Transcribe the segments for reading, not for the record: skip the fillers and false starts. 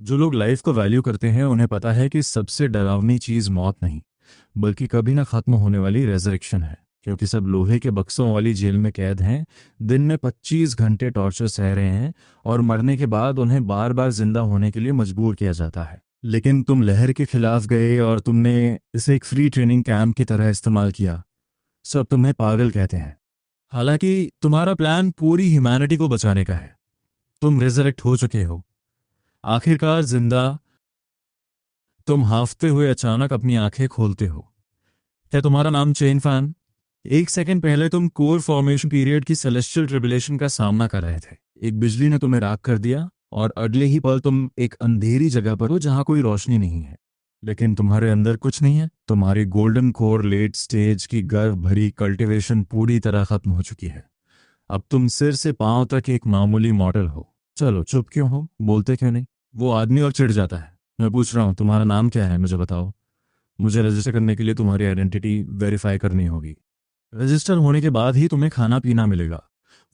जो लोग लाइफ को वैल्यू करते हैं उन्हें पता है कि सबसे डरावनी चीज मौत नहीं, बल्कि कभी ना खत्म होने वाली रेजरेक्शन है। क्योंकि सब लोहे के बक्सों वाली जेल में कैद हैं, दिन में 25 घंटे टॉर्चर सह रहे हैं, और मरने के बाद उन्हें बार बार जिंदा होने के लिए मजबूर किया जाता है। लेकिन तुम लहर के खिलाफ गए और तुमने इसे एक फ्री ट्रेनिंग कैंप की तरह इस्तेमाल किया। सब तुम्हें पागल कहते हैं, हालांकि तुम्हारा प्लान पूरी ह्यूमैनिटी को बचाने का है। तुम रिजरेक्ट हो चुके हो, आखिरकार जिंदा। तुम हांफते हुए अचानक अपनी आंखें खोलते हो। क्या तुम्हारा नाम चेन फैन? एक सेकंड पहले तुम कोर फॉर्मेशन पीरियड की सेलेस्टियल ट्रिबुलेशन का सामना कर रहे थे। एक बिजली ने तुम्हें राख कर दिया, और अगले ही पल तुम एक अंधेरी जगह पर हो जहां कोई रोशनी नहीं है। लेकिन तुम्हारे अंदर कुछ नहीं है। तुम्हारी गोल्डन कोर लेट स्टेज की गर्व भरी कल्टीवेशन पूरी तरह खत्म हो चुकी है। अब तुम सिर से पांव तक एक मामूली मॉडल हो। चलो, चुप क्यों हो? बोलते क्यों नहीं? वो आदमी और चिढ़ जाता है। मैं पूछ रहा हूँ, तुम्हारा नाम क्या है? मुझे बताओ। मुझे रजिस्टर करने के लिए तुम्हारी आइडेंटिटी वेरीफाई करनी होगी। रजिस्टर होने के बाद ही तुम्हें खाना पीना मिलेगा।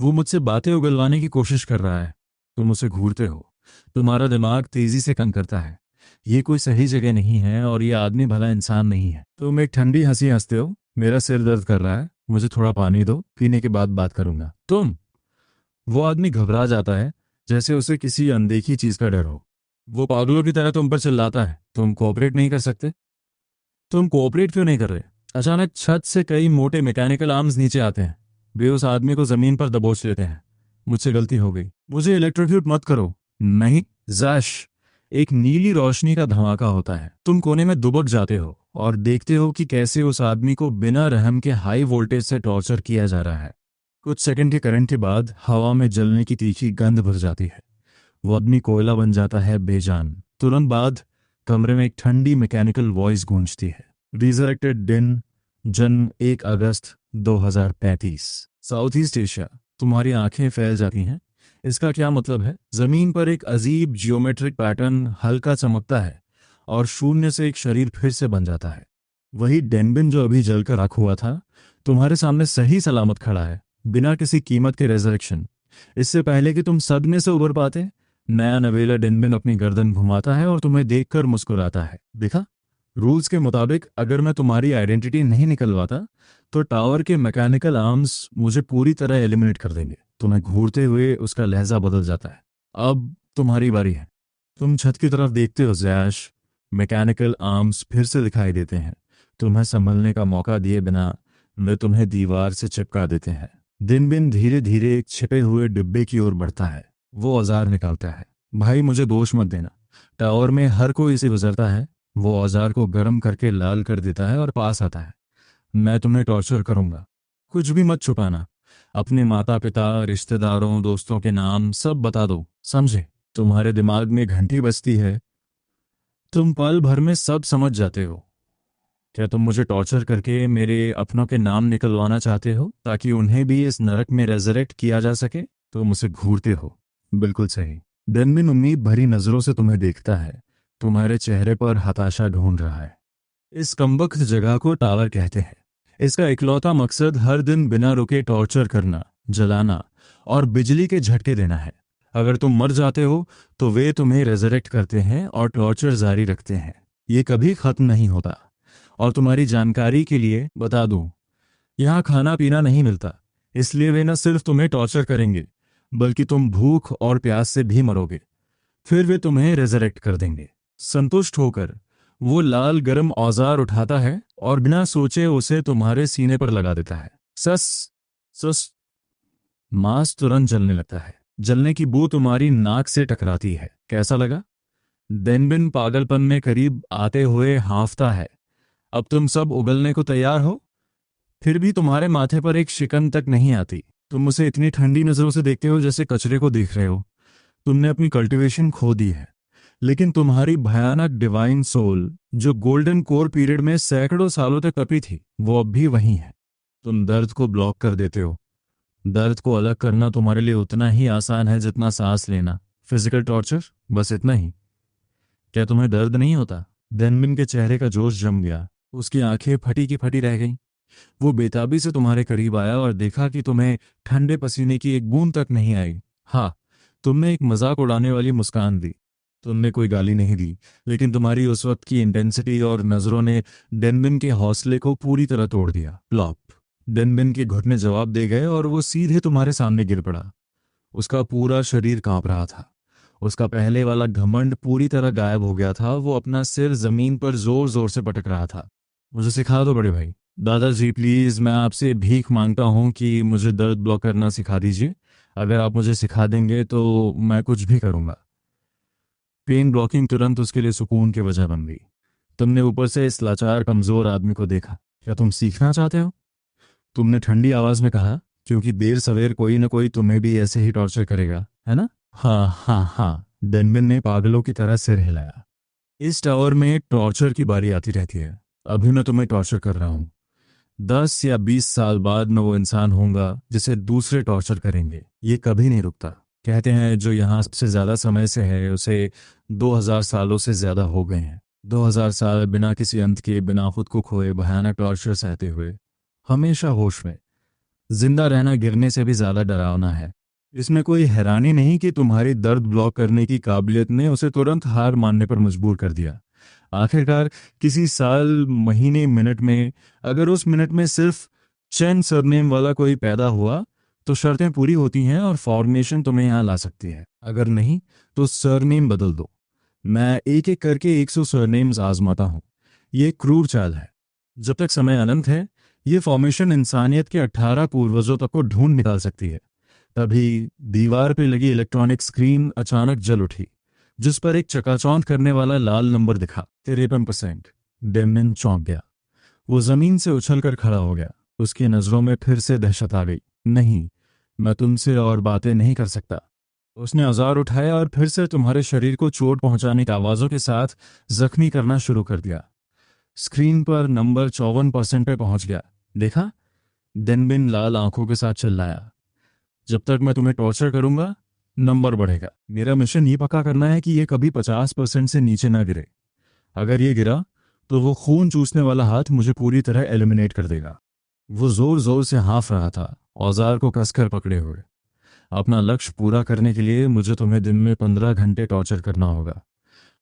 वो मुझसे बातें उगलवाने की कोशिश कर रहा है। तुम उसे घूरते हो। तुम्हारा दिमाग तेजी से काम करता है। ये कोई सही जगह नहीं है, और ये आदमी भला इंसान नहीं है। तुम एक ठंडी हंसी हंसते हो। मेरा सिर दर्द कर रहा है, मुझे थोड़ा पानी दो, पीने के बाद बात करूंगा। वो आदमी घबरा जाता है, जैसे उसे किसी अनदेखी चीज का डर हो। वो पागलों की तरह तुम पर चिल्लाता है, तुम कोऑपरेट नहीं कर सकते? तुम कोऑपरेट क्यों नहीं कर रहे? अचानक छत से कई मोटे मैकेनिकल आर्म्स नीचे आते हैं। वे उस आदमी को जमीन पर दबोच लेते हैं। मुझसे गलती हो गई, मुझे इलेक्ट्रोक्यूट मत करो। नहीं, जैश। एक नीली रोशनी का धमाका होता है। तुम कोने में दुबक जाते हो और देखते हो कि कैसे उस आदमी को बिना रहम के हाई वोल्टेज से टॉर्चर किया जा रहा है। कुछ सेकंड के करंट के बाद हवा में जलने की तीखी गंध भर जाती है। वो आदमी कोयला बन जाता है, बेजान। तुरंत बाद कमरे में एक ठंडी मैकेनिकल वॉइस गूंजती है। रिजरेक्टेड दिन, जन्म 1 अगस्त 2035, साउथ ईस्ट एशिया। तुम्हारी आंखें फैल जाती हैं। इसका क्या मतलब है? जमीन पर एक अजीब जियोमेट्रिक पैटर्न हल्का चमकता है, और शून्य से एक शरीर फिर से बन जाता है। वही डेनबिन जो अभी जलकर राख हुआ था, तुम्हारे सामने सही सलामत खड़ा है, बिना किसी कीमत के रेजरेक्शन। इससे पहले कि तुम सदमे से उबर पाते, नया नवेला डेनबिन अपनी गर्दन घुमाता है और तुम्हें देखकर मुस्कुराता है। देखा? रूल्स के मुताबिक अगर मैं तुम्हारी आइडेंटिटी नहीं निकलवाता, तो टावर के मैकेनिकल आर्म्स मुझे पूरी तरह एलिमिनेट कर देंगे। तुम्हें घूरते हुए उसका लहजा बदल जाता है। अब तुम्हारी बारी है। तुम छत की तरफ देखते हो, जैश। मैकेनिकल आर्म्स फिर से दिखाई देते हैं। तुम्हें संभलने का मौका दिए बिना वे तुम्हें दीवार से चिपका देते हैं। दिन बिन धीरे धीरे एक छिपे हुए डिब्बे की ओर बढ़ता है। वो औजार निकालता है। भाई, मुझे दोष मत देना। टावर में हर कोई इसे गुजरता है। वो औजार को गर्म करके लाल कर देता है और पास आता है। मैं तुम्हें टॉर्चर करूंगा। कुछ भी मत छुपाना। अपने माता पिता, रिश्तेदारों, दोस्तों के नाम सब बता दो, समझे? तुम्हारे दिमाग में घंटी बजती है। तुम पल भर में सब समझ जाते हो। क्या तुम मुझे टॉर्चर करके मेरे अपनों के नाम निकलवाना चाहते हो, ताकि उन्हें भी इस नरक में रेजरेक्ट किया जा सके? तुम उसे घूरते हो। बिल्कुल सही। डेनबिन उम्मीद भरी नजरों से तुम्हें देखता है। तुम्हारे चेहरे पर हताशा ढूंढ रहा है। इस कमबख्त जगह को टावर कहते हैं। इसका इकलौता मकसद हर दिन बिना रुके टॉर्चर करना, जलाना और बिजली के झटके देना है। अगर तुम मर जाते हो, तो वे तुम्हें रेजरेक्ट करते हैं और टॉर्चर जारी रखते हैं। ये कभी खत्म नहीं होता। और तुम्हारी जानकारी के लिए बता दूं, यहाँ खाना पीना नहीं मिलता। इसलिए वे न सिर्फ तुम्हें टॉर्चर करेंगे, बल्कि तुम भूख और प्यास से भी मरोगे। फिर वे तुम्हें रेजरेक्ट कर देंगे। संतुष्ट होकर वो लाल गरम औजार उठाता है और बिना सोचे उसे तुम्हारे सीने पर लगा देता है। सस सस मांस तुरंत जलने लगता है। जलने की बू तुम्हारी नाक से टकराती है। कैसा लगा? डेनबिन पागलपन में करीब आते हुए हांफता है। अब तुम सब उगलने को तैयार हो, फिर भी तुम्हारे माथे पर एक शिकन तक नहीं आती। तुम उसे इतनी ठंडी नजरों से देखते हो जैसे कचरे को देख रहे हो। तुमने अपनी कल्टीवेशन खो दी है, लेकिन तुम्हारी भयानक डिवाइन सोल, जो गोल्डन कोर पीरियड में सैकड़ों सालों तक तपी थी, वो अब भी वही है। तुम दर्द को ब्लॉक कर देते हो। दर्द को अलग करना तुम्हारे लिए उतना ही आसान है जितना सांस लेना। फिजिकल टॉर्चर, बस इतना ही। क्या तुम्हें दर्द नहीं होता? डेनबिन के चेहरे का जोश जम गया। उसकी आंखें फटी की फटी रह गईं। वो बेताबी से तुम्हारे करीब आया और देखा कि तुम्हें ठंडे पसीने की एक बूंद तक नहीं आई। हाँ, तुमने एक मजाक उड़ाने वाली मुस्कान दी। तुमने कोई गाली नहीं दी, लेकिन तुम्हारी उस वक्त की इंटेंसिटी और नजरों ने डेनबिन के हौसले को पूरी तरह तोड़ दिया। प्लॉप। डेनबिन के घुटने जवाब दे गए और वो सीधे तुम्हारे सामने गिर पड़ा। उसका पूरा शरीर कांप रहा था। उसका पहले वाला घमंड पूरी तरह गायब हो गया था। वो अपना सिर जमीन पर जोर जोर से पटक रहा था। मुझे सिखा दो बड़े भाई। दादाजी प्लीज, मैं आपसे भीख मांगता हूँ कि मुझे दर्द ब्लॉक करना सिखा दीजिए। अगर आप मुझे सिखा देंगे तो मैं कुछ भी करूँगा। पेन ब्लॉकिंग तुरंत उसके लिए सुकून की वजह बन गई। तुमने ऊपर से इस लाचार कमजोर आदमी को देखा। क्या तुम सीखना चाहते हो? तुमने ठंडी आवाज में कहा, क्योंकि देर सवेर कोई ना कोई तुम्हें भी ऐसे ही टॉर्चर करेगा, है ना? हाँ हाँ हाँ, डेनबिन ने पागलों की तरह सिर हिलाया। इस टावर में टॉर्चर की बारी आती रहती है। अभी मैं तुम्हें टॉर्चर कर रहा हूँ। 10 या 20 साल बाद मैं वो इंसान होऊंगा जिसे दूसरे टॉर्चर करेंगे। ये कभी नहीं रुकता। कहते हैं जो यहाँ सबसे ज्यादा समय से है उसे 2000 सालों से ज्यादा हो गए हैं। 2000 साल बिना किसी अंत के, बिना खुद को खोए भयानक टॉर्चर सहते हुए, हमेशा होश में। जिंदा रहना गिरने से भी ज्यादा डरावना है। इसमें कोई हैरानी नहीं कि तुम्हारी दर्द ब्लॉक करने की काबिलियत ने उसे तुरंत हार मानने पर मजबूर कर दिया। आखिरकार किसी साल, महीने, मिनट में, अगर उस मिनट में सिर्फ चैन सरनेम वाला कोई पैदा हुआ तो शर्तें पूरी होती हैं और फॉर्मेशन तुम्हें यहाँ ला सकती है। अगर नहीं तो सरनेम बदल दो। मैं एक एक करके 100 सरनेम्स आजमाता हूँ। ये क्रूर चाल है। जब तक समय अनंत है, ये फॉर्मेशन इंसानियत के 18 पूर्वजों तक को ढूंढ निकाल सकती है। तभी दीवार पे लगी इलेक्ट्रॉनिक स्क्रीन अचानक जल उठी, जिस पर एक चकाचौंध करने वाला लाल नंबर दिखा, 53%। डेमन चौंक गया। वो जमीन से उछलकर खड़ा हो गया। उसकी नजरों में फिर से दहशत आ गई। नहीं, मैं तुमसे और बातें नहीं कर सकता। उसने औजार उठाया और फिर से तुम्हारे शरीर को चोट पहुंचाने की आवाजों के साथ जख्मी करना शुरू कर दिया। स्क्रीन पर नंबर 54% पे पहुंच गया। देखा? डेनबिन लाल आंखों के साथ चिल्लाया। जब तक मैं तुम्हें टॉर्चर करूंगा, नंबर बढ़ेगा। मेरा मिशन ये पक्का करना है कि ये कभी 50% से नीचे ना गिरे। अगर ये गिरा तो वो खून चूसने वाला हाथ मुझे पूरी तरह एलिमिनेट कर देगा। वो जोर जोर से हाँफ रहा था, औजार को कसकर पकड़े हुए। अपना लक्ष्य पूरा करने के लिए मुझे तुम्हें दिन में 15 घंटे टॉर्चर करना होगा।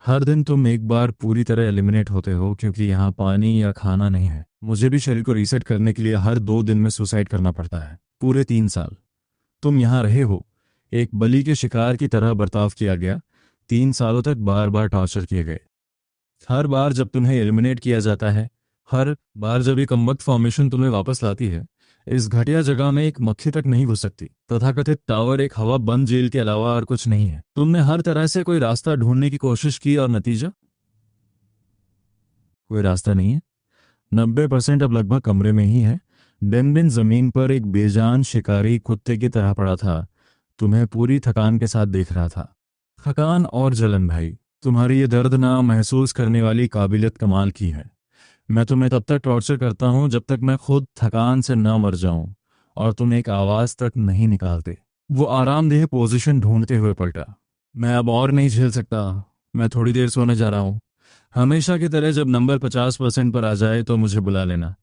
हर दिन तुम एक बार पूरी तरह एलिमिनेट होते हो, क्योंकि यहाँ पानी या खाना नहीं है। मुझे भी शरीर को रीसेट करने के लिए हर 2 दिन में सुसाइड करना पड़ता है। पूरे 3 साल तुम यहाँ रहे हो। एक बलि के शिकार की तरह बर्ताव किया गया। 3 सालों तक बार बार टॉर्चर किए गए। हर बार जब तुम्हें एलिमिनेट किया जाता है, हर बार जब एक कमबख्त फॉर्मेशन तुम्हें वापस लाती है, इस घटिया जगह में एक मक्खी तक नहीं घुस सकती। तथाकथित टावर एक हवा बंद जेल के अलावा और कुछ नहीं है। तुमने हर तरह से कोई रास्ता ढूंढने की कोशिश की और नतीजा? कोई रास्ता नहीं है। 90% अब लगभग कमरे में ही है। डेनबिन जमीन पर एक बेजान शिकारी कुत्ते की तरह पड़ा था। तुम्हें पूरी थकान के साथ देख रहा था। थकान और जलन भाई, तुम्हारी ये दर्द ना महसूस करने वाली काबिलियत कमाल की है। मैं तुम्हें तब तक टॉर्चर करता हूं जब तक मैं खुद थकान से न मर जाऊं और तुम एक आवाज तक नहीं निकालते। वो आरामदेह पोजीशन ढूंढते हुए पलटा। मैं अब और नहीं झेल सकता। मैं थोड़ी देर सोने जा रहा हूं। हमेशा की तरह जब नंबर 50% पर आ जाए तो मुझे बुला लेना।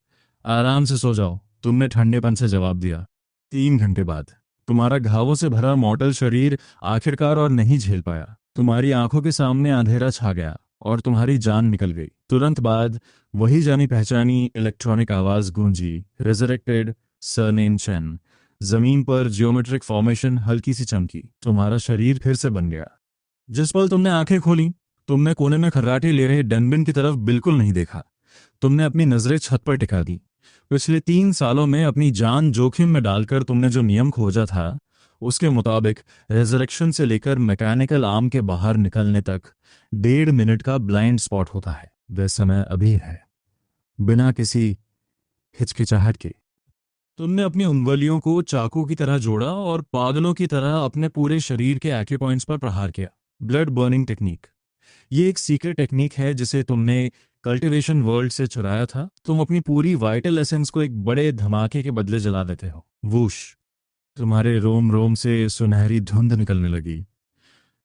आराम से सो जाओ। तुमने ठंडेपन से जवाब दिया। 3 घंटे बाद तुम्हारा घावों से भरा मॉडल शरीर आखिरकार और नहीं झेल पाया। तुम्हारी आंखों के सामने अंधेरा छा गया और तुम्हारी जान निकल गई। तुरंत बाद वही जानी पहचानी इलेक्ट्रॉनिक आवाज गूंजी, रिजरेक्टेड सरनेम चैन। जमीन पर जियोमेट्रिक फॉर्मेशन हल्की सी चमकी। तुम्हारा शरीर फिर से बन गया। जिस पल तुमने आंखें खोली, तुमने कोने में खर्राटे ले रहे डेनबिन की तरफ बिल्कुल नहीं देखा। तुमने अपनी नजरें छत पर टिका दी। पिछले 3 सालों में अपनी जान जोखिम में डालकर तुमने जो नियम खोजा था, उसके मुताबिक रेजरेक्शन से लेकर मैकेनिकल आर्म के बाहर निकलने तक 1.5 मिनट का ब्लाइंड स्पॉट होता है। वह समय अभी है। बिना किसी हिचकिचाहट के तुमने अपनी उंगलियों को चाकू की तरह जोड़ा और पागलों की तरह अपने पूरे शरीर के एक्यूपॉइंट्स पर प्रहार किया। Blood burning technique. ये एक सीक्रेट टेक्निक है जिसे तुमने कल्टीवेशन वर्ल्ड से चुराया था। तुम अपनी पूरी वाइटल एसेंस को एक बड़े धमाके के बदले जला देते हो। वूश। तुम्हारे रोम रोम से सुनहरी धुंध निकलने लगी।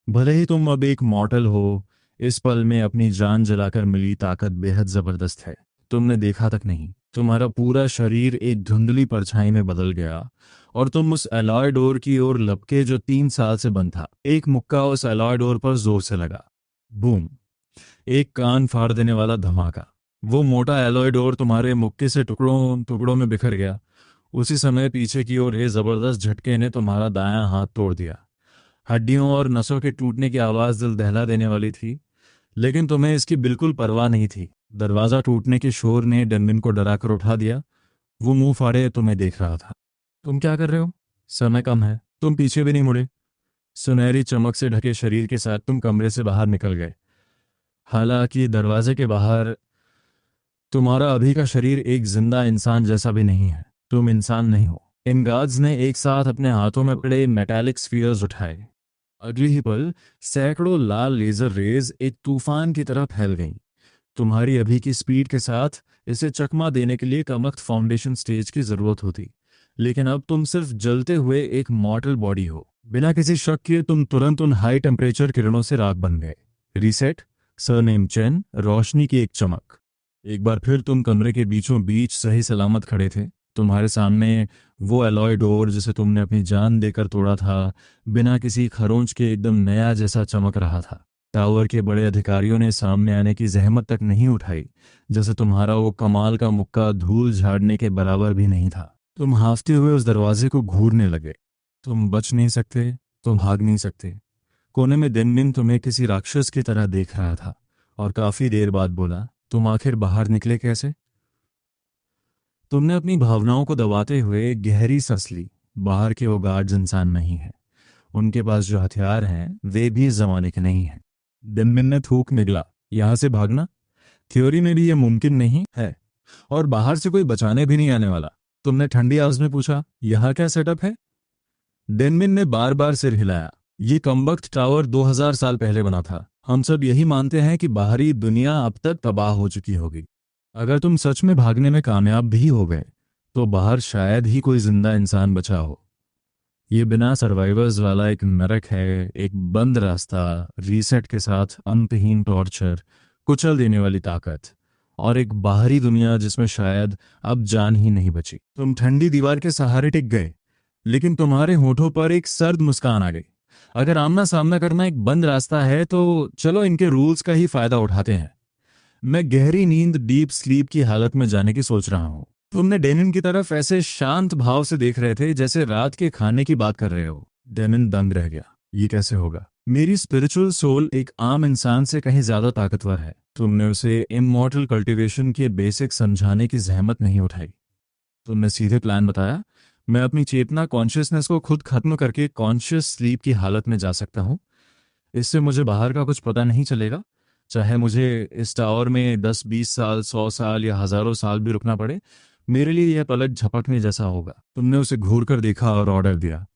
भले ही तुम अब एक मॉर्टल हो, इस पल में अपनी जान जलाकर मिली ताकत बेहद जबरदस्त है। तुमने देखा तक नहीं, तुम्हारा पूरा शरीर एक धुंधली परछाई में बदल गया और तुम उस एलॉय डोर की ओर लपके जो 3 साल से बंद था। एक मुक्का उस एलॉय डोर पर जोर से लगा। बूम। एक कान फाड़ देने वाला धमाका। वो मोटा एलॉय डोर तुम्हारे मुक्के से टुकड़ों टुकड़ों में बिखर गया। उसी समय पीछे की ओर एक जबरदस्त झटके ने तुम्हारा दायां हाथ तोड़ दिया। हड्डियों और नसों के टूटने की आवाज दिल दहला देने वाली थी, लेकिन तुम्हें इसकी बिल्कुल परवाह नहीं थी। दरवाजा टूटने के शोर ने डनमिन को डराकर उठा दिया। वो मुंह फाड़े तुम्हें देख रहा था। तुम क्या कर रहे हो? समय कम है। तुम पीछे भी नहीं मुड़े। सुनहरी चमक से ढके शरीर के साथ तुम कमरे से बाहर निकल गए। हालांकि दरवाजे के बाहर तुम्हारा अभी का शरीर एक जिंदा इंसान जैसा भी नहीं है। तुम इंसान नहीं हो। इन गार्ड्स ने एक साथ अपने हाथों में पड़े मेटालिक स्फीयर्स उठाए। अगली ही पल सैकड़ों लाल लेजर रेज एक तूफान की तरह फैल गईं। तुम्हारी अभी की स्पीड के साथ इसे चकमा देने के लिए कम वक्त फाउंडेशन स्टेज की जरूरत होती, लेकिन अब तुम सिर्फ जलते हुए एक मॉर्टल बॉडी हो। बिना किसी शक के तुम तुरंत उन हाई टेम्परेचर किरणों से राख बन गए। रीसेट, सरनेम चेन, रोशनी की एक चमक। एक बार फिर तुम कमरे के बीचों बीच सही सलामत खड़े थे। तुम्हारे सामने वो एलॉय डोर जिसे तुमने अपनी जान देकर तोड़ा था, बिना किसी खरोंच के एकदम नया जैसा चमक रहा था। टावर के बड़े अधिकारियों ने सामने आने की जहमत तक नहीं उठाई, जैसे तुम्हारा वो कमाल का मुक्का धूल झाड़ने के बराबर भी नहीं था। तुम हाफते हुए उस दरवाजे को घूरने लगे। तुम बच नहीं सकते, तुम भाग नहीं सकते। कोने में दिन तुम्हें किसी राक्षस की तरह देख रहा था और काफी देर बाद बोला, तुम आखिर बाहर निकले कैसे? तुमने अपनी भावनाओं को दबाते हुए गहरी सांस ली। बाहर के वो गार्ड्स इंसान नहीं है। उनके पास जो हथियार हैं वे भी इस जमाने के नहीं हैं। दिनमिन ने थूक निगला, यहां से भागना थ्योरी में भी यह मुमकिन नहीं है, और बाहर से कोई बचाने भी नहीं आने वाला। तुमने ठंडी आवाज में पूछा, यह क्या सेटअप है? डेनमिन ने बार बार सिर हिलाया। ये कमबख्त टावर 2000 साल पहले बना था। हम सब यही मानते हैं कि बाहरी दुनिया अब तक तबाह हो चुकी होगी। अगर तुम सच में भागने में कामयाब भी हो गए तो बाहर शायद ही कोई जिंदा इंसान बचा हो। ये बिना सर्वाइवर्स वाला एक नरक है, एक बंद रास्ता, रीसेट के साथ अंतहीन टॉर्चर, कुचल देने वाली ताकत, और एक बाहरी दुनिया जिसमें शायद अब जान ही नहीं बची। तुम ठंडी दीवार के सहारे टिक गए, लेकिन तुम्हारे होठों पर एक सर्द मुस्कान आ गई। अगर आमना सामना करना एक बंद रास्ता है तो चलो इनके रूल्स का ही फायदा उठाते हैं। मैं गहरी नींद, डीप स्लीप की हालत में जाने की सोच रहा हूँ। तुमने डेनिन की तरफ ऐसे शांत भाव से देख रहे थे जैसे रात के खाने की बात कर रहे हो। डेनिन दंग रह गया। ये कैसे होगा? मेरी स्पिरिचुअल सोल एक आम इंसान से कहीं ज्यादा ताकतवर है। तुमने उसे इमॉर्टल कल्टीवेशन के बेसिक समझाने की जहमत नहीं उठाई। तुमने सीधे प्लान बताया, मैं अपनी चेतना कॉन्शियसनेस को खुद खत्म करके कॉन्शियस स्लीप की हालत में जा सकता हूँ। इससे मुझे बाहर का कुछ पता नहीं चलेगा, चाहे मुझे इस टावर में 10-20 साल, 100 साल या हजारों साल भी रुकना पड़े। मेरे लिए यह पलक झपकने जैसा होगा। तुमने उसे घूर कर देखा और ऑर्डर दिया,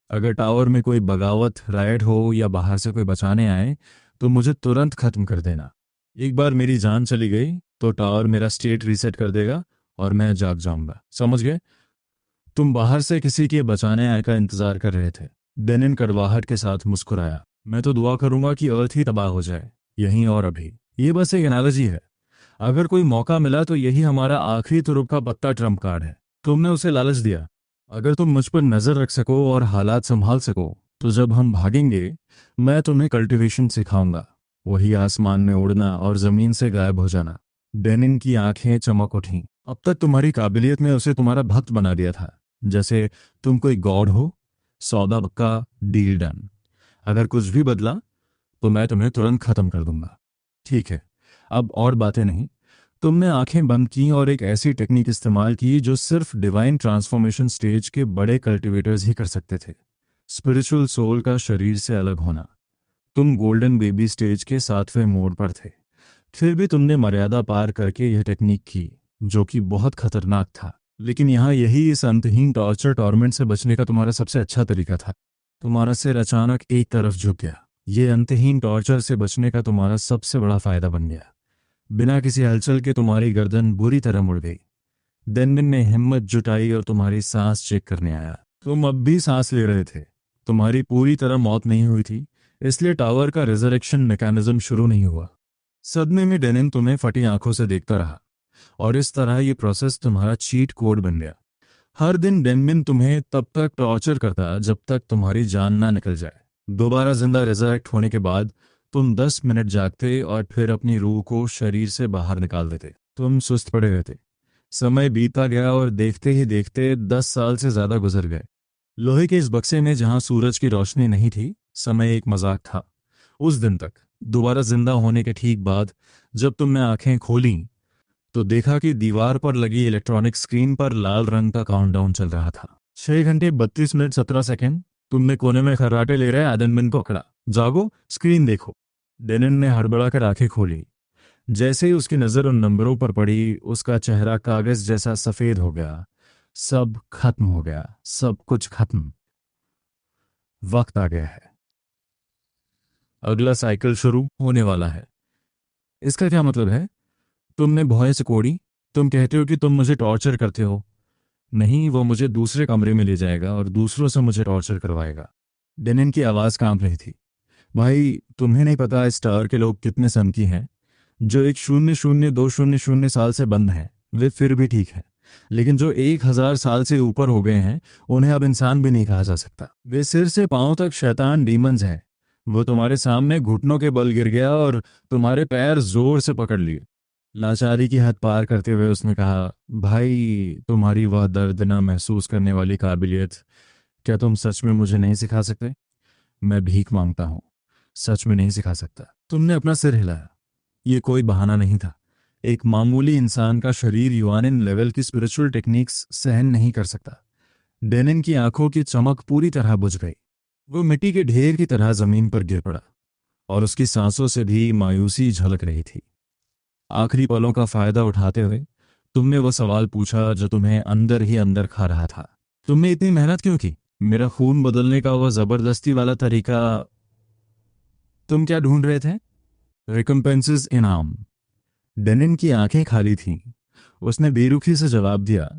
अगर टावर में कोई बगावत, राइड हो या बाहर से कोई बचाने आए तो मुझे तुरंत खत्म कर देना। एक बार मेरी जान चली गई तो टावर मेरा स्टेट रीसेट कर देगा और मैं जाग जाऊंगा। समझ गए? तुम बाहर से किसी के बचाने आए का इंतजार कर रहे थे। डेनिन कड़वाहट के साथ मुस्कुराया, मैं तो दुआ करूंगा कि अर्थ ही तबाह हो जाए, यहीं और अभी। ये बस एक एनालॉजी है। अगर कोई मौका मिला तो यही हमारा आखिरी तुरुप का पत्ता ट्रम्प कार्ड है। तुमने उसे लालच दिया, अगर तुम मुझ पर नजर रख सको और हालात संभाल सको तो जब हम भागेंगे मैं तुम्हें कल्टीवेशन सिखाऊंगा, वही आसमान में उड़ना और जमीन से गायब हो जाना। डेनिन की आंखें चमक उठीं। अब तक तुम्हारी काबिलियत ने उसे तुम्हारा भक्त बना दिया था, जैसे तुम कोई गॉड हो। सौदा पक्का, डील डन। अगर कुछ भी बदला तो मैं तुम्हें तुरंत खत्म कर दूंगा। ठीक है, अब और बातें नहीं। तुमने आंखें बंद की और एक ऐसी टेक्निक इस्तेमाल की जो सिर्फ डिवाइन ट्रांसफॉर्मेशन स्टेज के बड़े कल्टिवेटर्स ही कर सकते थे, स्पिरिचुअल सोल का शरीर से अलग होना। तुम गोल्डन बेबी स्टेज के 7वें मोड़ पर थे, फिर भी तुमने मर्यादा पार करके यह टेक्निक की, जो कि बहुत खतरनाक था। लेकिन यहाँ यही इस अंतहीन टॉर्चर टॉर्मेंट से बचने का तुम्हारा सबसे अच्छा तरीका था। तुम्हारा सिर अचानक एक तरफ झुक गया। ये अंतहीन टॉर्चर से बचने का तुम्हारा सबसे बड़ा फायदा बन गया। बिना किसी हलचल के तुम्हारी गर्दन बुरी तरह मुड़ गई। डेनमिन ने हिम्मत जुटाई और तुम्हारी सांस चेक करने आया। तुम अब भी सांस ले रहे थे। तुम्हारी पूरी तरह मौत नहीं हुई थी, इसलिए टावर का रिजरेक्शन मैकेनिज्म शुरू नहीं हुआ। सदमे में डेनिन तुम्हें फटी आंखों से देखता रहा, और इस तरह ये प्रोसेस तुम्हारा चीट कोड बन गया। हर दिन डेनमिन तुम्हें तब तक टॉर्चर करता जब तक तुम्हारी जान ना निकल जाए। दोबारा जिंदा रिजरेक्ट होने के बाद तुम 10 मिनट जागते और फिर अपनी रूह को शरीर से बाहर निकाल देते। तुम सुस्त पड़े हुए थे। समय बीता गया और देखते ही देखते 10 साल से ज्यादा गुजर गए। लोहे के इस बक्से में जहां सूरज की रोशनी नहीं थी, समय एक मजाक था। उस दिन तक, दोबारा जिंदा होने के ठीक बाद, जब तुमने आंखें खोली तो देखा कि दीवार पर लगी इलेक्ट्रॉनिक स्क्रीन पर लाल रंग का काउंटडाउन चल रहा था। 6 घंटे 32 मिनट 17 सेकंड। तुमने कोने में खर्राटे ले रहे एडमिन को पकड़ा। जागो, स्क्रीन देखो। डेनिन ने हड़बड़ा कर आंखें खोली। जैसे ही उसकी नजर उन नंबरों पर पड़ी, उसका चेहरा कागज जैसा सफेद हो गया। सब खत्म हो गया, सब कुछ खत्म। वक्त आ गया है। अगला साइकिल शुरू होने वाला है। इसका क्या मतलब है? तुमने भौहें सिकोड़ी। तुम कहते हो कि तुम मुझे टॉर्चर करते हो। नहीं, वो मुझे दूसरे कमरे में ले जाएगा और दूसरों से मुझे टॉर्चर करवाएगा। डेनिन की आवाज कांप रही थी। भाई, तुम्हें नहीं पता इस टावर के लोग कितने सनकी हैं। जो 1,002,000 साल से बंद हैं वे फिर भी ठीक है, लेकिन जो 1,000 साल से ऊपर हो गए हैं उन्हें अब इंसान भी नहीं कहा जा सकता। वे सिर से पांव तक शैतान डीमंस हैं। वो तुम्हारे सामने घुटनों के बल गिर गया और तुम्हारे पैर जोर से पकड़ लिए। लाचारी की हद पार करते हुए उसने कहा, भाई, तुम्हारी वह दर्द न महसूस करने वाली काबिलियत, क्या तुम सच में मुझे नहीं सिखा सकते? मैं भीख मांगता हूँ, सच में नहीं सिखा सकता। तुमने अपना सिर हिलाया। ये कोई बहाना नहीं था। एक मामूली इंसान का शरीर यूआनिन लेवल की स्पिरिचुअल टेक्निक्स सहन नहीं कर सकता। डेनिन की आंखों की चमक पूरी तरह बुझ गई। वो मिट्टी के ढेर की तरह जमीन पर गिर पड़ा और उसकी सांसों से भी मायूसी झलक रही थी। आखिरी पलों का फायदा उठाते हुए तुमने वो सवाल पूछा जो तुम्हें अंदर ही अंदर खा रहा था। तुमने इतनी मेहनत क्यों की? मेरा खून बदलने का वो जबरदस्ती वाला तरीका। तुम क्या ढूंढ रहे थे? रिकम्पेंसेस, इनाम। डेनिन की आंखें खाली थीं। उसने बेरुखी से जवाब दिया,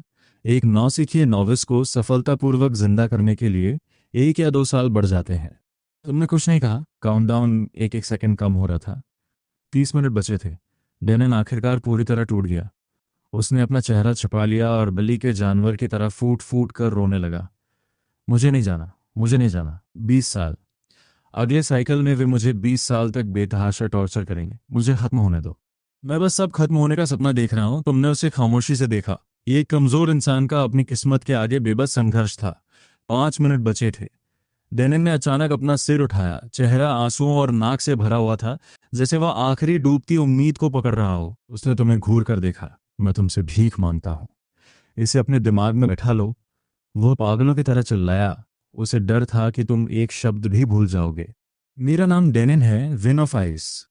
एक नौसिखिए नोविस को सफलतापूर्वक जिंदा करने के लिए 1 या 2 साल बढ़ जाते हैं। तुमने कुछ नहीं कहा। काउंटडाउन एक एक सेकंड कम हो रहा था। 30 मिनट बचे थे। डेनिन आखिरकार पूरी तरह टूट गया। उसने अपना चेहरा छुपा लिया और बलि के जानवर की तरह फूट फूट कर रोने लगा। मुझे नहीं जाना, मुझे नहीं जाना। 20 साल। अगले साइकिल में वे मुझे 20 साल तक बेतहाशा टॉर्चर करेंगे। मुझे खत्म होने दो। मैं बस सब खत्म होने का सपना देख रहा हूं। तुमने उसे खामोशी से देखा। ये एक कमजोर इंसान का अपनी किस्मत के आगे बेबस संघर्ष था। 5 मिनट बचे थे। डेनिन ने अचानक अपना सिर उठाया। चेहरा आंसुओं और नाक से भरा हुआ था, जैसे वह आखिरी डूबती उम्मीद को पकड़ रहा हो। उसने तुम्हें घूर कर देखा। मैं तुमसे भीख मांगता हूं, इसे अपने दिमाग में बैठा लो। वह पागलों की तरह चिल्लाया। उसे डर था कि तुम एक शब्द भी भूल जाओगे। मेरा नाम डेनिन है, विन ऑफ आइस।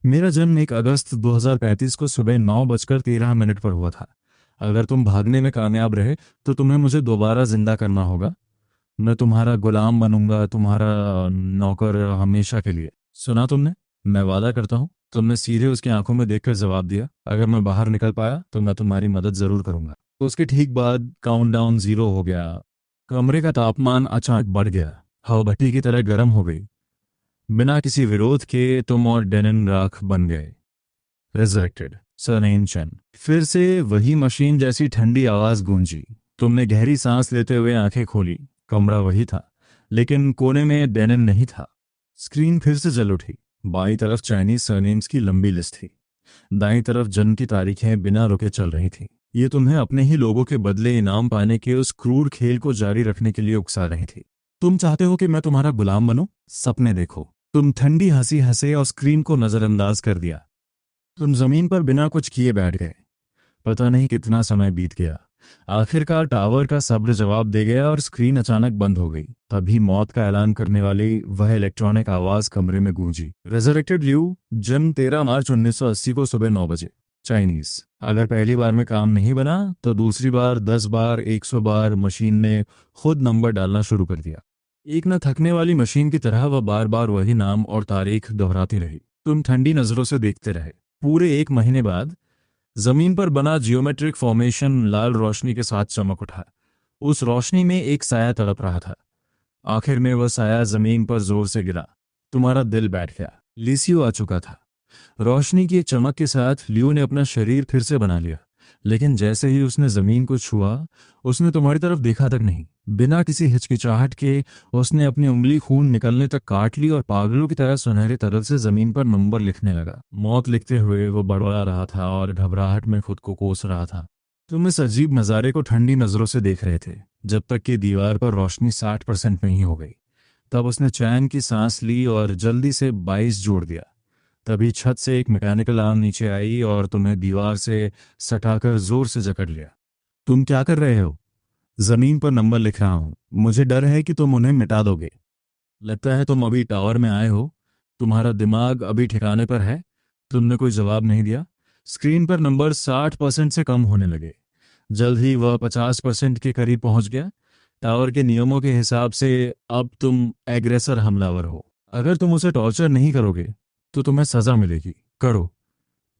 मेरा जन्म 1 अगस्त 2035 को सुबह 9:13 पर हुआ था। अगर तुम भागने में कामयाब रहे तो तुम्हें मुझे दोबारा जिंदा करना होगा। मैं तुम्हारा गुलाम बनूंगा, तुम्हारा नौकर हमेशा के लिए। सुना तुमने? मैं वादा करता हूँ। तुमने सीधे उसकी आंखों में देखकर जवाब दिया, अगर मैं बाहर निकल पाया तो मैं तुम्हारी मदद जरूर करूंगा। तो उसके ठीक बाद काउंटडाउन 0 हो गया। कमरे का तापमान अचानक बढ़ गया। हवा भट्टी की तरह गर्म हो गई। बिना किसी विरोध के तुम और डेनिन राख बन गए। रिजरेक्टेड, सरनेम चैन। फिर से वही मशीन जैसी ठंडी आवाज गूंजी। तुमने गहरी सांस लेते हुए आंखें खोली। कमरा वही था, लेकिन कोने में डेनिन नहीं था। स्क्रीन फिर से जल उठी। बाईं तरफ चाइनीज सरनेम्स की लंबी लिस्ट थी। दाईं तरफ जन्म की तारीखें बिना रुके चल रही थीं। ये तुम्हें अपने ही लोगों के बदले इनाम पाने के उस क्रूर खेल को जारी रखने के लिए उकसा रही थी। तुम चाहते हो कि मैं तुम्हारा गुलाम बनूं? सपने देखो। तुम ठंडी हंसी हंसे और स्क्रीन को नजरअंदाज कर दिया। तुम जमीन पर बिना कुछ किए बैठ गए। पता नहीं कितना समय बीत गया। आखिरकार टावर का सब्र जवाब दे गया और स्क्रीन अचानक बंद हो गई। तभी मौत का ऐलान करने वाली वह इलेक्ट्रॉनिक आवाज कमरे में गूंजी। रेजरेक्टेड ल्यू, जन्म 13 मार्च 1980 को सुबह 9 बजे। चाइनीज। अगर पहली बार में काम नहीं बना तो दूसरी बार, 10 बार, 100 बार मशीन ने खुद नंबर डालना शुरू कर दिया। एक न थकने वाली मशीन की तरह वह बार बार वही नाम और तारीख दोहराती रही। तुम ठंडी नजरों से देखते रहे। पूरे 1 महीने बाद जमीन पर बना जियोमेट्रिक फॉर्मेशन लाल रोशनी के साथ चमक उठा। उस रोशनी में एक साया तड़प रहा था। आखिर में वह साया जमीन पर जोर से गिरा। तुम्हारा दिल बैठ गया। लिसियो आ चुका था। रोशनी की चमक के साथ लियो ने अपना शरीर फिर से बना लिया। लेकिन जैसे ही उसने जमीन को छुआ, उसने तुम्हारी तरफ देखा तक नहीं। बिना किसी हिचकिचाहट के उसने अपनी उंगली खून निकलने तक काट ली और पागलों की तरह सुनहरे तरल से जमीन पर नंबर लिखने लगा। मौत लिखते हुए वो बड़बड़ा रहा था और घबराहट में खुद को कोस रहा था। तुम इस अजीब नज़ारे को ठंडी नजरों से देख रहे थे जब तक कि दीवार पर रोशनी 60% नहीं हो गई। तब उसने चैन की सांस ली और जल्दी से 22 जोड़ दिया। तभी छत से एक मैकेनिकल आर्म नीचे आई और तुम्हें दीवार से सटाकर जोर से जकड़ लिया। तुम क्या कर रहे हो? जमीन पर नंबर लिख रहा हूं। मुझे डर है कि तुम उन्हें मिटा दोगे। लगता है तुम अभी टावर में आए हो। तुम्हारा दिमाग अभी ठिकाने पर है? तुमने कोई जवाब नहीं दिया। स्क्रीन पर नंबर 60% से कम होने लगे। जल्द ही वह 50% के करीब पहुंच गया। टावर के नियमों के हिसाब से अब तुम एग्रेसर हमलावर हो। अगर तुम उसे टॉर्चर नहीं करोगे तो तुम्हें सजा मिलेगी। करो।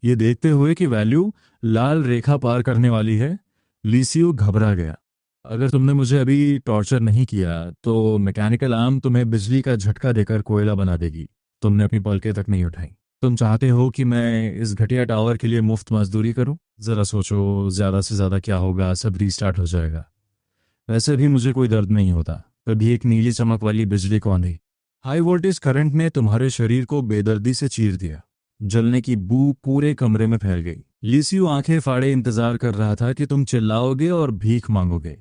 ये देखते हुए कि वैल्यू लाल रेखा पार करने वाली है, लिसियो घबरा गया। अगर तुमने मुझे अभी टॉर्चर नहीं किया तो मैकेनिकल आर्म तुम्हें बिजली का झटका देकर कोयला बना देगी। तुमने अपनी पलकें तक नहीं उठाई। तुम चाहते हो कि मैं इस घटिया टावर के लिए मुफ्त मजदूरी करूं? जरा सोचो, ज्यादा से ज्यादा क्या होगा, सब रीस्टार्ट हो जाएगा। वैसे भी मुझे कोई दर्द नहीं होता। कभी एक नीली चमक वाली बिजली को आंधी। हाई वोल्टेज करंट ने तुम्हारे शरीर को बेदर्दी से चीर दिया। जलने की बू पूरे कमरे में फैल गई। लिसियो आंखें फाड़े इंतजार कर रहा था कि तुम चिल्लाओगे और भीख मांगोगे,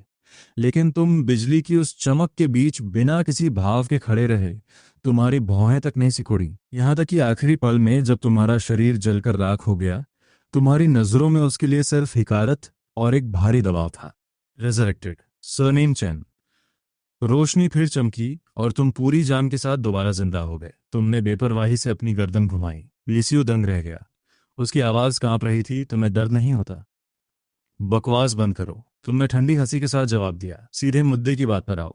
लेकिन तुम बिजली की उस चमक के बीच बिना किसी भाव के खड़े रहे। तुम्हारी भौहें तक नहीं सिकुड़ी, यहां तक कि आखिरी पल में जब तुम्हारा शरीर जलकर राख हो गया, तुम्हारी नजरों में उसके लिए सिर्फ हिकारत और एक भारी दबाव था। रेजरेक्टेड, सरनेम चैन। रोशनी फिर चमकी और तुम पूरी जान के साथ दोबारा जिंदा हो गए। तुमने बेपरवाही से अपनी गर्दन घुमाई। लिसियो दंग रह गया। उसकी आवाज कांप रही थी। तुम्हें डर नहीं होता? बकवास बंद करो। तुमने ठंडी हंसी के साथ जवाब दिया। सीधे मुद्दे की बात पर आओ।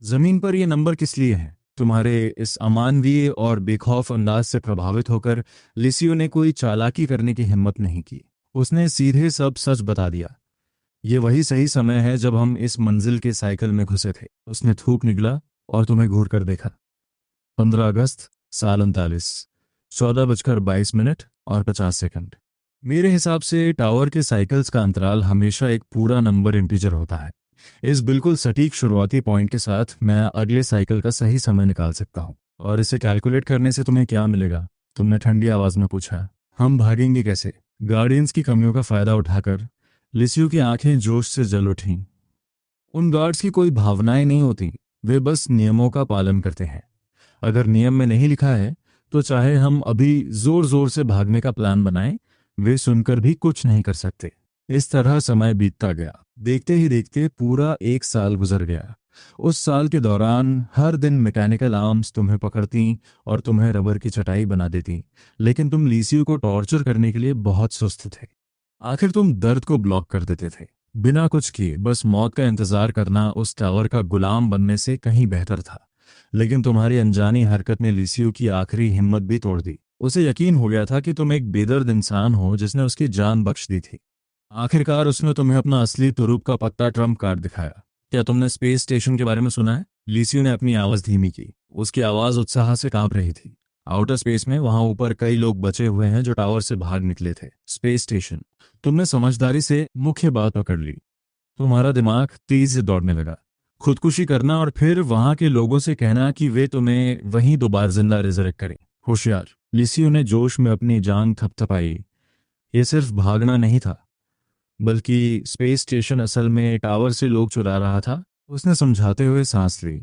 जमीन पर ये नंबर किस लिए हैं? तुम्हारे इस अमानवीय और बेखौफ अंदाज से प्रभावित होकर लिसियो ने कोई चालाकी करने की हिम्मत नहीं की। उसने सीधे सब सच बता दिया। ये वही सही समय है जब हम इस मंजिल के साइकिल में घुसे थे। उसने थूक निगला और तुम्हें घूर कर देखा। 15 अगस्त साल 39, 14:22 और 50 सेकंड। मेरे हिसाब से टावर के साइकिल्स का अंतराल हमेशा एक पूरा नंबर इंटीजर होता है। इस बिल्कुल सटीक शुरुआती पॉइंट के साथ मैं अगले साइकिल का सही समय निकाल सकता हूँ। और इसे कैलकुलेट करने से तुम्हें क्या मिलेगा? तुमने ठंडी आवाज में पूछा। हम भागेंगे कैसे? गार्डियंस की कमियों का फायदा उठाकर। लिसियो की आंखें जोश से जल उठीं। उन गार्ड्स की कोई भावनाएं नहीं होती, वे बस नियमों का पालन करते हैं। अगर नियम में नहीं लिखा है तो चाहे हम अभी जोर जोर से भागने का प्लान बनाएं, वे सुनकर भी कुछ नहीं कर सकते। इस तरह समय बीतता गया। देखते ही देखते पूरा 1 साल गुजर गया। उस साल के दौरान हर दिन मैकेनिकल आर्म्स तुम्हें पकड़ती और तुम्हें रबर की चटाई बना देती, लेकिन तुम लिसियो को टॉर्चर करने के लिए बहुत सुस्त थे। आखिर तुम दर्द को ब्लॉक कर देते थे। बिना कुछ किए बस मौत का इंतजार करना उस टावर का गुलाम बनने से कहीं बेहतर था। लेकिन तुम्हारी अनजानी हरकत ने लिसियो की आखिरी हिम्मत भी तोड़ दी। उसे यकीन हो गया था कि तुम एक बेदर्द इंसान हो जिसने उसकी जान बख्श दी थी। आखिरकार उसने तुम्हें अपना असली तुरूप का पक्का ट्रम्प कार्ड दिखाया। क्या तुमने स्पेस स्टेशन के बारे में सुना है? लिसियो ने अपनी आवाज धीमी की। उसकी आवाज उत्साह से कांप रही थी। आउटर स्पेस में वहां ऊपर कई लोग बचे हुए हैं जो टावर से भाग निकले थे। Space station. तुमने समझदारी से मुख्य बात पकड़ ली। तुम्हारा दिमाग तेज से दौड़ने लगा। खुदकुशी करना और फिर वहां के लोगों से कहना कि वे तुम्हें वहीं दोबारा जिंदा रिजरेक्ट करें। होशियार। लिसियो ने जोश में अपनी जान थपथपाई। ये सिर्फ भागना नहीं था, बल्कि स्पेस स्टेशन असल में टावर से लोग चुरा रहा था। उसने समझाते हुए सांस ली।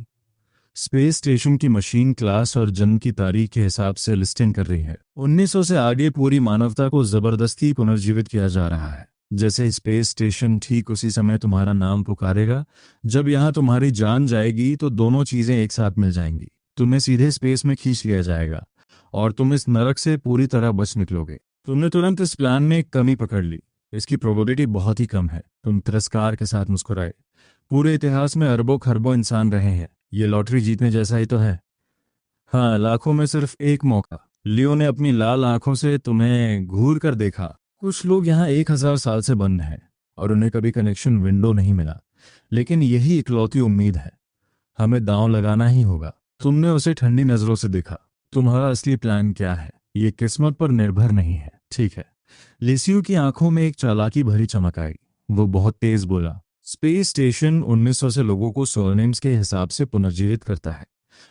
स्पेस स्टेशन की मशीन क्लास और जन्म की तारीख के हिसाब से लिस्टिंग कर रही है। 1900 से आगे पूरी मानवता को जबरदस्ती पुनर्जीवित किया जा रहा है। जैसे स्पेस स्टेशन ठीक उसी समय तुम्हारा नाम पुकारेगा। जब यहाँ तुम्हारी जान जाएगी तो दोनों चीजें एक साथ मिल जाएंगी। तुम्हें सीधे स्पेस में खींच लिया जाएगा और तुम इस नरक से पूरी तरह बच निकलोगे। तुमने तुरंत इस प्लान में एक कमी पकड़ ली। इसकी प्रोबेबिलिटी बहुत ही कम है। तुम तिरस्कार के साथ मुस्कुराए। पूरे इतिहास में अरबों खरबों इंसान रहे हैं। ये लॉटरी जीतने जैसा ही तो है। हाँ, लाखों में सिर्फ एक मौका। लियो ने अपनी लाल आंखों से तुम्हें घूर कर देखा। कुछ लोग यहाँ 1000 साल से बंद हैं और उन्हें कभी कनेक्शन विंडो नहीं मिला, लेकिन यही इकलौती उम्मीद है। हमें दांव लगाना ही होगा। तुमने उसे ठंडी नजरों से देखा। तुम्हारा असली प्लान क्या है? ये किस्मत पर निर्भर नहीं है, ठीक है, लिसियो की आंखों में एक चालाकी भरी चमक आई। वो बहुत तेज बोला, स्पेस स्टेशन 1900 से लोगों को सरनेम्स के हिसाब से पुनर्जीवित करता है।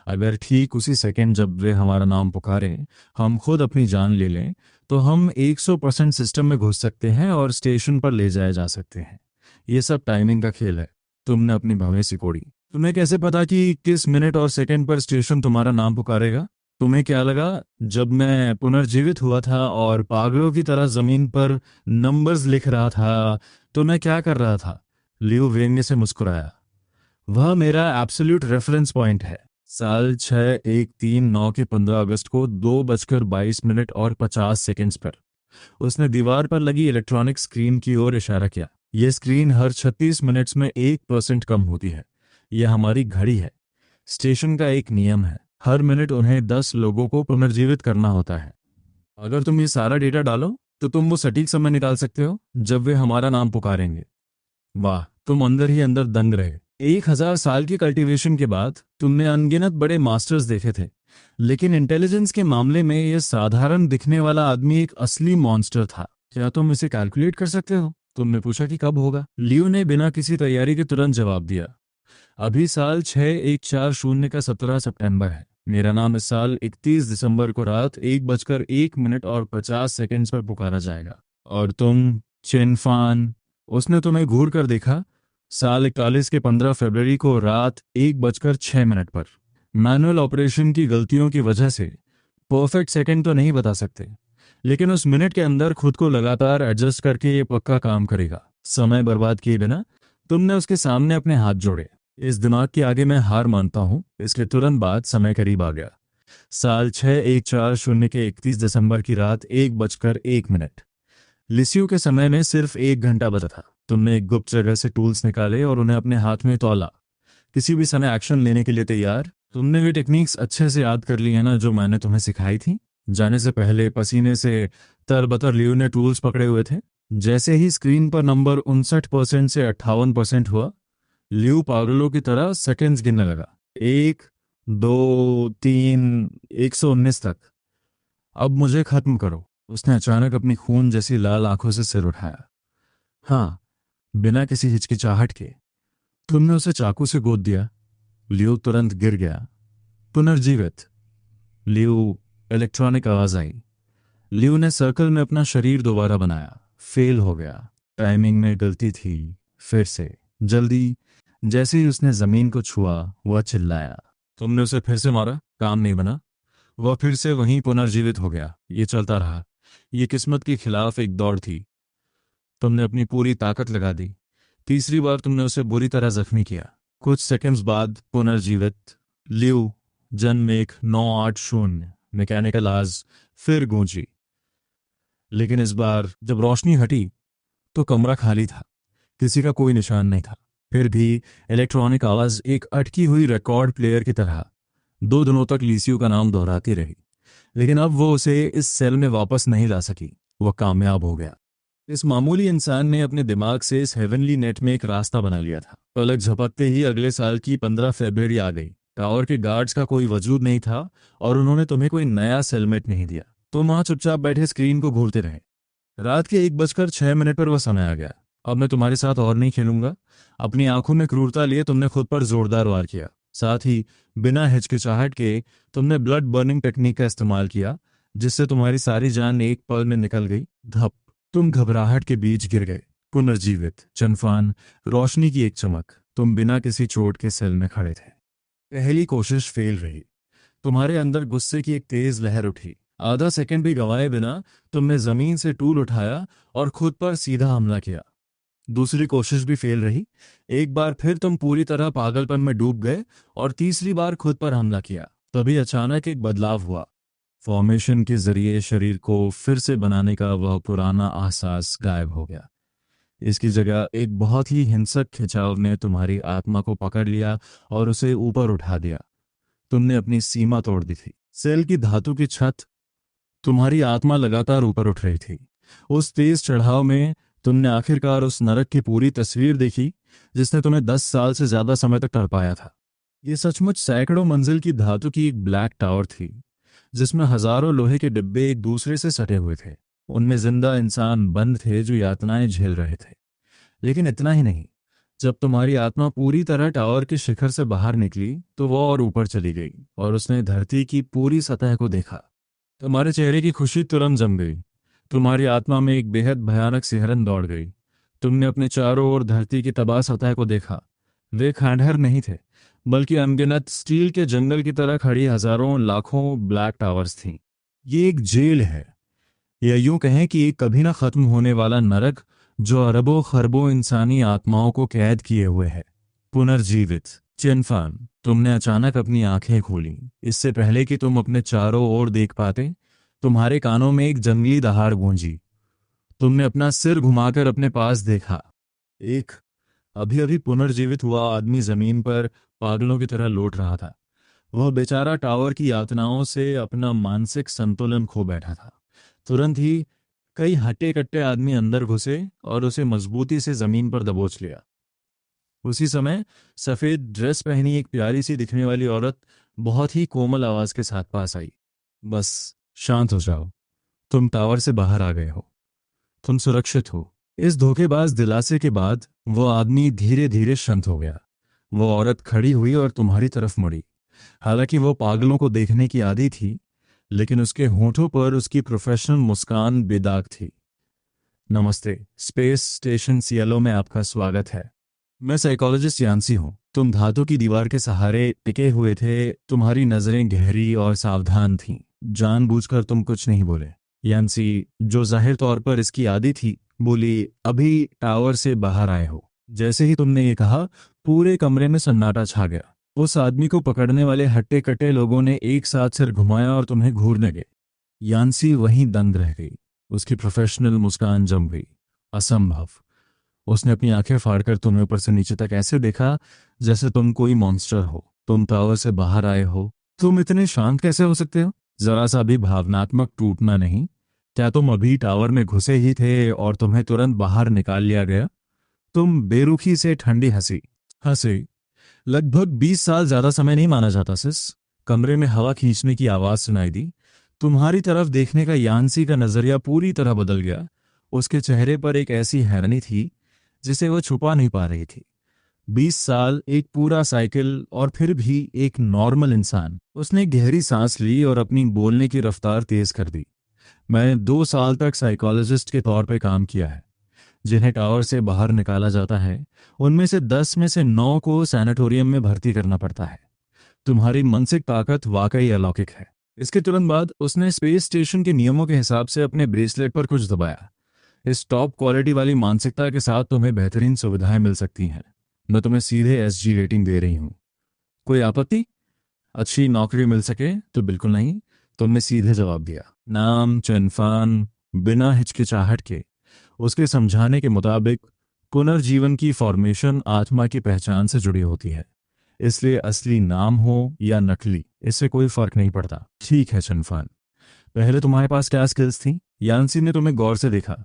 अगर ठीक उसी सेकंड जब वे हमारा नाम पुकारें, हम खुद अपनी जान ले लें, तो हम 100% सिस्टम में घुस सकते हैं और स्टेशन पर ले जाए जा सकते हैं। ये सब टाइमिंग का खेल है। तुमने अपनी भवें सिकोड़ी। तुम्हें कैसे पता कि किस मिनट और सेकंड पर स्टेशन तुम्हारा नाम पुकारेगा? तुम्हें क्या लगा जब मैं पुनर्जीवित हुआ था और पागलों की तरह जमीन पर नंबर्स लिख रहा था, तो मैं क्या कर रहा था? लियो व्यंग्य से मुस्कुराया। वह मेरा एब्सोल्यूट रेफरेंस पॉइंट है। साल 6139 के 15 अगस्त को 2:22 और 50 सेकंड्स पर उसने दीवार पर लगी इलेक्ट्रॉनिक स्क्रीन की ओर इशारा किया। यह स्क्रीन हर 36 मिनट्स में 1% कम होती है। यह हमारी घड़ी है। स्टेशन का एक नियम है, हर मिनट उन्हें 10 लोगों को पुनर्जीवित करना होता है। अगर तुम ये सारा डेटा डालो तो तुम वो सटीक समय निकाल सकते हो जब वे हमारा नाम पुकारेंगे। वाह, तुम अंदर ही अंदर दंग रहे। 1000 साल की कल्टीवेशन के बाद तुमने अनगिनत बड़े मास्टर्स देखे थे, लेकिन इंटेलिजेंस के मामले में यह साधारण दिखने वाला आदमी एक असली मॉन्स्टर था। क्या तुम इसे कैलकुलेट कर सकते हो? तुमने पूछा कि कब होगा। लियो ने बिना किसी तैयारी के तुरंत जवाब दिया, अभी साल 6140 का 17 सितंबर है। मेरा नाम इस साल 31 दिसंबर को रात 1:01 और 50 सेकंड्स पर पुकारा जाएगा। और तुम चेनफान? उसने तुम्हें घूर कर देखा। साल 41 के 15 फरवरी को रात 1:06 पर। मैनुअल ऑपरेशन की गलतियों की वजह से परफेक्ट सेकंड तो नहीं बता सकते, लेकिन उस मिनट के अंदर खुद को लगातार एडजस्ट करके ये पक्का काम करेगा। समय बर्बाद किए बिना तुमने उसके सामने अपने हाथ जोड़े। इस दिमाग के आगे मैं हार मानता हूँ। इसके तुरंत बाद समय करीब आ गया। साल 6140 के 31 दिसंबर की रात 1:01। लिसियो के समय में सिर्फ 1 घंटा बचा था। तुमने एक गुप्त जगह से टूल्स निकाले और उन्हें अपने हाथ में तौला, किसी भी समय एक्शन लेने के लिए तैयार। तुमने वे टेक्निक्स अच्छे से याद कर ली है ना जो मैंने तुम्हें सिखाई थी? जाने से पहले पसीने से तरबतर लियो ने टूल्स पकड़े हुए थे। जैसे ही स्क्रीन पर नंबर 59% से 58% हुआ, लियो पागलों की तरह सेकंड्स गिनने लगा। 1, 2, 3, 119 तक। अब मुझे खत्म करो। उसने अचानक अपनी खून जैसी लाल आंखों से सिर उठाया। हाँ, बिना किसी हिचकिचाहट के। तुमने उसे चाकू से गोद दिया। लियो तुरंत गिर गया। पुनर्जीवित। लियो। इलेक्ट्रॉनिक आवाज आई। लियो ने सर्कल में अपना शरीर दोबारा बनाया। फेल हो गया। टाइमिंग में गलती थी। फिर से। जल्दी। जैसे ही उसने जमीन को छुआ, वह चिल्लाया। तुमने उसे फिर से मारा, काम नहीं बना। वह फिर से वहीं पुनर्जीवित हो गया। ये चलता रहा। ये किस्मत के खिलाफ एक दौड़ थी। तुमने अपनी पूरी ताकत लगा दी। तीसरी बार तुमने उसे बुरी तरह जख्मी किया। कुछ सेकंड्स बाद पुनर्जीवित। लियो। जन्म 1980। मैकेनिकल आवाज फिर गूंजी। लेकिन इस बार जब रोशनी हटी तो कमरा खाली था। किसी का कोई निशान नहीं था। फिर भी इलेक्ट्रॉनिक आवाज एक अटकी हुई रिकॉर्ड प्लेयर की तरह 2 दिनों तक लिसियो का नाम दोहराती रही। लेकिन अब वो उसे इस सेल में वापस नहीं ला सकी। वह कामयाब हो गया। इस मामूली इंसान ने अपने दिमाग से इस हेवनली नेट में एक रास्ता बना लिया था। पलक झपकते ही अगले साल की 15 फरवरी आ गई। टावर के गार्ड्स का कोई वजूद नहीं था और उन्होंने तुम्हें कोई नया सेलमेट नहीं दिया। तुम वहां चुपचाप बैठे स्क्रीन को घूरते रहे। रात के 1:06 पर वह समय आ गया। अब मैं तुम्हारे साथ और नहीं खेलूंगा। अपनी आंखों में क्रूरता लिए तुमने खुद पर जोरदार वार किया। साथ ही बिना हिचकिचाहट के तुमने ब्लड बर्निंग टेक्निक का इस्तेमाल किया, जिससे तुम्हारी सारी जान एक पल में निकल गई। धप। तुम घबराहट के बीच गिर गए। पुनर्जीवित। चनफान। रोशनी की एक चमक। तुम बिना किसी चोट के सेल में खड़े थे। पहली कोशिश फेल रही। तुम्हारे अंदर गुस्से की एक तेज लहर उठी। आधा सेकंड भी गंवाए बिना तुमने जमीन से टूल उठाया और खुद पर सीधा हमला किया। दूसरी कोशिश भी फेल रही। एक बार फिर तुम पूरी तरह पागलपन में डूब गए और तीसरी बार खुद पर हमला किया। तभी अचानक एक बदलाव हुआ। फॉर्मेशन के जरिए शरीर को फिर से बनाने का वह पुराना एहसास गायब हो गया। इसकी जगह एक बहुत ही हिंसक खिंचाव ने तुम्हारी आत्मा को पकड़ लिया और उसे ऊपर उठा दिया। तुमने अपनी सीमा तोड़ दी थी। सेल की धातु की छत। तुम्हारी आत्मा लगातार ऊपर उठ रही थी। उस तेज चढ़ाव में तुमने आखिरकार उस नरक की पूरी तस्वीर देखी जिसने तुम्हें 10 साल से ज्यादा समय तक तड़पाया था। ये सचमुच सैकड़ों मंजिल की धातु की एक ब्लैक टावर थी, जिसमें हजारों लोहे के डिब्बे एक दूसरे से सटे हुए थे। उनमें जिंदा इंसान बंद थे जो यातनाएं झेल रहे थे। लेकिन इतना ही नहीं, जब तुम्हारी आत्मा पूरी तरह टावर के शिखर से बाहर निकली तो वो और ऊपर चली गई और उसने धरती की पूरी सतह को देखा। तुम्हारे चेहरे की खुशी तुरंत जम गई। तुम्हारी आत्मा में एक बेहद भयानक सिहरन दौड़ गई। तुमने अपने चारों ओर धरती की तबाह सतह को देखा। वे खंडहर नहीं थे, बल्कि अनगिनत स्टील के जंगल की तरह खड़ी हजारों लाखों ब्लैक टावर्स थीं। ये एक जेल है, या यूं कहें कि एक कभी ना खत्म होने वाला नरक जो अरबों खरबों इंसानी आत्माओं को कैद किए हुए है। पुनर्जीवित चेनफान, तुमने अचानक अपनी आंखें खोली। इससे पहले कि तुम अपने चारों ओर देख पाते, तुम्हारे कानों में एक जंगली दहाड़ गूंजी। तुमने अपना सिर घुमाकर अपने पास देखा। एक अभी अभी पुनर्जीवित हुआ आदमी जमीन पर पागलों की तरह लौट रहा था। वह बेचारा टावर की यातनाओं से अपना मानसिक संतुलन खो बैठा था। तुरंत ही कई हट्टे कट्टे आदमी अंदर घुसे और उसे मजबूती से जमीन पर दबोच लिया। उसी समय सफेद ड्रेस पहनी एक प्यारी सी दिखने वाली औरत बहुत ही कोमल आवाज के साथ पास आई। बस शांत हो जाओ, तुम टावर से बाहर आ गए हो, तुम सुरक्षित हो। इस धोखेबाज दिलासे के बाद वो आदमी धीरे धीरे शांत हो गया। वो औरत खड़ी हुई और तुम्हारी तरफ मुड़ी। हालांकि वो पागलों को देखने की आदी थी, लेकिन उसके होठों पर उसकी प्रोफेशनल मुस्कान बेदाग थी। नमस्ते, स्पेस स्टेशन सियालो में आपका स्वागत है। मैं साइकोलॉजिस्ट यान्सी हूँ। तुम धातु की दीवार के सहारे टिके हुए थे। तुम्हारी नजरें गहरी और सावधान थीं। जानबूझकर तुम कुछ नहीं बोले। यान्सी, जो जाहिर तौर पर इसकी आदी थी, बोली, अभी टावर से बाहर आए हो। जैसे ही तुमने ये कहा, पूरे कमरे में सन्नाटा छा गया। उस आदमी को पकड़ने वाले हट्टे कट्टे लोगों ने एक साथ सिर घुमाया और तुम्हें घूरने लगे। यान्सी वहीं दंग रह गई। उसकी प्रोफेशनल मुस्कान जम गई। असंभव। उसने अपनी आंखें फाड़कर तुम्हें ऊपर से नीचे तक ऐसे देखा जैसे तुम कोई मॉन्स्टर हो। तुम टावर से बाहर आए हो, तुम इतने शांत कैसे हो सकते हो? जरा सा भी भावनात्मक टूटना नहीं? क्या तुम अभी टावर में घुसे ही थे और तुम्हें तुरंत बाहर निकाल लिया गया? तुम बेरुखी से ठंडी हंसी। लगभग 20 साल ज्यादा समय नहीं माना जाता सिस। कमरे में हवा खींचने की आवाज सुनाई दी। तुम्हारी तरफ देखने का यान्सी का नजरिया पूरी तरह बदल गया। उसके चेहरे पर एक ऐसी हैरानी थी जिसे वह छुपा नहीं पा रही थी। 20 साल, एक पूरा साइकिल, और फिर भी एक नॉर्मल इंसान। उसने गहरी सांस ली और अपनी बोलने की रफ्तार तेज कर दी। मैंने 2 साल तक साइकोलॉजिस्ट के तौर पे काम किया है। जिन्हें टावर से बाहर निकाला जाता है, उनमें से 10 में से 9 को सैनिटोरियम में भर्ती करना पड़ता है। तुम्हारी मानसिक ताकत वाकई अलौकिक है। इसके तुरंत बाद उसने स्पेस स्टेशन के नियमों के हिसाब से अपने ब्रेसलेट पर कुछ दबाया। इस टॉप क्वालिटी वाली मानसिकता के साथ तुम्हें बेहतरीन सुविधाएं मिल सकती हैं। मैं तुम्हें सीधे एसजी रेटिंग दे रही हूँ। कोई आपत्ति? अच्छी नौकरी मिल सके तो बिल्कुल नहीं, तुमने सीधे जवाब दिया। नाम चेनफान। बिना हिचकिचाहट के उसके समझाने के मुताबिक पुनर्जीवन की फॉर्मेशन आत्मा की पहचान से जुड़ी होती है, इसलिए असली नाम हो या नकली, इससे कोई फर्क नहीं पड़ता। ठीक है चेनफान, पहले तुम्हारे पास क्या स्किल्स थी? यान्सी ने तुम्हें गौर से देखा।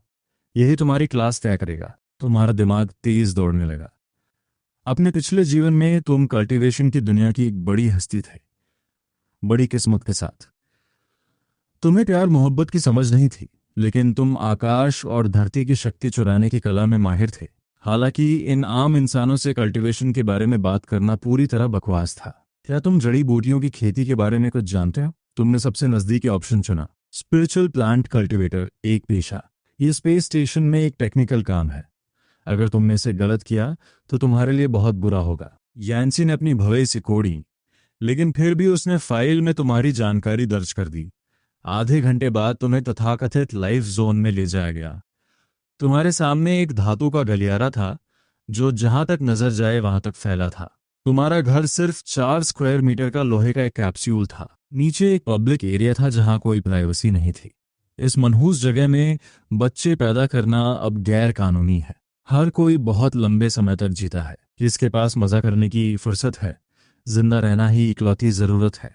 यही तुम्हारी क्लास तय करेगा। तुम्हारा दिमाग तेज दौड़ने लगा। अपने पिछले जीवन में तुम कल्टीवेशन की दुनिया की एक बड़ी हस्ती थे, बड़ी किस्मत के साथ। तुम्हें प्यार मोहब्बत की समझ नहीं थी, लेकिन तुम आकाश और धरती की शक्ति चुराने की कला में माहिर थे। हालांकि इन आम इंसानों से कल्टीवेशन के बारे में बात करना पूरी तरह बकवास था। क्या तुम जड़ी बूटियों की खेती के बारे में कुछ जानते हो? तुमने सबसे नजदीकी ऑप्शन चुना। स्पिरिचुअल प्लांट कल्टीवेटर एक पेशा। ये स्पेस स्टेशन में एक टेक्निकल काम है। अगर तुमने इसे गलत किया तो तुम्हारे लिए बहुत बुरा होगा। यान्सी ने अपनी भवें सिकोड़ी, लेकिन फिर भी उसने फाइल में तुम्हारी जानकारी दर्ज कर दी। आधे घंटे बाद तुम्हें तथाकथित लाइफ जोन में ले जाया गया। तुम्हारे सामने एक धातु का गलियारा था जो जहां तक नजर जाए वहां तक फैला था। तुम्हारा घर सिर्फ 4 स्क्वायर मीटर का लोहे का एक कैप्सूल था। नीचे एक पब्लिक एरिया था जहां कोई प्राइवेसी नहीं थी। इस मनहूस जगह में बच्चे पैदा करना अब गैर कानूनी है। हर कोई बहुत लंबे समय तक जीता है। जिसके पास मजा करने की फुर्सत है, जिंदा रहना ही इकलौती जरूरत है।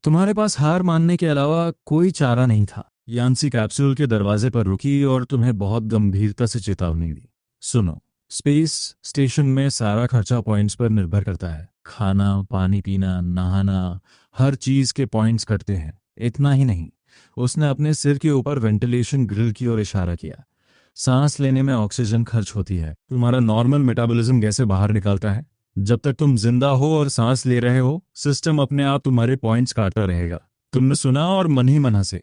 तुम्हारे पास हार मानने के अलावा कोई चारा नहीं था। यान्सी कैप्सूल के दरवाजे पर रुकी और तुम्हें बहुत गंभीरता से चेतावनी दी। सुनो, स्पेस स्टेशन में सारा खर्चा पॉइंट्स पर निर्भर करता है। खाना, पानी पीना, नहाना, हर चीज के पॉइंट्स कटते हैं। इतना ही नहीं, उसने अपने सिर के ऊपर वेंटिलेशन ग्रिल की ओर इशारा किया। सांस लेने में ऑक्सीजन खर्च होती है। तुम्हारा नॉर्मल मेटाबॉलिज्म गैसें बाहर निकालता है। जब तक तुम जिंदा हो और सांस ले रहे हो, सिस्टम अपने आप तुम्हारे पॉइंट्स काटता रहेगा। तुमने सुना और मन ही मन हंसे।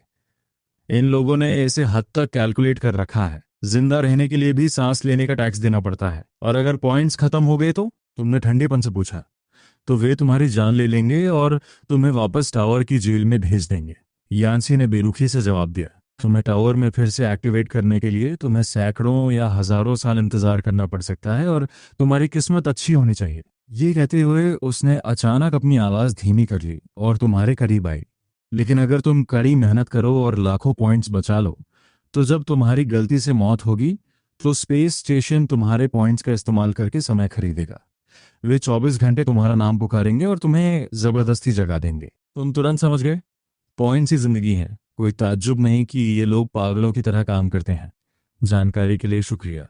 इन लोगों ने ऐसे हद तक कैलकुलेट कर रखा है, जिंदा रहने के लिए भी सांस लेने का टैक्स देना पड़ता है, और अगर पॉइंट्स खत्म हो गए तो? तुमने ठंडेपन से पूछा। तो वे तुम्हारी जान ले लेंगे और तुम्हें वापस टावर की जेल में भेज देंगे। यान्सी ने बेरुखी से जवाब दिया। तुम्हें टावर में फिर से एक्टिवेट करने के लिए तुम्हें सैकड़ों या हजारों साल इंतजार करना पड़ सकता है, और तुम्हारी किस्मत अच्छी होनी चाहिए। ये कहते हुए उसने अचानक अपनी आवाज धीमी कर ली और तुम्हारे करीब आई। लेकिन अगर तुम कड़ी मेहनत करो और लाखों पॉइंट्स बचा लो, तो जब तुम्हारी गलती से मौत होगी, तो स्पेस स्टेशन तुम्हारे पॉइंट्स का इस्तेमाल करके समय खरीदेगा। वे 24 घंटे तुम्हारा नाम पुकारेंगे और तुम्हें जबरदस्ती जगा देंगे। तुम तुरंत समझ गए? पॉइंट्स ही जिंदगी है। कोई ताज्जुब नहीं कि ये लोग पागलों की तरह काम करते हैं। जानकारी के लिए शुक्रिया,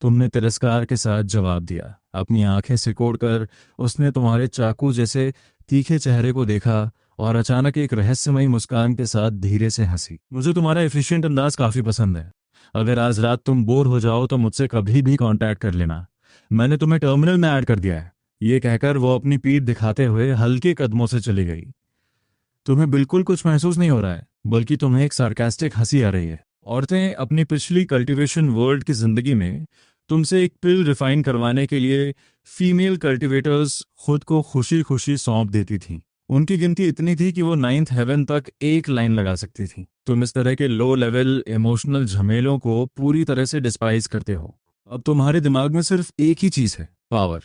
तुमने तिरस्कार के साथ जवाब दिया। अपनी आंखें सिकोड़कर उसने तुम्हारे चाकू जैसे तीखे चेहरे को देखा और अचानक एक रहस्यमयी मुस्कान के साथ धीरे से हंसी। मुझे तुम्हारा एफिशिएंट अंदाज काफी पसंद है। अगर आज रात तुम बोर हो जाओ तो मुझसे कभी भी कांटेक्ट कर लेना। मैंने तुम्हें टर्मिनल में ऐड कर दिया है। ये कहकर वो अपनी पीठ दिखाते हुए हल्के कदमों से चली गई। तुम्हें बिल्कुल कुछ महसूस नहीं हो रहा है, बल्कि तुम्हें एक सार्कास्टिक हंसी आ रही है। औरतें अपनी पिछली कल्टीवेशन वर्ल्ड की जिंदगी में तुमसे एक पिल रिफाइन करवाने के लिए फीमेल कल्टीवेटर्स खुद को खुशी खुशी सौंप देती थीं। उनकी गिनती इतनी थी कि वो 9th हेवन तक एक लाइन लगा सकती थी। तुम इस तरह के लो लेवल इमोशनल झमेलों को पूरी तरह से डिस्पाइज करते हो। अब तुम्हारे दिमाग में सिर्फ एक ही चीज है, पावर।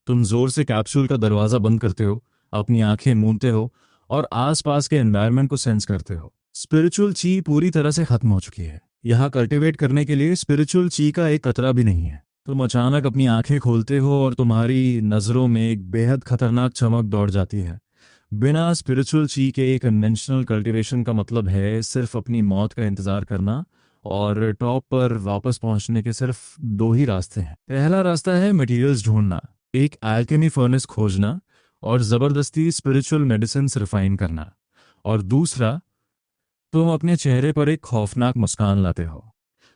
तुम जोर से कैप्सूल का दरवाजा बंद करते हो, अपनी आंखें मूंदते हो और आसपास के एनवायरनमेंट को सेंस करते हो। स्पिरिचुअल ची पूरी तरह से खत्म हो चुकी है। यहाँ कल्टीवेट करने के लिए स्पिरिचुअल ची का एक कतरा भी नहीं है। तुम अचानक अपनी आंखें खोलते हो और तुम्हारी नजरों में एक बेहद खतरनाक चमक दौड़ जाती है। बिना स्पिरिचुअल ची के कन्वेंशनल कल्टीवेशन का मतलब है सिर्फ अपनी मौत का इंतजार करना, और टॉप पर वापस पहुंचने के सिर्फ दो ही रास्ते हैं। पहला रास्ता है मटेरियल्स ढूंढना, एक अल्केमी फर्नेस खोजना और जबरदस्ती स्पिरिचुअल मेडिसिन रिफाइन करना। और दूसरा, तुम अपने चेहरे पर एक खौफनाक मुस्कान लाते हो।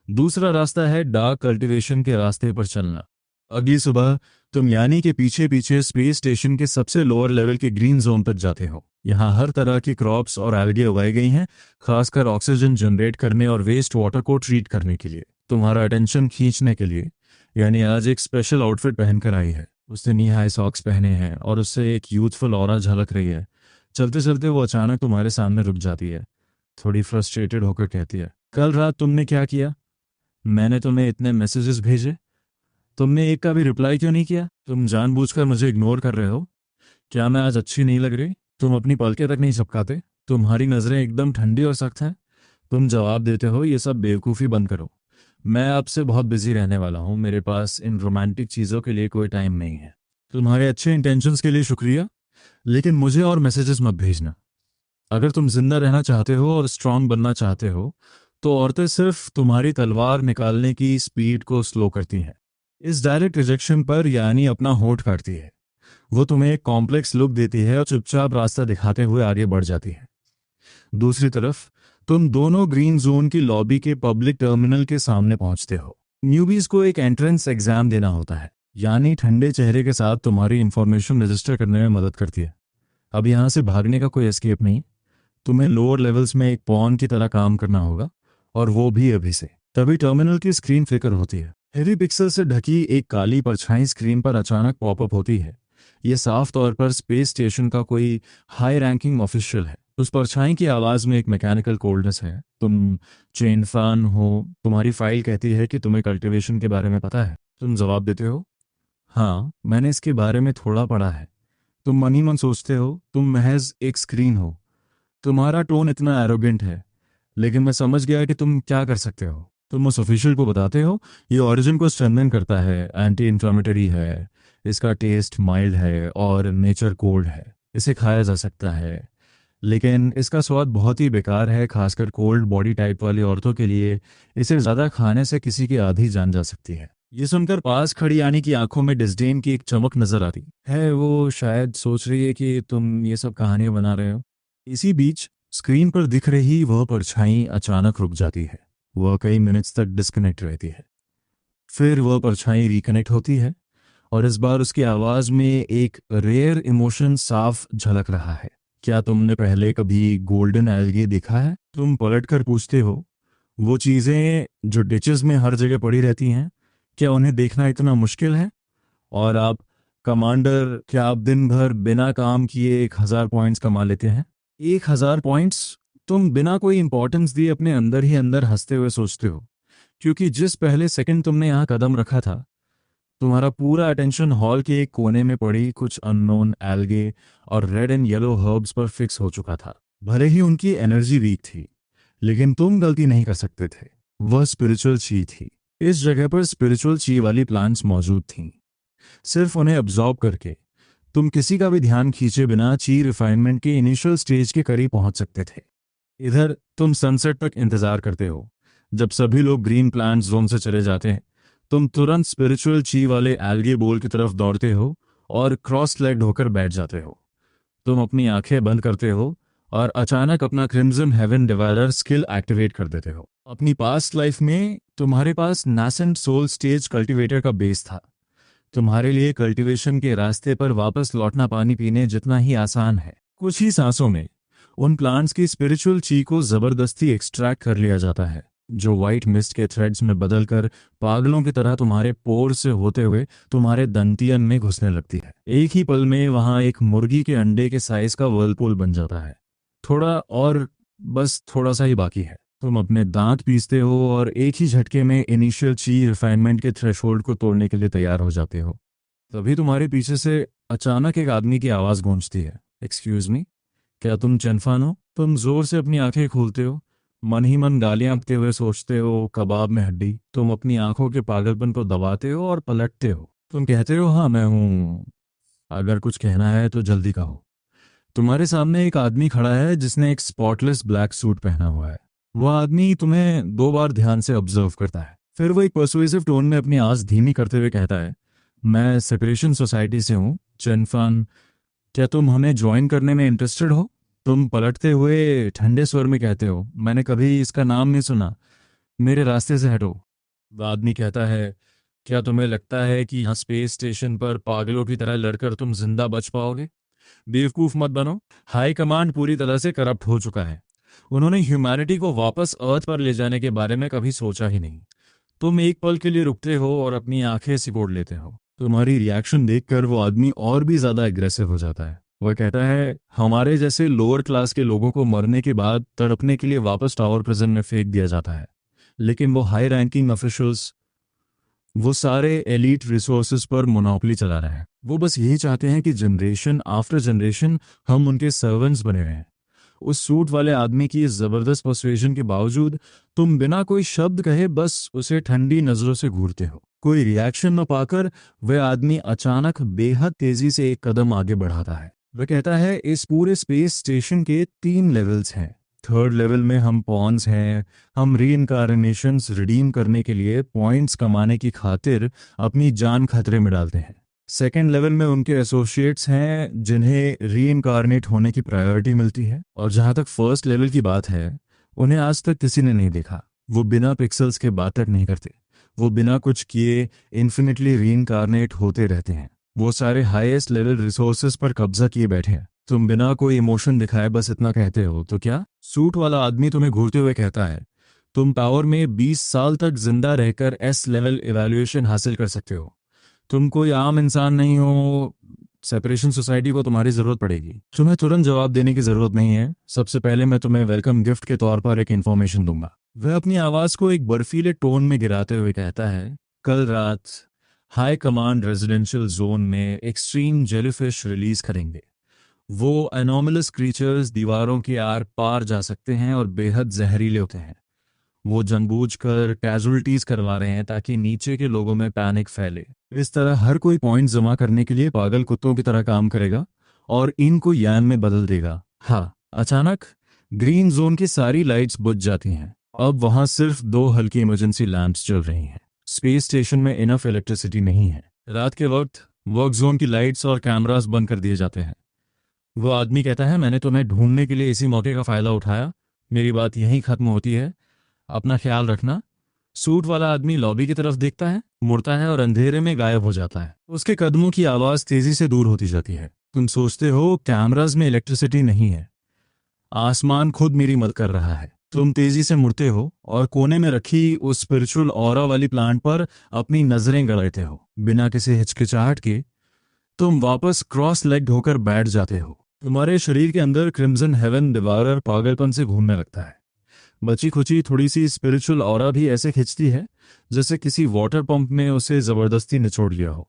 दूसरा रास्ता है डार्क कल्टीवेशन के रास्ते पर चलना। अगली सुबह तुम यानी के पीछे पीछे स्पेस स्टेशन के सबसे लोअर लेवल के ग्रीन जोन तक जाते हो। यहाँ हर तरह की क्रॉप्स और एल्गे उगाई गई हैं, खासकर ऑक्सीजन जनरेट करने और वेस्ट वाटर को ट्रीट करने के लिए। तुम्हारा अटेंशन खींचने के लिए यानी आज एक स्पेशल आउटफिट पहनकर आई है। उसने नी हाई सॉक्स पहने हैं और उससे एक यूथफुल ऑरा झलक रही है। चलते चलते वो अचानक तुम्हारे सामने रुक जाती है, थोड़ी फ्रस्ट्रेटेड होकर कहती है, कल रात तुमने क्या किया? मैंने तुम्हें इतने मैसेजेस भेजे, तुमने एक का भी रिप्लाई क्यों नहीं किया? तुम जानबूझकर मुझे इग्नोर कर रहे हो? क्या मैं आज अच्छी नहीं लग रही? तुम अपनी पलकें तक नहीं झपकाते? तुम्हारी नजरें एकदम ठंडी और सख्त हैं। तुम जवाब देते हो, ये सब बेवकूफ़ी बंद करो, मैं आपसे बहुत बिजी रहने वाला हूँ, मेरे पास इन रोमांटिक चीज़ों के लिए कोई टाइम नहीं है। तुम्हारे अच्छे इंटेंशंस के लिए शुक्रिया, लेकिन मुझे और मैसेजेस मत भेजना। अगर तुम जिंदा रहना चाहते हो और स्ट्रांग बनना चाहते हो, तो औरतें सिर्फ तुम्हारी तलवार निकालने की स्पीड को स्लो करती हैं। इस डायरेक्ट रिजेक्शन पर यानी अपना होठ काटती है। वो तुम्हें एक कॉम्प्लेक्स लुक देती है और चुपचाप रास्ता दिखाते हुए आगे बढ़ जाती है। दूसरी तरफ तुम दोनों ग्रीन जोन की लॉबी के पब्लिक टर्मिनल के सामने पहुंचते हो। न्यूबीज को एक एंट्रेंस एग्जाम देना होता है, यानी ठंडे चेहरे के साथ तुम्हारी इंफॉर्मेशन रजिस्टर करने में मदद करती है। अब यहाँ से भागने का कोई एस्केप नहीं। तुम्हें लोअर लेवल्स में एक पॉन की तरह काम करना होगा, और वो भी अभी से। तभी टर्मिनल की स्क्रीन फ्लिकर होती है। हेवी पिक्सल से ढकी एक काली परछाई स्क्रीन पर अचानक पॉपअप होती है। ये साफ तौर पर स्पेस स्टेशन का कोई हाई रैंकिंग ऑफिशियल है। उस परछाई की आवाज में एक मैकेनिकल कोल्डनेस है। तुम चेन फैन हो, तुम्हारी फाइल कहती है कि तुम्हें कल्टीवेशन के बारे में पता है। तुम जवाब देते हो, हाँ, मैंने इसके बारे में थोड़ा पढ़ा है। तुम मन ही मन सोचते हो, तुम महज एक स्क्रीन हो। तुम्हारा टोन इतना एरोगेंट है, लेकिन मैं समझ गया कि तुम क्या कर सकते हो। तुम उस ऑफिशियल को बताते हो, ये ओरिजिन को स्ट्रेंथन करता है, एंटी इन्फ्लामेटरी है, इसका टेस्ट माइल्ड है और नेचर कोल्ड है, इसे खाया जा सकता है, लेकिन इसका स्वाद बहुत ही बेकार है, खासकर कोल्ड बॉडी टाइप वाली औरतों के लिए इसे ज़्यादा खाने से किसी की आधी जान जा सकती है। ये सुनकर पास खड़ी यानी की आंखों में डिस्डेन की एक चमक नजर आती है। वो शायद सोच रही है कि तुम ये सब कहानियां बना रहे हो। इसी बीच स्क्रीन पर दिख रही वह परछाई अचानक रुक जाती है। वह कई मिनट्स तक डिस्कनेक्ट रहती है। फिर वह परछाई रिकनेक्ट होती है और इस बार उसकी आवाज में एक रेयर इमोशन साफ झलक रहा है। क्या तुमने पहले कभी गोल्डन एल्गे देखा है? तुम पलट कर पूछते हो, वो चीजें जो डिचेस में हर जगह पड़ी रहती हैं, क्या उन्हें देखना इतना मुश्किल है? और आप, कमांडर, क्या आप दिन भर बिना काम किए 1,000 पॉइंट्स कमा लेते हैं? 1,000 पॉइंट्स? तुम बिना कोई इंपॉर्टेंस दिए अपने अंदर ही अंदर हंसते हुए सोचते हो, क्योंकि जिस पहले सेकंड तुमने यहाँ कदम रखा था, तुम्हारा पूरा अटेंशन हॉल के एक कोने में पड़ी कुछ अननोन एल्गे और रेड एंड येलो हर्ब्स पर फिक्स हो चुका था। भले ही उनकी एनर्जी वीक थी, लेकिन तुम गलती नहीं कर सकते थे। वह स्पिरिचुअल ची थी। इस जगह पर स्पिरिचुअल ची वाली प्लांट्स मौजूद थीं। सिर्फ उन्हें अब्जॉर्ब करके तुम किसी का भी ध्यान खींचे बिना ची रिफाइनमेंट के इनिशियल स्टेज के करीब पहुंच सकते थे। इधर तुम सनसेट तक इंतजार करते हो। जब सभी लोग ग्रीन प्लांट जोन से चले जाते हैं, तुम तुरंत स्पिरिचुअल ची वाले एल्गे बोल की तरफ दौड़ते हो और क्रॉस लेग्ड होकर बैठ जाते हो। तुम अपनी आंखें बंद करते हो और अचानक अपना crimson heaven divider skill activate कर देते हो। अपनी पास्ट लाइफ में तुम्हारे पास नासेंट सोल स्टेज कल्टीवेटर का बेस था। तुम्हारे लिए कल्टीवेशन के रास्ते पर वापस लौटना पानी पीने जितना ही आसान है। कुछ ही सांसों में उन प्लांट्स की स्पिरिचुअल ची को जबरदस्ती एक्सट्रैक्ट कर लिया जाता है, जो व्हाइट मिस्ट के थ्रेड्स में बदलकर पागलों की तरह तुम्हारे पोर से होते हुए तुम्हारे दंतियन में घुसने लगती है। एक ही पल में वहां एक मुर्गी के अंडे के साइज का वर्लपूल बन जाता है। थोड़ा और, बस थोड़ा सा ही बाकी है। तुम अपने दांत पीसते हो और एक ही झटके में इनिशियल ची रिफाइनमेंट के थ्रेशोल्ड को तोड़ने के लिए तैयार हो जाते हो। तभी तुम्हारे पीछे से अचानक एक आदमी की आवाज़ गूंजती है, एक्सक्यूज मी, क्या तुम चेनफान हो? तुम जोर से अपनी आंखें खोलते हो, मन ही मन गालियां बकते हुए सोचते हो, कबाब में हड्डी। तुम अपनी आंखों के पागलपन को दबाते हो और पलटते हो। तुम कहते हो, हाँ मैं हूँ, अगर कुछ कहना है तो जल्दी कहो। तुम्हारे सामने एक आदमी खड़ा है जिसने एक स्पॉटलेस ब्लैक सूट पहना हुआ है। वह आदमी तुम्हें 2 बार ध्यान से ऑब्जर्व करता है। फिर वो एक पर्सुएसिव टोन में अपनी आवाज धीमी करते हुए कहता है, मैं सेपरेशन सोसाइटी से हूँ चेनफान, क्या तुम हमें ज्वाइन करने में इंटरेस्टेड हो? तुम पलटते हुए ठंडे स्वर में कहते हो, मैंने कभी इसका नाम नहीं सुना, मेरे रास्ते से हटो। वो आदमी कहता है, क्या तुम्हें लगता है कि यहाँ स्पेस स्टेशन पर पागलों की तरह लड़कर तुम जिंदा बच पाओगे? बेवकूफ मत बनो। हाई कमांड पूरी तरह से करप्ट हो चुका है। उन्होंने ह्यूमैनिटी को वापस अर्थ पर ले जाने के बारे में कभी सोचा ही नहीं। तुम एक पल के लिए रुकते हो और अपनी आंखें सिकोड़ लेते हो। तुम्हारी रिएक्शन देखकर वो आदमी और भी ज्यादा एग्रेसिव हो जाता है। वह कहता है, हमारे जैसे लोअर क्लास के लोगों को मरने के बाद तड़पने के लिए वापस टावर प्रिजन में फेंक दिया जाता है, लेकिन वो हाई रैंकिंग ऑफिशियल्स, वो सारे एलीट रिसोर्सेज पर मोनोपोली चला रहे हैं। वो बस यही चाहते हैं कि जनरेशन आफ्टर जनरेशन हम उनके सर्वेंट्स बने हुए हैं। उस सूट वाले आदमी की इस जबरदस्त पर्सुएशन के बावजूद तुम बिना कोई शब्द कहे बस उसे ठंडी नजरों से घूरते हो। कोई रिएक्शन न पाकर वह आदमी अचानक बेहद तेजी से एक कदम आगे बढ़ाता है। वह कहता है, इस पूरे स्पेस स्टेशन के 3 लेवल्स हैं। थर्ड लेवल में हम पॉन्स हैं। हम रीइंकार्नेशंस रिडीम करने के लिए पॉइंट्स कमाने की खातिर अपनी जान खतरे में डालते हैं। सेकेंड लेवल में उनके एसोसिएट्स हैं जिन्हें रीइंकारनेट होने की प्रायोरिटी मिलती है। और जहाँ तक फर्स्ट लेवल की बात है, उन्हें आज तक किसी ने नहीं देखा। वो बिना पिक्सल्स के बात तक नहीं करते। वो बिना कुछ किए इन्फिनिटली रीइंकारनेट होते रहते हैं। वो सारे हाईएस्ट लेवल रिसोर्सेज पर कब्जा किए बैठे हैं। तुम बिना कोई इमोशन दिखाए बस इतना कहते हो, तो क्या? सूट वाला आदमी तुम्हें घूरते हुए कहता है, तुम पावर में 20 साल तक जिंदा रहकर एस लेवल इवैल्यूएशन हासिल कर सकते हो। तुम कोई आम इंसान नहीं हो। सेपरेशन सोसाइटी को तुम्हारी जरूरत पड़ेगी। तुम्हें तुरंत जवाब देने की जरूरत नहीं है। सबसे पहले मैं तुम्हें वेलकम गिफ्ट के तौर पर एक इन्फॉर्मेशन दूंगा। वह अपनी आवाज को एक बर्फीले टोन में गिराते हुए कहता है, कल रात हाई कमांड रेजिडेंशियल जोन में एक्सट्रीम जेलीफिश रिलीज करेंगे। वो एनोमलस क्रीचर्स दीवारों के आर पार जा सकते हैं और बेहद जहरीले होते हैं। वो जानबूझकर कैजुअलिटीज करवा रहे हैं ताकि नीचे के लोगों में पैनिक फैले। इस तरह हर कोई पॉइंट जमा करने के लिए पागल कुत्तों की तरह काम करेगा और इनको यान में बदल देगा। हाँ, अचानक ग्रीन जोन की सारी लाइट्स बुझ जाती हैं। अब वहां सिर्फ 2 हल्की इमरजेंसी लैंप्स जल रही हैं। स्पेस स्टेशन में इनफ इलेक्ट्रिसिटी नहीं है। रात के वक्त वर्क जोन की लाइट्स और कैमरास बंद कर दिए जाते हैं। वो आदमी कहता है, मैंने तुम्हें ढूंढने के लिए इसी मौके का फायदा उठाया, मेरी बात यहीं खत्म होती है, अपना ख्याल रखना। सूट वाला आदमी लॉबी की तरफ देखता है, मुड़ता है और अंधेरे में गायब हो जाता है। उसके कदमों की आवाज तेजी से दूर होती जाती है। तुम सोचते हो कैमरास में इलेक्ट्रिसिटी नहीं है, आसमान खुद मेरी मदद कर रहा है। तुम तेजी से मुड़ते हो और कोने में रखी उस स्पिरिचुअल ऑरा वाली प्लांट पर अपनी नजरें गड़ाते हो। बिना किसी हिचकिचाहट के तुम वापस क्रॉस लेग्ड होकर बैठ जाते हो। तुम्हारे शरीर के अंदर क्रिम्सन हेवन डिवारर पागलपन से घूमने लगता है। बची खुची थोड़ी सी स्पिरिचुअल ऑरा भी ऐसे खिंचती है जैसे किसी वाटर पंप में उसे जबरदस्ती निचोड़ लिया हो।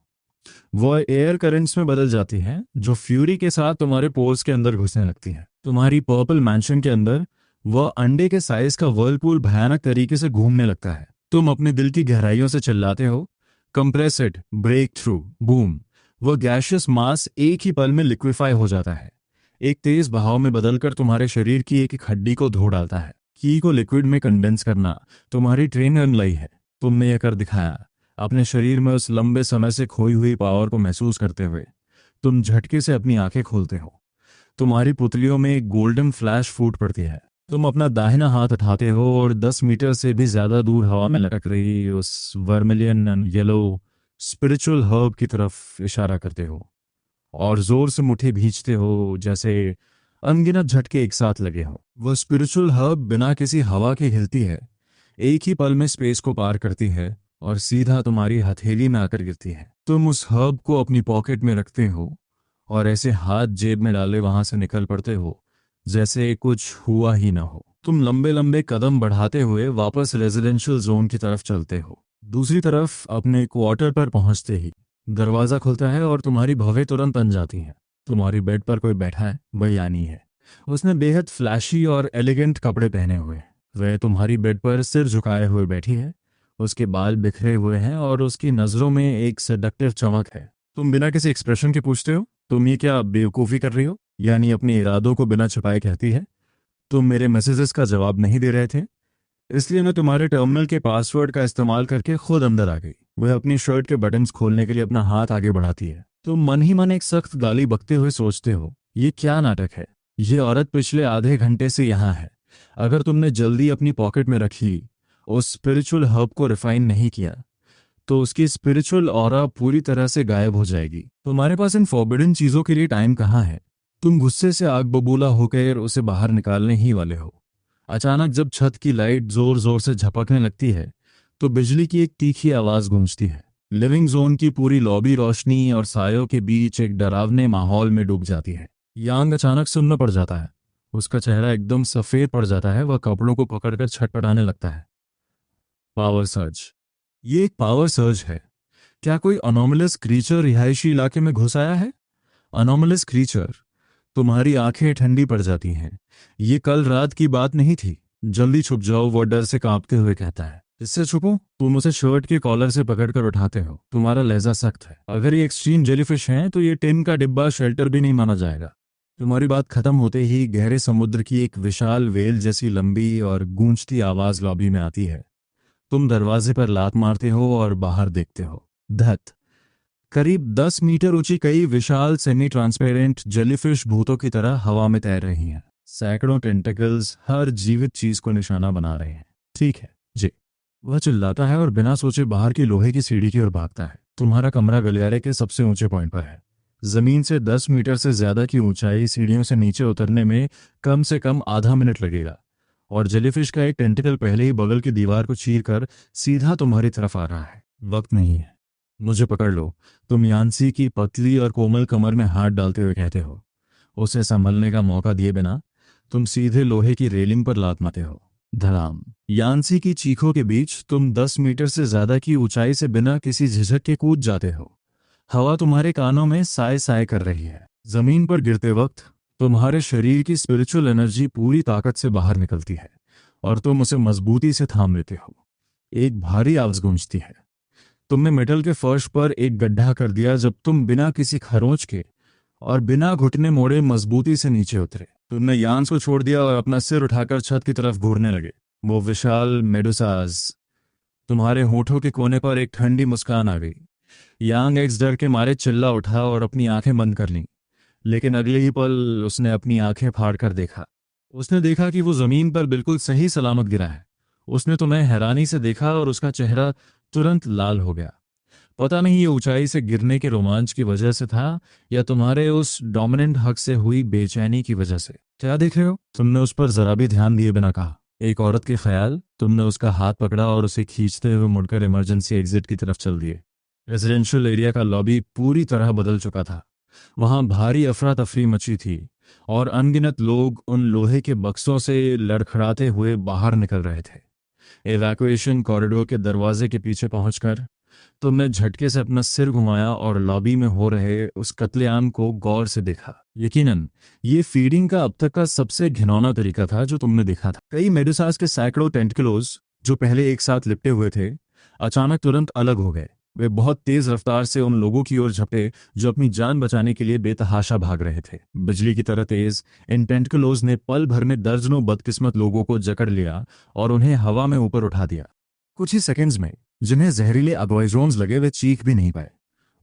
वह एयर करंट्स में बदल जाती है जो फ्यूरी के साथ तुम्हारे पोर्स के अंदर घुसने लगती हैं। तुम्हारी पर्पल मैंशन के अंदर वह अंडे के साइज का वर्लपूल भयानक तरीके से घूमने लगता है। तुम अपने दिल की गहराइयों से चिल्लाते हो, कंप्रेसिड, ब्रेक थ्रू, बूम। वह गैशियस मास एक ही पल में लिक्विफाई हो जाता है, एक तेज बहाव में बदलकर तुम्हारे शरीर की एक एक हड्डी को धो डालता है। की को लिक्विड में कंडेंस करना तुम्हारी ट्रेन लाई है। तुमने यह कर दिखाया। अपने शरीर में उस लंबे समय से खोई हुई पावर को महसूस करते हुए तुम झटके से अपनी आंखें खोलते हो। तुम्हारी पुतलियों में एक गोल्डन फ्लैश फूट पड़ती है। तुम अपना दाहिना हाथ उठाते हो और 10 मीटर से भी ज्यादा दूर हवा में लटक रही उस vermilion and yellow spiritual herb की तरफ इशारा करते हो और जोर से मुट्ठी भींचते हो जैसे अनगिनत झटके एक साथ लगे हो। वह स्पिरिचुअल हर्ब बिना किसी हवा के हिलती है, एक ही पल में स्पेस को पार करती है और सीधा तुम्हारी हथेली में आकर गिरती है। तुम उस हर्ब को अपनी पॉकेट में रखते हो और ऐसे हाथ जेब में डाले वहां से निकल पड़ते हो जैसे कुछ हुआ ही ना हो। तुम लंबे लंबे कदम बढ़ाते हुए वापस रेजिडेंशियल जोन की तरफ चलते हो। दूसरी तरफ अपने क्वार्टर पर पहुंचते ही दरवाजा खुलता है और तुम्हारी भवें तुरंत बन जाती हैं। तुम्हारी बेड पर कोई बैठा है, वह यानी है। उसने बेहद फ्लैशी और एलिगेंट कपड़े पहने हुए। वह तुम्हारी बेड पर सिर झुकाए हुए बैठी है, उसके बाल बिखरे हुए हैं और उसकी नजरों में एक सेडक्टिव चमक है। तुम बिना किसी एक्सप्रेशन के पूछते हो, तुम ये क्या बेवकूफ़ी कर रही हो? यानी अपने इरादों को बिना छुपाए कहती है, तुम मेरे मैसेजेस का जवाब नहीं दे रहे थे, इसलिए मैं तुम्हारे टर्मिनल के पासवर्ड का इस्तेमाल करके खुद अंदर आ गई। वह अपनी शर्ट के बटन्स खोलने के लिए अपना हाथ आगे बढ़ाती है। तुम मन ही मन एक सख्त गाली बकते हुए सोचते हो, ये क्या नाटक है? ये औरत पिछले आधे घंटे से यहाँ है। अगर तुमने जल्दी अपनी पॉकेट में रखी उस स्पिरिचुअल हर्ब को रिफाइन नहीं किया तो उसकी स्पिरिचुअल ऑरा पूरी तरह से गायब हो जाएगी। तुम्हारे पास इन फॉरबिडन चीजों के लिए टाइम कहाँ है? तुम गुस्से से आग बबूला होकर उसे बाहर निकालने ही वाले हो। अचानक जब छत की लाइट जोर जोर से झपकने लगती है तो बिजली की एक तीखी आवाज गूंजती है। लिविंग जोन की पूरी लॉबी रोशनी और सायों के बीच एक डरावने माहौल में डूब जाती है। यांग अचानक सुन्न पड़ जाता है, उसका चेहरा एकदम सफेद पड़ जाता है। वह कपड़ों को पकड़कर छटपटाने लगता है। Power surge. ये एक पावर सर्ज है। क्या कोई अनोमलस क्रीचर रिहायशी इलाके में घुस आया है? Anomalous creature. तुम्हारी आंखें ठंडी पड़ जाती हैं। ये कल रात की बात नहीं थी। जल्दी छुप जाओ, वो डर से कांपते हुए कहता है। इससे छुपो? तुम उसे शर्ट के कॉलर से पकड़कर उठाते हो। तुम्हारा लहजा सख्त है। अगर ये एक्सट्रीम जेलीफिश हैं तो ये टिन का डिब्बा शेल्टर भी नहीं माना जाएगा। तुम्हारी बात खत्म होते ही गहरे समुद्र की एक विशाल वेल जैसी लंबी और गूंजती आवाज लॉबी में आती है। तुम दरवाजे पर लात मारते हो और बाहर देखते हो। धत करीब 10 मीटर ऊंची कई विशाल सेमी ट्रांसपेरेंट जेलीफिश भूतों की तरह हवा में तैर रही हैं। सैकड़ों टेंटिकल्स हर जीवित चीज को निशाना बना रहे हैं। ठीक है जी, वह चिल्लाता है और बिना सोचे बाहर की लोहे की सीढ़ी की ओर भागता है। तुम्हारा कमरा गलियारे के सबसे ऊंचे पॉइंट पर है। जमीन से 10 मीटर से ज्यादा की ऊंचाई, सीढ़ियों से नीचे उतरने में कम से कम आधा मिनट लगेगा और जेलीफिश का एक टेंटिकल पहले ही बगल की दीवार को चीरकर सीधा तुम्हारी तरफ आ रहा है। वक्त नहीं है, मुझे पकड़ लो। तुम यान्सी की पतली और कोमल कमर में हाथ डालते हुए कहते हो। उसे संभलने का मौका दिए बिना तुम सीधे लोहे की रेलिंग पर लात मारते हो। धड़ाम। यान्सी की चीखों के बीच तुम 10 मीटर से ज्यादा की ऊंचाई से बिना किसी झिझक के कूद जाते हो। हवा तुम्हारे कानों में साय साय कर रही है। जमीन पर गिरते वक्त तुम्हारे शरीर की स्पिरिचुअल एनर्जी पूरी ताकत से बाहर निकलती है और तुम उसे मजबूती से थाम लेते हो। एक भारी आवाज गूंजती है। तुमने मेटल के फर्श पर एक गड्ढा कर दिया जब तुम बिना किसी खरोंच के और बिना घुटने मोड़े मजबूती से नीचे उतरे। तुमने यान्स को छोड़ दिया और अपना सिर उठाकर छत की तरफ घूरने लगे। वो विशाल मेडुसाज। तुम्हारे होठों के कोने पर एक ठंडी मुस्कान आ गई। यांग एक्स डर के मारे चिल्ला उठा और अपनी आंखें बंद कर लीं, लेकिन अगले ही पल उसने अपनी आंखें फाड़ कर देखा। उसने देखा कि वो जमीन पर बिल्कुल सही सलामत गिरा है। उसने तुम्हें हैरानी से देखा और उसका चेहरा तुरंत लाल हो गया। पता नहीं ये ऊंचाई से गिरने के रोमांच की वजह से था या तुम्हारे उस डोमिनेंट हक से हुई बेचैनी की वजह से। क्या देख रहे हो? तुमने उस पर जरा भी ध्यान दिए बिना कहा। एक औरत के ख्याल। तुमने उसका हाथ पकड़ा और उसे खींचते हुए मुड़कर इमरजेंसी एग्जिट की तरफ चल दिए। रेजिडेंशियल एरिया का लॉबी पूरी तरह बदल चुका था। वहां भारी अफरा तफरी मची थी और अनगिनत लोग उन लोहे के बक्सों से लड़खड़ाते हुए बाहर निकल रहे थे। एवैक्यूएशन कॉरिडोर के दरवाजे के पीछे पहुंचकर तुमने झटके से अपना सिर घुमाया और लॉबी में हो रहे उस कत्लेआम को गौर से देखा। यकीनन ये फीडिंग का अब तक का सबसे घिनौना तरीका था जो तुमने देखा था। कई मेडुसास के सैकड़ों टेंटिकल्स जो पहले एक साथ लिपटे हुए थे, अचानक तुरंत अलग हो गए। वे बहुत तेज रफ्तार से उन लोगों की ओर झपटे जो अपनी जान बचाने के लिए बेतहाशा भाग रहे थे। बिजली की तरह तेज इन टेंटिकल्स ने पल भर में दर्जनों बदकिस्मत लोगों को जकड़ लिया और उन्हें हवा में ऊपर उठा दिया। कुछ ही सेकंड्स में जिन्हें जहरीले अग्वाइड्रोन्स लगे वे चीख भी नहीं पाए।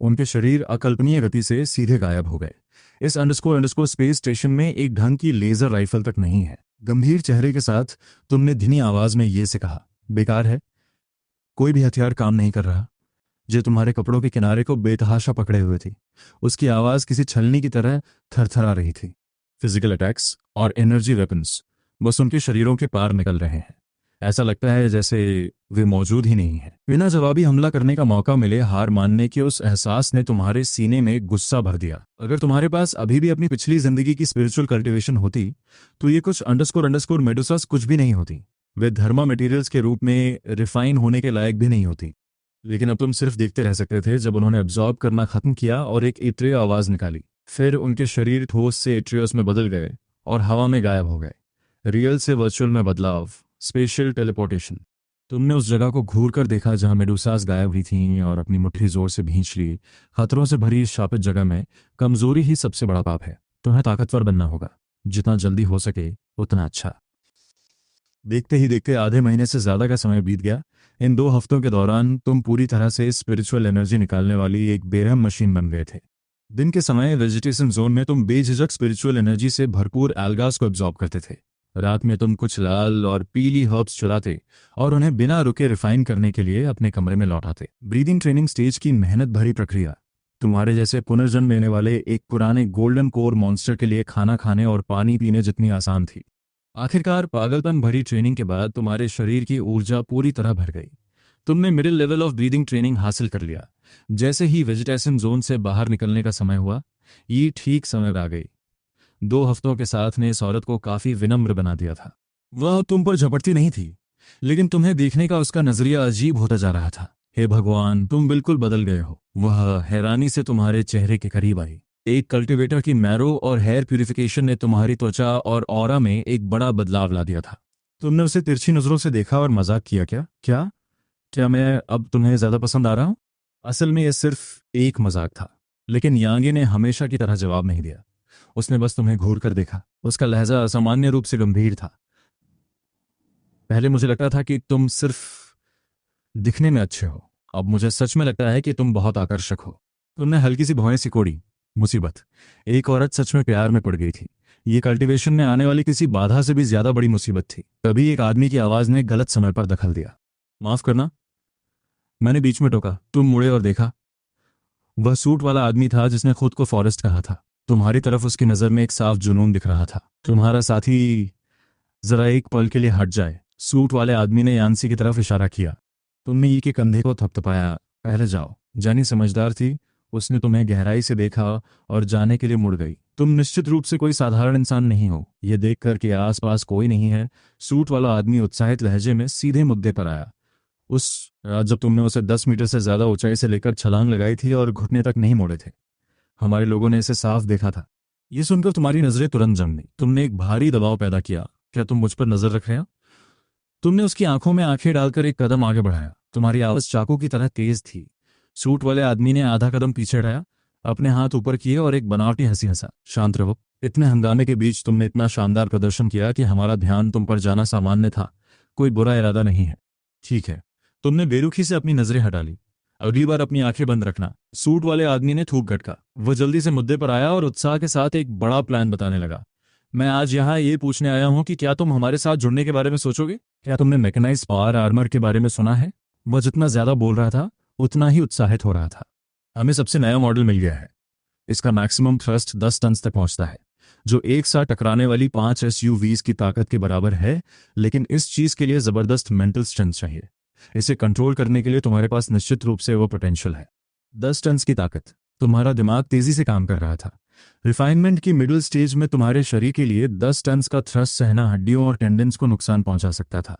उनके शरीर अकल्पनीय गति से सीधे गायब हो गए। इस अंडरस्कोर अंडरस्कोर स्पेस स्टेशन में एक ढंग की लेजर राइफल तक नहीं है। गंभीर चेहरे के साथ तुमने धीमी आवाज में ये से कहा, बेकार है, कोई भी हथियार काम नहीं कर रहा। जो तुम्हारे कपड़ों के किनारे को बेतहाशा पकड़े हुए थी, उसकी आवाज किसी छलनी की तरह थरथरा रही थी। फिजिकल अटैक्स और एनर्जी वेपन्स बस उनके शरीरों के पार निकल रहे हैं। ऐसा लगता है जैसे वे मौजूद ही नहीं है। बिना जवाबी हमला करने का मौका मिले हार मानने के उस एहसास ने तुम्हारे सीने में गुस्सा भर दिया। अगर तुम्हारे पास अभी भी अपनी पिछली जिंदगी की स्पिरिचुअल कल्टीवेशन होती तो ये कुछ अंडरस्कोर अंडरस्कोर मेडुसास कुछ भी नहीं होती। वे धर्मा मटेरियल्स के रूप में रिफाइन होने के लायक भी नहीं होती। लेकिन अब तुम सिर्फ देखते रह सकते थे जब उन्होंने एब्जॉर्ब करना खत्म किया और एक इत्रीय आवाज निकाली। फिर उनके शरीर ठोस से इट्रियस में बदल गए और हवा में गायब हो गए। रियल से वर्चुअल में बदलाव, स्पेशल टेलीपोर्टेशन। तुमने उस जगह को घूर कर देखा जहां मेडुसास गायब हुई थीं और अपनी मुट्ठी जोर से भींच ली। खतरों से भरी इस शापित जगह में कमजोरी ही सबसे बड़ा पाप है। तुम्हें ताकतवर बनना होगा, जितना जल्दी हो सके उतना अच्छा। देखते ही देखते आधे महीने से ज्यादा का समय बीत गया। इन 2 हफ्तों के दौरान तुम पूरी तरह से स्पिरिचुअल एनर्जी निकालने वाली एक बेरहम मशीन बन गए थे। दिन के समय वेजिटेशन जोन में तुम बेझिझक स्पिरिचुअल एनर्जी से भरपूर एल्गास को एब्जॉर्ब करते थे। रात में तुम कुछ लाल और पीली हर्ब्स चुराते और उन्हें बिना रुके रिफाइन करने के लिए अपने कमरे में लौटाते। ब्रीदिंग ट्रेनिंग स्टेज की मेहनत भरी प्रक्रिया तुम्हारे जैसे पुनर्जन्म लेने वाले एक पुराने गोल्डन कोर मॉन्स्टर के लिए खाना खाने और पानी पीने जितनी आसान थी। आखिरकार पागलपन भरी ट्रेनिंग के बाद तुम्हारे शरीर की ऊर्जा पूरी तरह भर गई। तुमने middle level of breathing training हासिल कर लिया। जैसे ही वेजिटेशन जोन से बाहर निकलने का समय हुआ, ये ठीक समय आ गई। 2 हफ्तों के साथ ने इस औरत को काफी विनम्र बना दिया था। वह तुम पर झपटती नहीं थी, लेकिन तुम्हें देखने का उसका नजरिया अजीब होता जा रहा था। हे भगवान, तुम बिल्कुल बदल गए हो। वह हैरानी से तुम्हारे चेहरे के करीब आई। एक कल्टीवेटर की मैरो और हेयर प्यूरिफिकेशन ने तुम्हारी त्वचा और ऑरा में एक बड़ा बदलाव ला दिया था। तुमने उसे तिरछी नजरों से देखा और मजाक किया, क्या क्या क्या मैं अब तुम्हें ज्यादा पसंद आ रहा हूं? असल में यह सिर्फ एक मजाक था। लेकिन यांगे ने हमेशा की तरह जवाब नहीं दिया। उसने बस तुम्हें घूर कर देखा। उसका लहजा असामान्य रूप से गंभीर था। पहले मुझे लगता था कि तुम सिर्फ दिखने में अच्छे हो, अब मुझे सच में लगता है कि तुम बहुत आकर्षक हो। तुमने हल्की सी भौहें सिकोड़ी। मुसीबत। एक औरत सच में प्यार में पड़ गई थी। ये कल्टीवेशन में आने वाली किसी बाधा से भी ज्यादा बड़ी मुसीबत थी। तभी एक आदमी की आवाज ने गलत समय पर दखल दिया। माफ करना, मैंने बीच में टोका। तुम मुड़े और देखा। वह सूट वाला आदमी था जिसने खुद को फॉरेस्ट कहा था। तुम्हारी तरफ उसकी नजर में एक साफ जुनून दिख रहा था। तुम्हारा साथी जरा एक पल के लिए हट जाए। सूट वाले आदमी ने यान्सी की तरफ इशारा किया। तुमने ई के कंधे को थपथपाया। पहले जाओ। जानी समझदार थी। उसने तुम्हें गहराई से देखा और जाने के लिए मुड़ गई। तुम निश्चित रूप से कोई साधारण इंसान नहीं हो। यह देखकर कि आसपास कोई नहीं है, सूट वाला आदमी उत्साहित लहजे में सीधे मुद्दे पर आया। उस रात जब तुमने उसे 10 मीटर से ज्यादा ऊंचाई से लेकर छलांग लगाई थी और घुटने तक नहीं मोड़े थे, हमारे लोगों ने इसे साफ देखा था। ये सुनकर तुम्हारी नजरें तुरंत जम गई। तुमने एक भारी दबाव पैदा किया। क्या तुम मुझ पर नजर रख रहे हो? तुमने उसकी आंखों में आंखें डालकर एक कदम आगे बढ़ाया। तुम्हारी आवाज चाकू की तरह तेज थी। सूट वाले आदमी ने आधा कदम पीछे हटाया, अपने हाथ ऊपर किए और एक बनावटी हंसी हंसा। शांत रहो। इतने हंगामे के बीच तुमने इतना शानदार प्रदर्शन किया कि हमारा ध्यान तुम पर जाना सामान्य था। कोई बुरा इरादा नहीं है। ठीक है। तुमने बेरुखी से अपनी नजरें हटा ली। अगली बार अपनी आंखें बंद रखना। सूट वाले आदमी ने थूक गटका। वो जल्दी से मुद्दे पर आया और उत्साह के साथ एक बड़ा प्लान बताने लगा। मैं आज यहाँ ये पूछने आया हूँ कि क्या तुम हमारे साथ जुड़ने के बारे में सोचोगे? क्या तुमने मैकेनाइज्ड पावर आर्मर के बारे में सुना है? वह जितना ज्यादा बोल रहा था उतना ही उत्साहित हो रहा था। हमें सबसे नया मॉडल मिल गया है। इसका मैक्सिमम थ्रस्ट 10 टन तक पहुंचता है, जो एक साथ टकराने वाली 5 एसयूवीज की ताकत के बराबर है। लेकिन इस चीज के लिए जबरदस्त मेंटल स्ट्रेंथ चाहिए। इसे कंट्रोल करने के लिए तुम्हारे पास निश्चित रूप से वो पोटेंशियल है। 10 टन की ताकत। तुम्हारा दिमाग तेजी से काम कर रहा था। रिफाइनमेंट की मिडिल स्टेज में तुम्हारे शरीर के लिए 10 टन का थ्रस्ट सहना हड्डियों और टेंडन्स को नुकसान पहुंचा सकता था।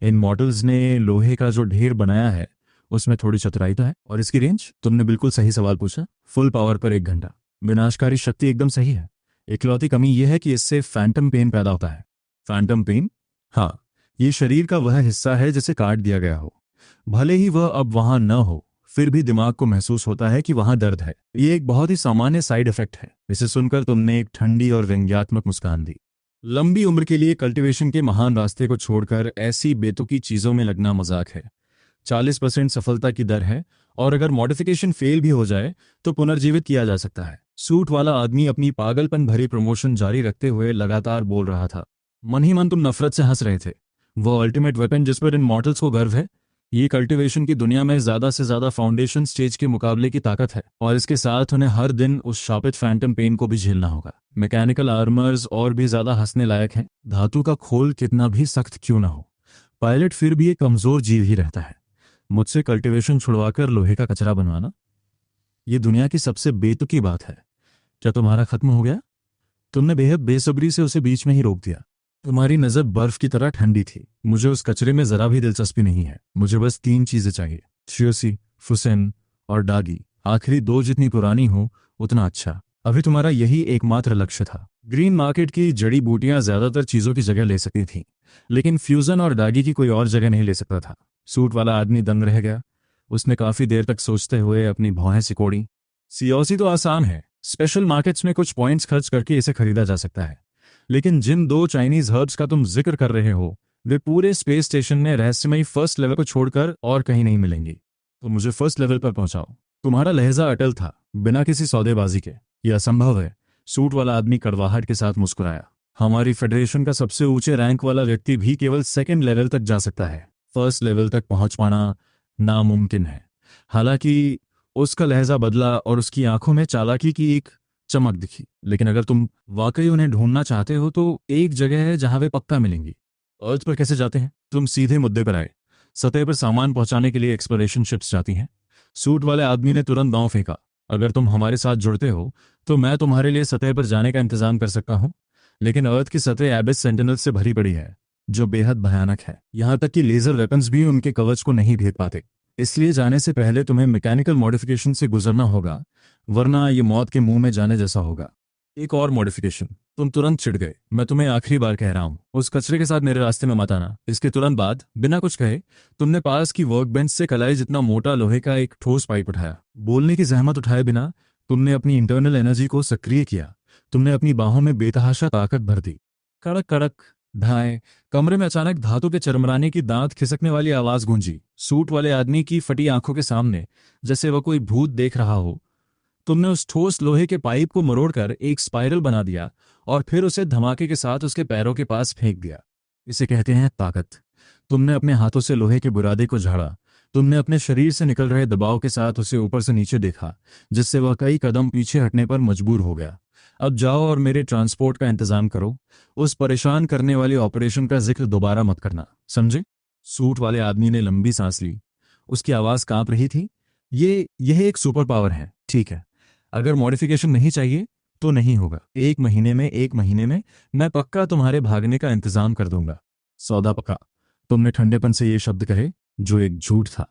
इन मॉडल्स ने लोहे का जो ढेर बनाया है उसमें थोड़ी चतुराई तो है। और इसकी रेंज? तुमने बिल्कुल सही सवाल पूछा। फुल पावर पर 1 घंटा। विनाशकारी शक्ति एकदम सही है। इकलौती कमी यह है कि इससे फैंटम पेन पैदा होता है। Phantom pain? हाँ, ये शरीर का वह हिस्सा है जिसे काट दिया गया हो। भले ही वह अब वहां न हो, फिर भी दिमाग को महसूस होता है कि वहां दर्द है। ये एक बहुत ही सामान्य साइड इफेक्ट है। इसे सुनकर तुमने एक ठंडी और व्यंग्यात्मक मुस्कान दी। लंबी उम्र के लिए कल्टीवेशन के महान रास्ते को छोड़कर ऐसी बेतुकी चीजों में लगना मजाक है। 40% सफलता की दर है, और अगर मॉडिफिकेशन फेल भी हो जाए तो पुनर्जीवित किया जा सकता है। सूट वाला आदमी अपनी पागलपन भरी प्रमोशन जारी रखते हुए लगातार बोल रहा था। मन ही मन तुम नफरत से हंस रहे थे। वो अल्टीमेट वेपन जिस पर इन मॉडल्स को गर्व है, ये कल्टीवेशन की दुनिया में ज्यादा से ज्यादा फाउंडेशन स्टेज के मुकाबले की ताकत है। और इसके साथ उन्हें हर दिन उस शापित फैंटम पेन को भी झेलना होगा। मैकेनिकल आर्मर्स और भी ज्यादा हंसने लायक हैं। धातु का खोल कितना भी सख्त क्यों ना हो, पायलट फिर भी एक कमजोर जीव ही रहता है। मुझसे कल्टीवेशन छुड़वाकर लोहे का कचरा बनवाना, ये दुनिया की सबसे बेतुकी बात है। क्या तुम्हारा खत्म हो गया? तुमने बेहद बेसब्री से उसे बीच में ही रोक दिया। तुम्हारी नजर बर्फ की तरह ठंडी थी। मुझे उस कचरे में जरा भी दिलचस्पी नहीं है। मुझे बस 3 चीजें चाहिए, श्योसी, फुसेन और डागी। आखिरी 2 जितनी पुरानी हो उतना अच्छा। अभी तुम्हारा यही एकमात्र लक्ष्य था। ग्रीन मार्केट की जड़ी बूटियां ज्यादातर चीजों की जगह ले सकती थीं, लेकिन फ्यूजन और डागी की कोई और जगह नहीं ले सकता था। सूट वाला आदमी दंग रह गया। उसने काफी देर तक सोचते हुए अपनी भौहें सिकोड़ी। सियोसी तो आसान है। स्पेशल मार्केट्स में कुछ पॉइंट्स खर्च करके इसे खरीदा जा सकता है। लेकिन जिन 2 चाइनीज हर्ब्स का तुम जिक्र कर रहे हो, वे पूरे स्पेस स्टेशन में रहस्यमयी फर्स्ट लेवल को छोड़कर और कहीं नहीं मिलेंगी। तो मुझे फर्स्ट लेवल पर पहुंचाओ। तुम्हारा लहजा अटल था, बिना किसी सौदेबाजी के। यह असंभव है। सूट वाला आदमी कड़वाहट के साथ मुस्कुराया। हमारी फेडरेशन का सबसे ऊंचे रैंक वाला व्यक्ति भी केवल 2nd लेवल तक जा सकता है। फर्स्ट लेवल तक पहुंच पाना नामुमकिन है। हालांकि उसका लहजा बदला और उसकी आंखों में चालाकी की एक चमक दिखी। लेकिन अगर तुम वाकई उन्हें ढूंढना चाहते हो तो एक जगह है जहां वे पक्का मिलेंगी। अर्थ पर कैसे जाते हैं? तुम सीधे मुद्दे पर आए। सतह पर सामान पहुंचाने के लिए एक्सप्लोरेशन शिप्स जाती हैं। सूट वाले आदमी ने तुरंत दांव फेंका। अगर तुम हमारे साथ जुड़ते हो तो मैं तुम्हारे लिए सतह पर जाने का इंतजाम कर सकता हूं। लेकिन अर्थ की सतह एबिस सेंटिनल से भरी पड़ी है, जो बेहद भयानक है। यहां तक कि लेजर वेपन्स भी उनके कवच को नहीं भेद पाते। इसलिए जाने से पहले तुम्हें मैकेनिकल मॉडिफिकेशन से गुजरना होगा, वरना ये मौत के मुंह में जाने जैसा होगा। एक और मॉडिफिकेशन। तुम तुरंत चिढ़ गए। मैं तुम्हें आखिरी बार कह रहा हूं, उस कचरे के साथ मेरे रास्ते में मत आना। इसके तुरंत बाद, बिना कुछ कहे, तुमने पास की वर्कबेंच से कलाई जितना मोटा लोहे का एक ठोस पाइप उठाया। बोलने की जहमत उठाए बिना तुमने अपनी इंटरनल एनर्जी को सक्रिय किया। तुमने अपनी बाहों में बेतहाशा ताकत भर दी। कड़क कड़क ढाए। कमरे में अचानक धातु के चरमराने की दांत खिसकने वाली आवाज गूंजी। सूट वाले आदमी की फटी आंखों के सामने, जैसे वह कोई भूत देख रहा हो, तुमने उस ठोस लोहे के पाइप को मरोड़कर एक स्पाइरल बना दिया और फिर उसे धमाके के साथ उसके पैरों के पास फेंक दिया। इसे कहते हैं ताकत। तुमने अपने हाथों से लोहे के बुरादे को झाड़ा। तुमने अपने शरीर से निकल रहे दबाव के साथ उसे ऊपर से नीचे देखा, जिससे वह कई कदम पीछे हटने पर मजबूर हो गया। अब जाओ और मेरे ट्रांसपोर्ट का इंतजाम करो। उस परेशान करने वाले ऑपरेशन का जिक्र दोबारा मत करना, समझे? सूट वाले आदमी ने लंबी सांस ली। उसकी आवाज कांप रही थी। यह एक सुपर पावर है, ठीक है। अगर मॉडिफिकेशन नहीं चाहिए तो नहीं होगा। 1 महीने में मैं पक्का तुम्हारे भागने का इंतजाम कर दूंगा। सौदा पक्का। तुमने ठंडेपन से ये शब्द कहे, जो एक झूठ था।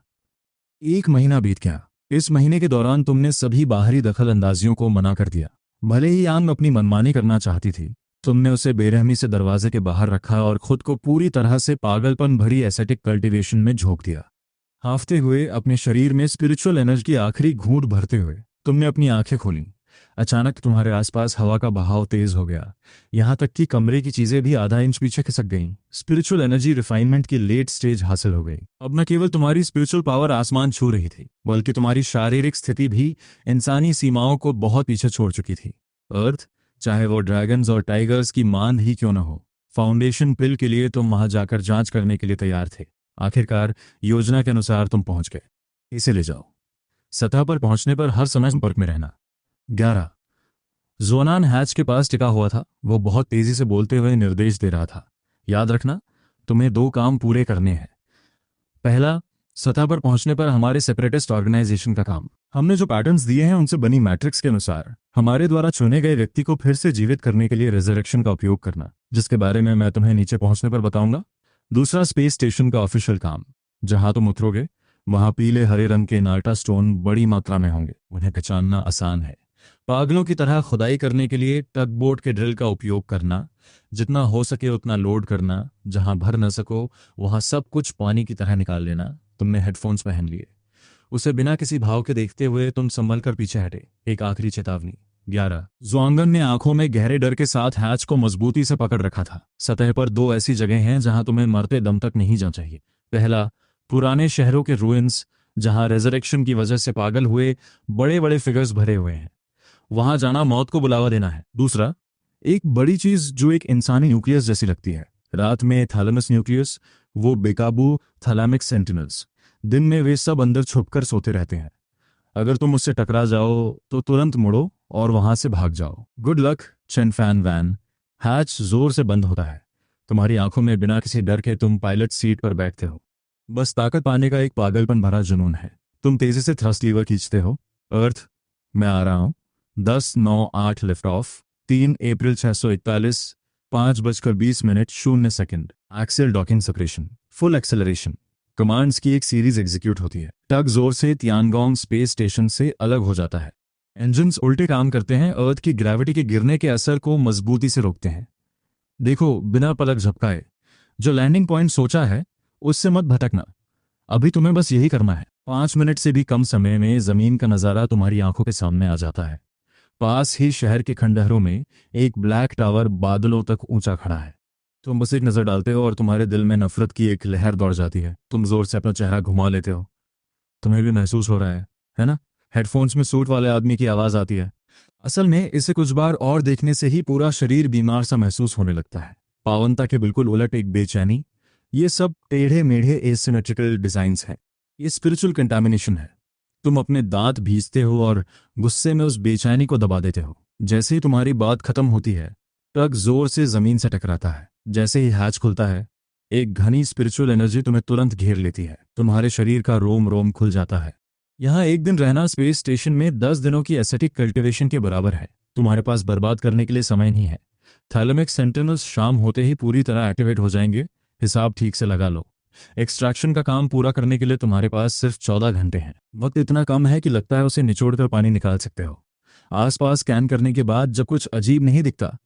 1 महीना बीत गया। इस महीने के दौरान तुमने सभी बाहरी दखल अंदाजियों को मना कर दिया। भले ही आंग अपनी मनमानी करना चाहती थी, तुमने उसे बेरहमी से दरवाजे के बाहर रखा और खुद को पूरी तरह से पागलपन भरी एसेटिक कल्टीवेशन में झोंक दिया। हांफते हुए, अपने शरीर में स्पिरिचुअल एनर्जी की आखिरी घूंट भरते हुए, तुमने अपनी आंखें खोली। अचानक तुम्हारे आसपास हवा का बहाव तेज हो गया, यहां तक कि कमरे की चीजें भी आधा इंच पीछे खिसक गईं। स्पिरिचुअल एनर्जी रिफाइनमेंट की लेट स्टेज हासिल हो गई। अब न केवल तुम्हारी स्पिरिचुअल पावर आसमान छू रही थी, बल्कि तुम्हारी शारीरिक स्थिति भी इंसानी सीमाओं को बहुत पीछे छोड़ चुकी थी। अर्थ, चाहे वो ड्रैगन्स और टाइगर्स की मान ही क्यों न हो, फाउंडेशन पिल के लिए तुम वहां जाकर जांच करने के लिए तैयार थे। आखिरकार योजना के अनुसार तुम पहुंच गए। इसे ले जाओ। सतह पर पहुंचने पर हर समय संपर्क में रहना। 11। जोनान हैच के पास टिका हुआ था। वो बहुत तेजी से बोलते हुए निर्देश दे रहा था। याद रखना, तुम्हें 2 काम पूरे करने हैं। पहला, सतह पर पहुंचने पर हमारे सेपरेटिस्ट ऑर्गेनाइजेशन का काम। हमने जो पैटर्न्स दिए हैं उनसे बनी मैट्रिक्स के अनुसार हमारे द्वारा चुने गए व्यक्ति को फिर से जीवित करने के लिए रिजरेक्शन का उपयोग करना, जिसके बारे में मैं तुम्हें नीचे पहुंचने पर बताऊंगा। दूसरा, स्पेस स्टेशन का ऑफिशियल काम। जहां तुम उतरोगे वहां पीले हरे रंग के नाटा स्टोन बड़ी मात्रा में होंगे। उन्हें पहचानना आसान है। पागलों की तरह खुदाई करने के लिए टग बोट के ड्रिल का उपयोग करना, जितना हो सके उतना लोड करना, जहां भर न सको वहां सब कुछ पानी की तरह निकाल लेना। तुमने हेडफोन्स पहन लिए। उसे बिना किसी भाव के देखते हुए तुम संभल कर पीछे हटे। एक आखिरी चेतावनी। 11। ज़ुआंगन ने आंखों में गहरे डर के साथ हैच को मजबूती से पकड़ रखा था। सतह पर 2 ऐसी जगह हैं जहां तुम्हें मरते दम तक नहीं जाना चाहिए। पहला, पुराने शहरों के रूइंस, जहां रेजरेक्शन की वजह से पागल हुए बड़े बड़े फिगर्स भरे हुए हैं। वहां जाना मौत को बुलावा देना है। दूसरा, एक बड़ी चीज जो एक इंसानी न्यूक्लियस जैसी लगती है। रात में थैलेमस न्यूक्लियस, वो बेकाबू थैलेमिक सेंटिनल्स। दिन में वे सब अंदर छुपकर सोते रहते हैं। अगर तुम उससे टकरा जाओ तो तुरंत मुड़ो और वहां से भाग जाओ। Good luck, Chen Fan Van. Hatch जोर से बंद होता है। तुम्हारी आंखों में बिना किसी डर के तुम पायलट सीट पर बैठते हो। बस ताकत पाने का एक पागलपन भरा जुनून है। तुम तेजी से थ्रस्ट लीवर खींचते हो। अर्थ, मैं आ रहा हूं। 10-9-8 लिफ्ट ऑफ। 3 अप्रैल 641, 5:20 एक्सेल docking separation, full acceleration. Commands की एक सीरीज एग्जीक्यूट होती है। टग जोर से तियानगोंग स्पेस स्टेशन से अलग हो जाता है। इंजन्स उल्टे काम करते हैं। अर्थ की ग्रेविटी के गिरने के असर को मजबूती से रोकते हैं। देखो, बिना पलक झपकाए जो लैंडिंग पॉइंट सोचा है उससे मत भटकना। अभी तुम्हें बस यही करना है। 5 मिनट से भी कम समय में जमीन का नजारा तुम्हारी आंखों के सामने आ जाता है। पास ही शहर के खंडहरों में एक ब्लैक टावर बादलों तक ऊंचा खड़ा है। तुम बस एक नजर डालते हो और तुम्हारे दिल में नफरत की एक लहर दौड़ जाती है। तुम जोर से अपना चेहरा घुमा लेते हो। तुम्हें भी महसूस हो रहा है ना? हेडफोन्स में सूट वाले आदमी की आवाज आती है। असल में इसे कुछ बार और देखने से ही पूरा शरीर बीमार सा महसूस होने लगता है। पावनता के बिल्कुल उलट एक बेचैनी। ये सब टेढ़े मेढ़े एसिमेट्रिकल डिजाइन्स हैं। ये स्पिरिचुअल कंटामिनेशन है। तुम अपने दांत भींचते हो और गुस्से में उस बेचैनी को दबा देते हो। जैसे ही तुम्हारी बात खत्म होती है, ट्रक जोर से जमीन से टकराता है। जैसे ही हैच खुलता है, एक घनी स्पिरिचुअल एनर्जी तुम्हें तुरंत घेर लेती है। तुम्हारे शरीर का रोम रोम खुल जाता है। यहाँ एक दिन रहना स्पेस स्टेशन में 10 दिनों की एस्थेटिक कल्टीवेशन के बराबर है। तुम्हारे पास बर्बाद करने के लिए समय नहीं है। थैलेमिक सेंटिनल्स शाम होते ही पूरी तरह एक्टिवेट हो जाएंगे। हिसाब ठीक से लगा लो। एक्सट्रैक्शन का काम पूरा करने के लिए तुम्हारे पास सिर्फ 14 घंटे हैं। वक्त इतना कम है कि लगता है उसे निचोड़कर पानी निकाल सकते हो। आसपास स्कैन करने के बाद जब कुछ अजीब नहीं दिखता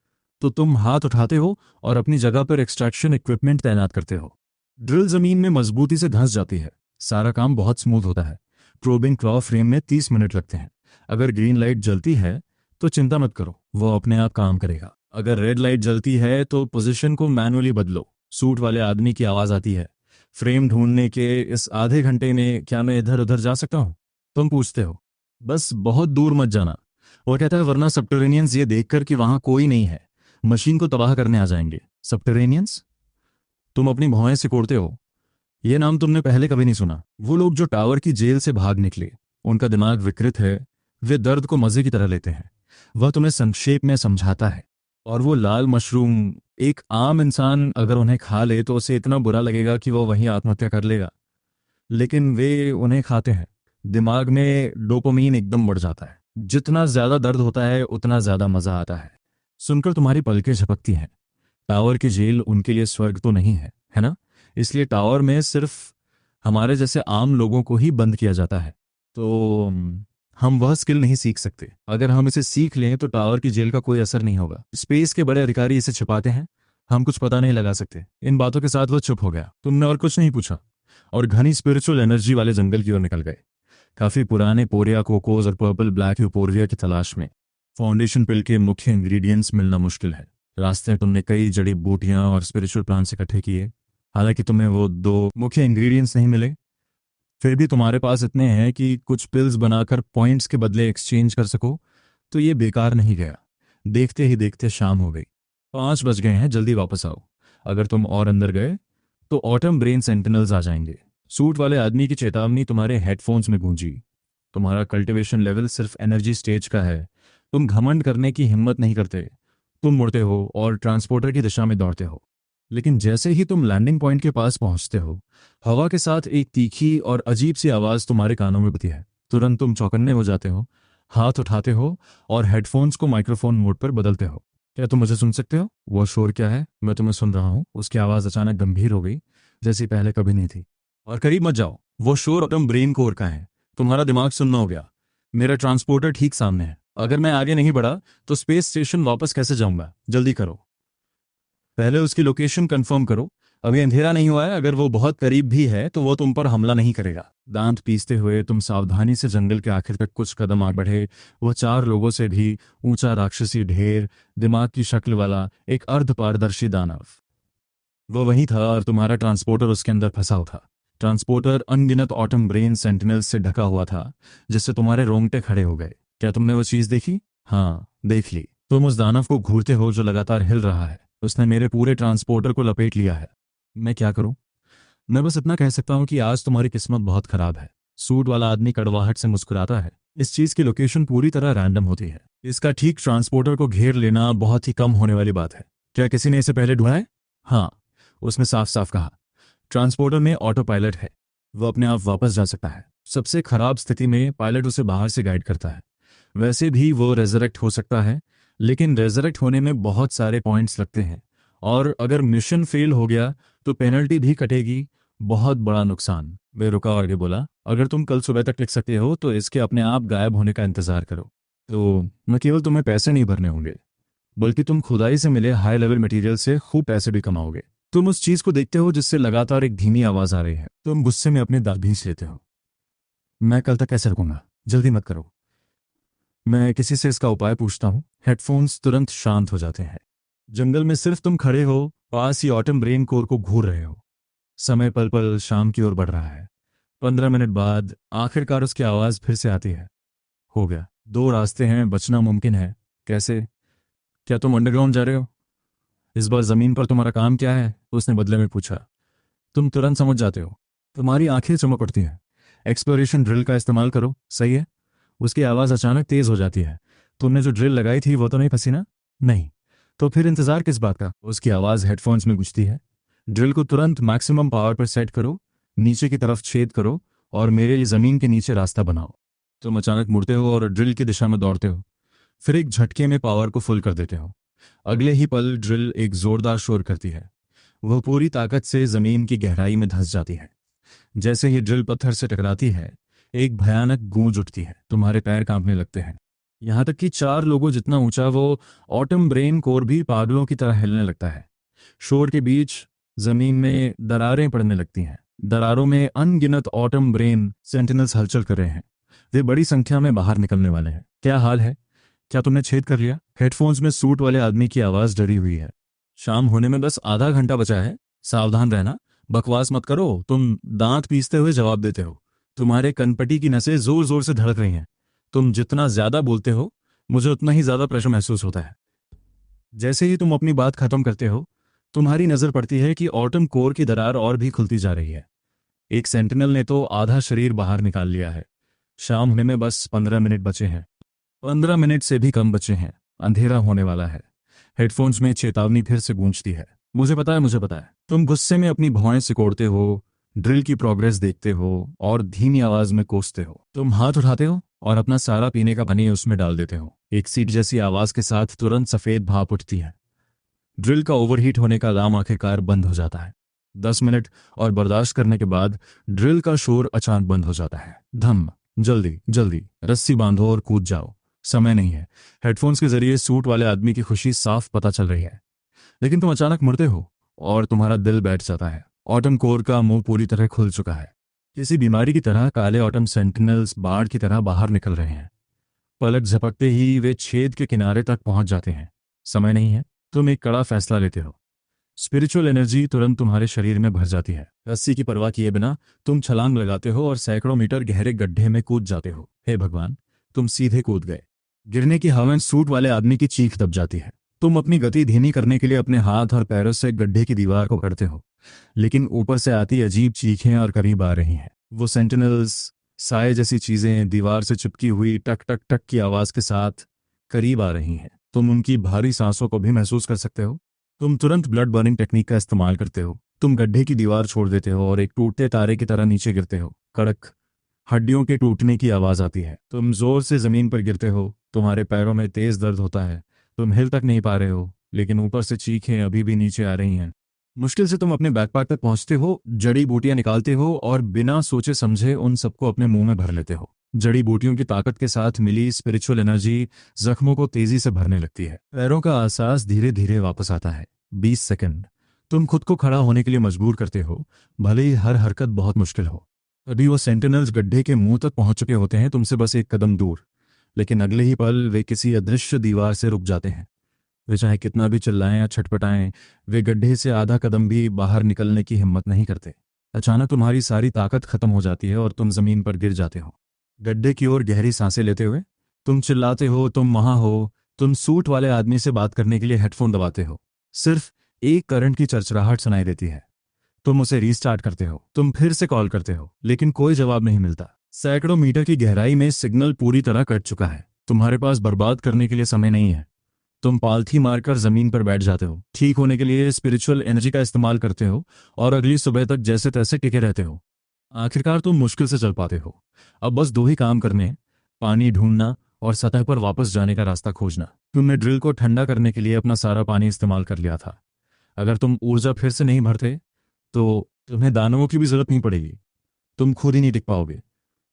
तो तुम हाथ उठाते हो और अपनी जगह पर एक्सट्रैक्शन इक्विपमेंट तैनात करते हो। ड्रिल जमीन में मजबूती से धंस जाती है। सारा काम बहुत स्मूथ होता है। प्रोबिंग क्लॉ फ्रेम में 30 मिनट लगते हैं। अगर ग्रीन लाइट जलती है तो चिंता मत करो, वो अपने आप काम करेगा। अगर रेड लाइट जलती है तो पोजीशन को मैनुअली बदलो। सूट वाले आदमी की आवाज आती है। फ्रेम ढूंढने के इस आधे घंटे में क्या मैं इधर उधर जा सकता हूं? तुम पूछते हो। बस बहुत दूर मत जाना। वो कहता है, वरना सबटेरेनियंस ये देखकर कि वहां कोई नहीं है, मशीन को तबाह करने आ जाएंगे। सबटेरेनियंस? तुम अपनी भौहें सिकोड़ते हो। ये नाम तुमने पहले कभी नहीं सुना। वो लोग जो टावर की जेल से भाग निकले। उनका दिमाग विकृत है। वे दर्द को मजे की तरह लेते हैं। वह तुम्हें संक्षेप में समझाता है। और वो लाल मशरूम, एक आम इंसान अगर उन्हें खा ले तो उसे इतना बुरा लगेगा कि वो वहीं आत्महत्या कर लेगा, लेकिन वे उन्हें खाते हैं। दिमाग में डोपामीन एकदम बढ़ जाता है। जितना ज्यादा दर्द होता है उतना ज्यादा मजा आता है। सुनकर तुम्हारी पलकें झपकती हैं। टावर की जेल उनके लिए स्वर्ग तो नहीं है ना? इसलिए टावर में सिर्फ हमारे जैसे आम लोगों को ही बंद किया जाता है। तो हम वह स्किल नहीं सीख सकते। अगर हम इसे सीख लें तो टावर की जेल का कोई असर नहीं होगा। स्पेस के बड़े अधिकारी इसे छिपाते हैं। हम कुछ पता नहीं लगा सकते। इन बातों के साथ वो चुप हो गया। तुमने और कुछ नहीं पूछा और घनी स्पिरिचुअल एनर्जी वाले जंगल की ओर निकल गए, काफी पुराने पोरिया कोकोज और पर्पल ब्लैक यूपोरिया की तलाश में। फाउंडेशन पिल के मुख्य इंग्रेडिएंट्स मिलना मुश्किल है। रास्ते में तुमने कई जड़ी बूटियां और स्पिरिचुअल प्लांट्स इकट्ठे किए, हालांकि तुम्हें वो दो मुख्य इंग्रेडिएंट्स नहीं मिले। फिर भी तुम्हारे पास इतने हैं कि कुछ पिल्स बनाकर पॉइंट्स के बदले एक्सचेंज कर सको, तो ये बेकार नहीं गया। देखते ही देखते शाम हो गई। 5 बज गए हैं, जल्दी वापस आओ। अगर तुम और अंदर गए तो ऑटम ब्रेन सेंटिनल्स आ जाएंगे। सूट वाले आदमी की चेतावनी तुम्हारे हेडफोन्स में गूंजी। तुम्हारा कल्टीवेशन लेवल सिर्फ एनर्जी स्टेज का है। तुम घमंड करने की हिम्मत नहीं करते। तुम मुड़ते हो और ट्रांसपोर्टर की दिशा में दौड़ते हो। लेकिन जैसे ही तुम लैंडिंग पॉइंट के पास पहुंचते हो, हवा के साथ एक तीखी और अजीब सी आवाज तुम्हारे कानों में बजती है। तुरंत तुम चौकन्ने हो जाते हो, हाथ उठाते हो और हेडफोन्स को माइक्रोफोन मोड पर बदलते हो। क्या तुम मुझे सुन सकते हो? वो शोर क्या है? मैं तुम्हें सुन रहा हूँ। उसकी आवाज अचानक गंभीर हो गई, जैसी पहले कभी नहीं थी। और करीब मत जाओ, वो शोर ऑटम ब्रेन कोर का है। तुम्हारा दिमाग सुनना हो गया। मेरा ट्रांसपोर्टर ठीक सामने है। अगर मैं आगे नहीं बढ़ा तो स्पेस स्टेशन वापस कैसे जाऊंगा? जल्दी करो। पहले उसकी लोकेशन कंफर्म करो। अभी अंधेरा नहीं हुआ है। अगर वो बहुत करीब भी है तो वो तुम पर हमला नहीं करेगा। दांत पीसते हुए तुम सावधानी से जंगल के आखिर तक कुछ कदम आगे बढ़े। वो 4 लोगों से भी ऊंचा राक्षसी ढेर, दिमाग की शक्ल वाला एक अर्ध पारदर्शी दानव, वो वही था और तुम्हारा ट्रांसपोर्टर उसके अंदर फंसा हुआ था। ट्रांसपोर्टर अनगिनत ऑटम ब्रेन सेंटिनल्स से ढका हुआ था, जिससे तुम्हारे रोंगटे खड़े हो गए। क्या तुमने वो चीज देखी? हाँ, देख ली। तुम उस दानव को घूरते हो जो लगातार हिल रहा है। उसने मेरे पूरे ट्रांसपोर्टर को लपेट लिया है। मैं क्या करूं? मैं बस इतना कह सकता हूं कि आज तुम्हारी किस्मत बहुत खराब है। सूट वाला आदमी कड़वाहट से मुस्कुराता है। इस चीज की लोकेशन पूरी तरह रैंडम होती है। इसका ठीक ट्रांसपोर्टर को घेर लेना बहुत ही कम होने वाली बात है। क्या किसी ने इसे पहले ढूंढा है? हाँ, उसने साफ साफ कहा। ट्रांसपोर्टर में ऑटो पायलट है। वो अपने आप वापस जा सकता है। सबसे खराब स्थिति में पायलट उसे बाहर से गाइड करता है। वैसे भी वो रेजरेक्ट हो सकता है, लेकिन रेजरेक्ट होने में बहुत सारे पॉइंट्स लगते हैं, और अगर मिशन फेल हो गया तो पेनल्टी भी कटेगी। बहुत बड़ा नुकसान। वे रुका और आगे बोला, अगर तुम कल सुबह तक लिख सकते हो तो इसके अपने आप गायब होने का इंतजार करो। तो न केवल तुम्हें पैसे नहीं भरने होंगे, बल्कि तुम खुदाई से मिले हाई लेवल मटेरियल से खूब पैसे भी कमाओगे। तुम उस चीज को देखते हो जिससे लगातार एक धीमी आवाज आ रही है। तुम गुस्से में अपने दांत भींच लेते हो। मैं कल तक कैसे रुकूंगा? जल्दी मत करो। मैं किसी से इसका उपाय पूछता हूँ। हेडफोन्स तुरंत शांत हो जाते हैं। जंगल में सिर्फ तुम खड़े हो, पास ही ऑटम ब्रेन कोर को घूर रहे हो। समय पल पल शाम की ओर बढ़ रहा है। 15 मिनट बाद आखिरकार उसकी आवाज फिर से आती है। हो गया। 2 रास्ते हैं, बचना मुमकिन है। कैसे? क्या तुम अंडरग्राउंड जा रहे हो? इस बार जमीन पर तुम्हारा काम क्या है? उसने बदले में पूछा। तुम तुरंत समझ जाते हो। तुम्हारी आंखें चमक उठती हैं। एक्सप्लोरेशन ड्रिल का इस्तेमाल करो, सही है? उसकी आवाज़ अचानक तेज हो जाती है। तुमने जो ड्रिल लगाई थी वो तो नहीं फंसी ना? नहीं। तो फिर इंतजार किस बात का? उसकी आवाज़ हेडफोन्स में गूंजती है। ड्रिल को तुरंत मैक्सिमम पावर पर सेट करो, नीचे की तरफ छेद करो और मेरे लिए ज़मीन के नीचे रास्ता बनाओ। तुम अचानक मुड़ते हो और ड्रिल की दिशा में दौड़ते हो। फिर एक झटके में पावर को फुल कर देते हो। अगले ही पल ड्रिल एक जोरदार शोर करती है। वह पूरी ताकत से जमीन की गहराई में धंस जाती है। जैसे ही ड्रिल पत्थर से टकराती है, एक भयानक गूंज उठती है। तुम्हारे पैर कांपने लगते हैं। यहां तक कि 4 लोगों जितना ऊंचा वो ऑटम ब्रेन कोर भी पागलों की तरह हिलने लगता है। शोर के बीच जमीन में दरारें पड़ने लगती हैं। दरारों में अनगिनत ऑटम ब्रेन सेंटिनल्स हलचल कर रहे हैं। वे बड़ी संख्या में बाहर निकलने वाले हैं। क्या हाल है? क्या तुमने छेद कर लिया? हेडफोन्स में सूट वाले आदमी की आवाज डरी हुई है। शाम होने में बस आधा घंटा बचा है। सावधान रहना। बकवास मत करो। तुम दांत पीसते हुए जवाब देते हो। तुम्हारे कनपटी की नसें जोर जोर से धड़क रही हैं। तुम जितना ज्यादा बोलते हो, मुझे उतना ही ज्यादा प्रेशर महसूस होता है। जैसे ही तुम अपनी बात खत्म करते हो, तुम्हारी नजर पड़ती है कि ऑटम कोर की दरार और भी खुलती जा रही है। एक सेंटिनल ने तो आधा शरीर बाहर निकाल लिया है। शाम होने में बस 15 मिनट बचे हैं। 15 मिनट से भी कम बचे हैं। अंधेरा होने वाला है। हेडफोन्स में चेतावनी फिर से गूंजती है। मुझे पता है, मुझे पता है। तुम गुस्से में अपनी भौहें सिकोड़ते हो, ड्रिल की प्रोग्रेस देखते हो और धीमी आवाज में कोसते हो। तुम हाथ उठाते हो और अपना सारा पीने का पानी उसमें डाल देते हो। एक सीट जैसी आवाज के साथ तुरंत सफेद भाप उठती है। ड्रिल का ओवरहीट होने का अलार्म आखिरकार बंद हो जाता है। 10 मिनट और बर्दाश्त करने के बाद ड्रिल का शोर अचानक बंद हो जाता है। धम। जल्दी जल्दी रस्सी बांधो और कूद जाओ। समय नहीं है। हेडफोन्स के जरिए सूट वाले आदमी की खुशी साफ पता चल रही है। लेकिन तुम अचानक मुड़ते हो और तुम्हारा दिल बैठ जाता है। ऑटम कोर का मुंह पूरी तरह खुल चुका है। किसी बीमारी की तरह काले ऑटम सेंटिनल्स बाढ़ की तरह बाहर निकल रहे हैं। पलक झपकते ही वे छेद के किनारे तक पहुंच जाते हैं। समय नहीं है। तुम एक कड़ा फैसला लेते हो। स्पिरिचुअल एनर्जी तुरंत तुम्हारे शरीर में भर जाती है। रस्सी की परवाह किए बिना तुम छलांग लगाते हो और सैकड़ों मीटर गहरे गड्ढे में कूद जाते हो। हे भगवान, तुम सीधे कूद गए। गिरने की हवा में सूट वाले आदमी की चीख दब जाती है। तुम अपनी गति धीमी करने के लिए अपने हाथ और पैरों से गड्ढे की दीवार को करते हो, लेकिन ऊपर से आती अजीब चीखें और करीब आ रही हैं। वो सेंटिनल्स, साए जैसी चीजें दीवार से चिपकी हुई टक टक टक की आवाज के साथ करीब आ रही हैं। तुम उनकी भारी सांसों को भी महसूस कर सकते हो। तुम तुरंत ब्लड बर्निंग टेक्निक का इस्तेमाल करते हो। तुम गड्ढे की दीवार छोड़ देते हो और एक टूटते तारे की तरह नीचे गिरते हो। कड़क हड्डियों के टूटने की आवाज आती है। तुम जोर से जमीन पर गिरते हो। तुम्हारे पैरों में तेज दर्द होता है। तुम हिल तक नहीं पा रहे हो, लेकिन ऊपर से चीखें अभी भी नीचे आ रही हैं। मुश्किल से तुम अपने बैकपैक तक पहुंचते हो, जड़ी बूटियां निकालते हो और बिना सोचे समझे उन सबको अपने मुंह में भर लेते हो। जड़ी बूटियों की ताकत के साथ मिली स्पिरिचुअल एनर्जी जख्मों को तेजी से भरने लगती है। पैरों का एहसास धीरे धीरे वापस आता है। 20 सेकंड तुम खुद को खड़ा होने के लिए मजबूर करते हो, भले ही हर हरकत बहुत मुश्किल हो। तभी वो सेंटिनल्स गड्ढे के मुंह तक पहुंच चुके होते हैं, तुमसे बस एक कदम दूर। लेकिन अगले ही पल वे किसी अदृश्य दीवार से रुक जाते हैं। वे चाहे कितना भी चिल्लाएं या छटपटाएं, वे गड्ढे से आधा कदम भी बाहर निकलने की हिम्मत नहीं करते। अचानक तुम्हारी सारी ताकत खत्म हो जाती है और तुम जमीन पर गिर जाते हो। गड्ढे की ओर गहरी सांसें लेते हुए तुम चिल्लाते हो, तुम वहां हो। तुम सूट वाले आदमी से बात करने के लिए हेडफोन दबाते हो। सिर्फ एक करंट की चरचराहट सुनाई देती है। तुम उसे रीस्टार्ट करते हो। तुम फिर से कॉल करते हो, लेकिन कोई जवाब नहीं मिलता। सैकड़ों मीटर की गहराई में सिग्नल पूरी तरह कट चुका है। तुम्हारे पास बर्बाद करने के लिए समय नहीं है। तुम पालथी मारकर जमीन पर बैठ जाते हो। ठीक होने के लिए स्पिरिचुअल एनर्जी का इस्तेमाल करते हो और अगली सुबह तक जैसे तैसे टिके रहते हो। आखिरकार तुम मुश्किल से चल पाते हो। अब बस दो ही काम करने हैं, पानी ढूंढना और सतह पर वापस जाने का रास्ता खोजना। तुमने ड्रिल को ठंडा करने के लिए अपना सारा पानी इस्तेमाल कर लिया था। अगर तुम ऊर्जा फिर से नहीं भरते तो तुम्हें दानवों की भी जरूरत नहीं पड़ेगी। तुम खुद ही नहीं टिक पाओगे।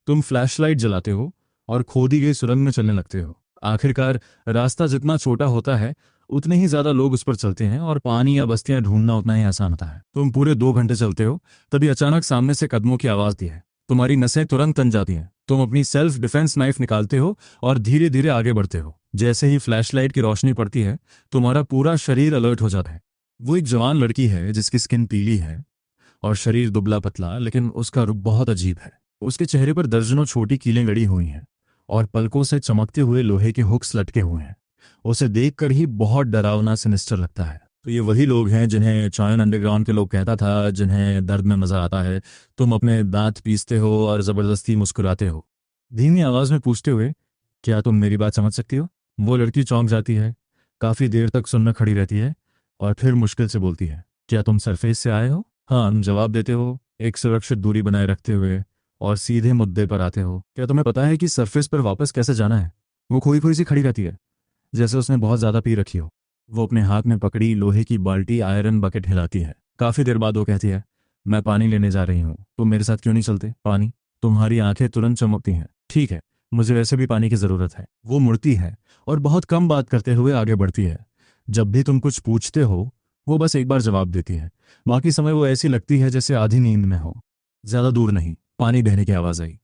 तुम फ्लैशलाइट जलाते हो और खोदी गई सुरंग में चलने लगते हो। आखिरकार रास्ता जितना छोटा होता है, उतने ही ज्यादा लोग उस पर चलते हैं और पानी या बस्तियां ढूंढना उतना ही आसान होता है। तुम पूरे 2 घंटे चलते हो, तभी अचानक सामने से कदमों की आवाज दी है। तुम्हारी नसें तुरंत तन जाती हैं। तुम अपनी सेल्फ डिफेंस नाइफ निकालते हो और धीरे धीरे आगे बढ़ते हो। जैसे ही फ्लैशलाइट की रोशनी पड़ती है, तुम्हारा पूरा शरीर अलर्ट हो जाता है। वो एक जवान लड़की है जिसकी स्किन पीली है और शरीर दुबला पतला, लेकिन उसका रूप बहुत अजीब है। उसके चेहरे पर दर्जनों छोटी कीलें गड़ी हुई हैं और पलकों से चमकते हुए लोहे के हुक्स लटके हुए हैं। उसे देखकर ही बहुत डरावना सिनिस्टर लगता है। तो ये वही लोग हैं जिन्हें चायन अंडरग्राउंड के लोग कहता था, जिन्हें दर्द में मजा आता है। तुम अपने दांत पीसते हो और जबरदस्ती मुस्कुराते हो, धीमी आवाज में पूछते हुए, क्या तुम मेरी बात समझ सकती हो? वो लड़की चौंक जाती है, काफी देर तक सुनने खड़ी रहती है और फिर मुश्किल से बोलती है, क्या तुम सरफेस से आए हो? हाँ, तुम जवाब देते हो, एक सुरक्षित दूरी बनाए रखते हुए, और सीधे मुद्दे पर आते हो। क्या तुम्हें पता है कि सरफेस पर वापस कैसे जाना है? वो खोई खोई सी खड़ी रहती है, जैसे उसने बहुत ज्यादा पी रखी हो। वो अपने हाथ में पकड़ी लोहे की बाल्टी आयरन बकेट हिलाती है। काफी देर बाद वो कहती है, मैं पानी लेने जा रही हूँ, तुम मेरे साथ क्यों नहीं चलते? पानी? तुम्हारी आंखें तुरंत चमकती हैं। ठीक है, मुझे वैसे भी पानी की जरूरत है। वो मुड़ती है और बहुत कम बात करते हुए आगे बढ़ती है। जब भी तुम कुछ पूछते हो, वो बस एक बार जवाब देती है। बाकी समय वो ऐसी लगती है जैसे आधी नींद में हो। ज्यादा दूर नहीं, पानी बहने की आवाज आई।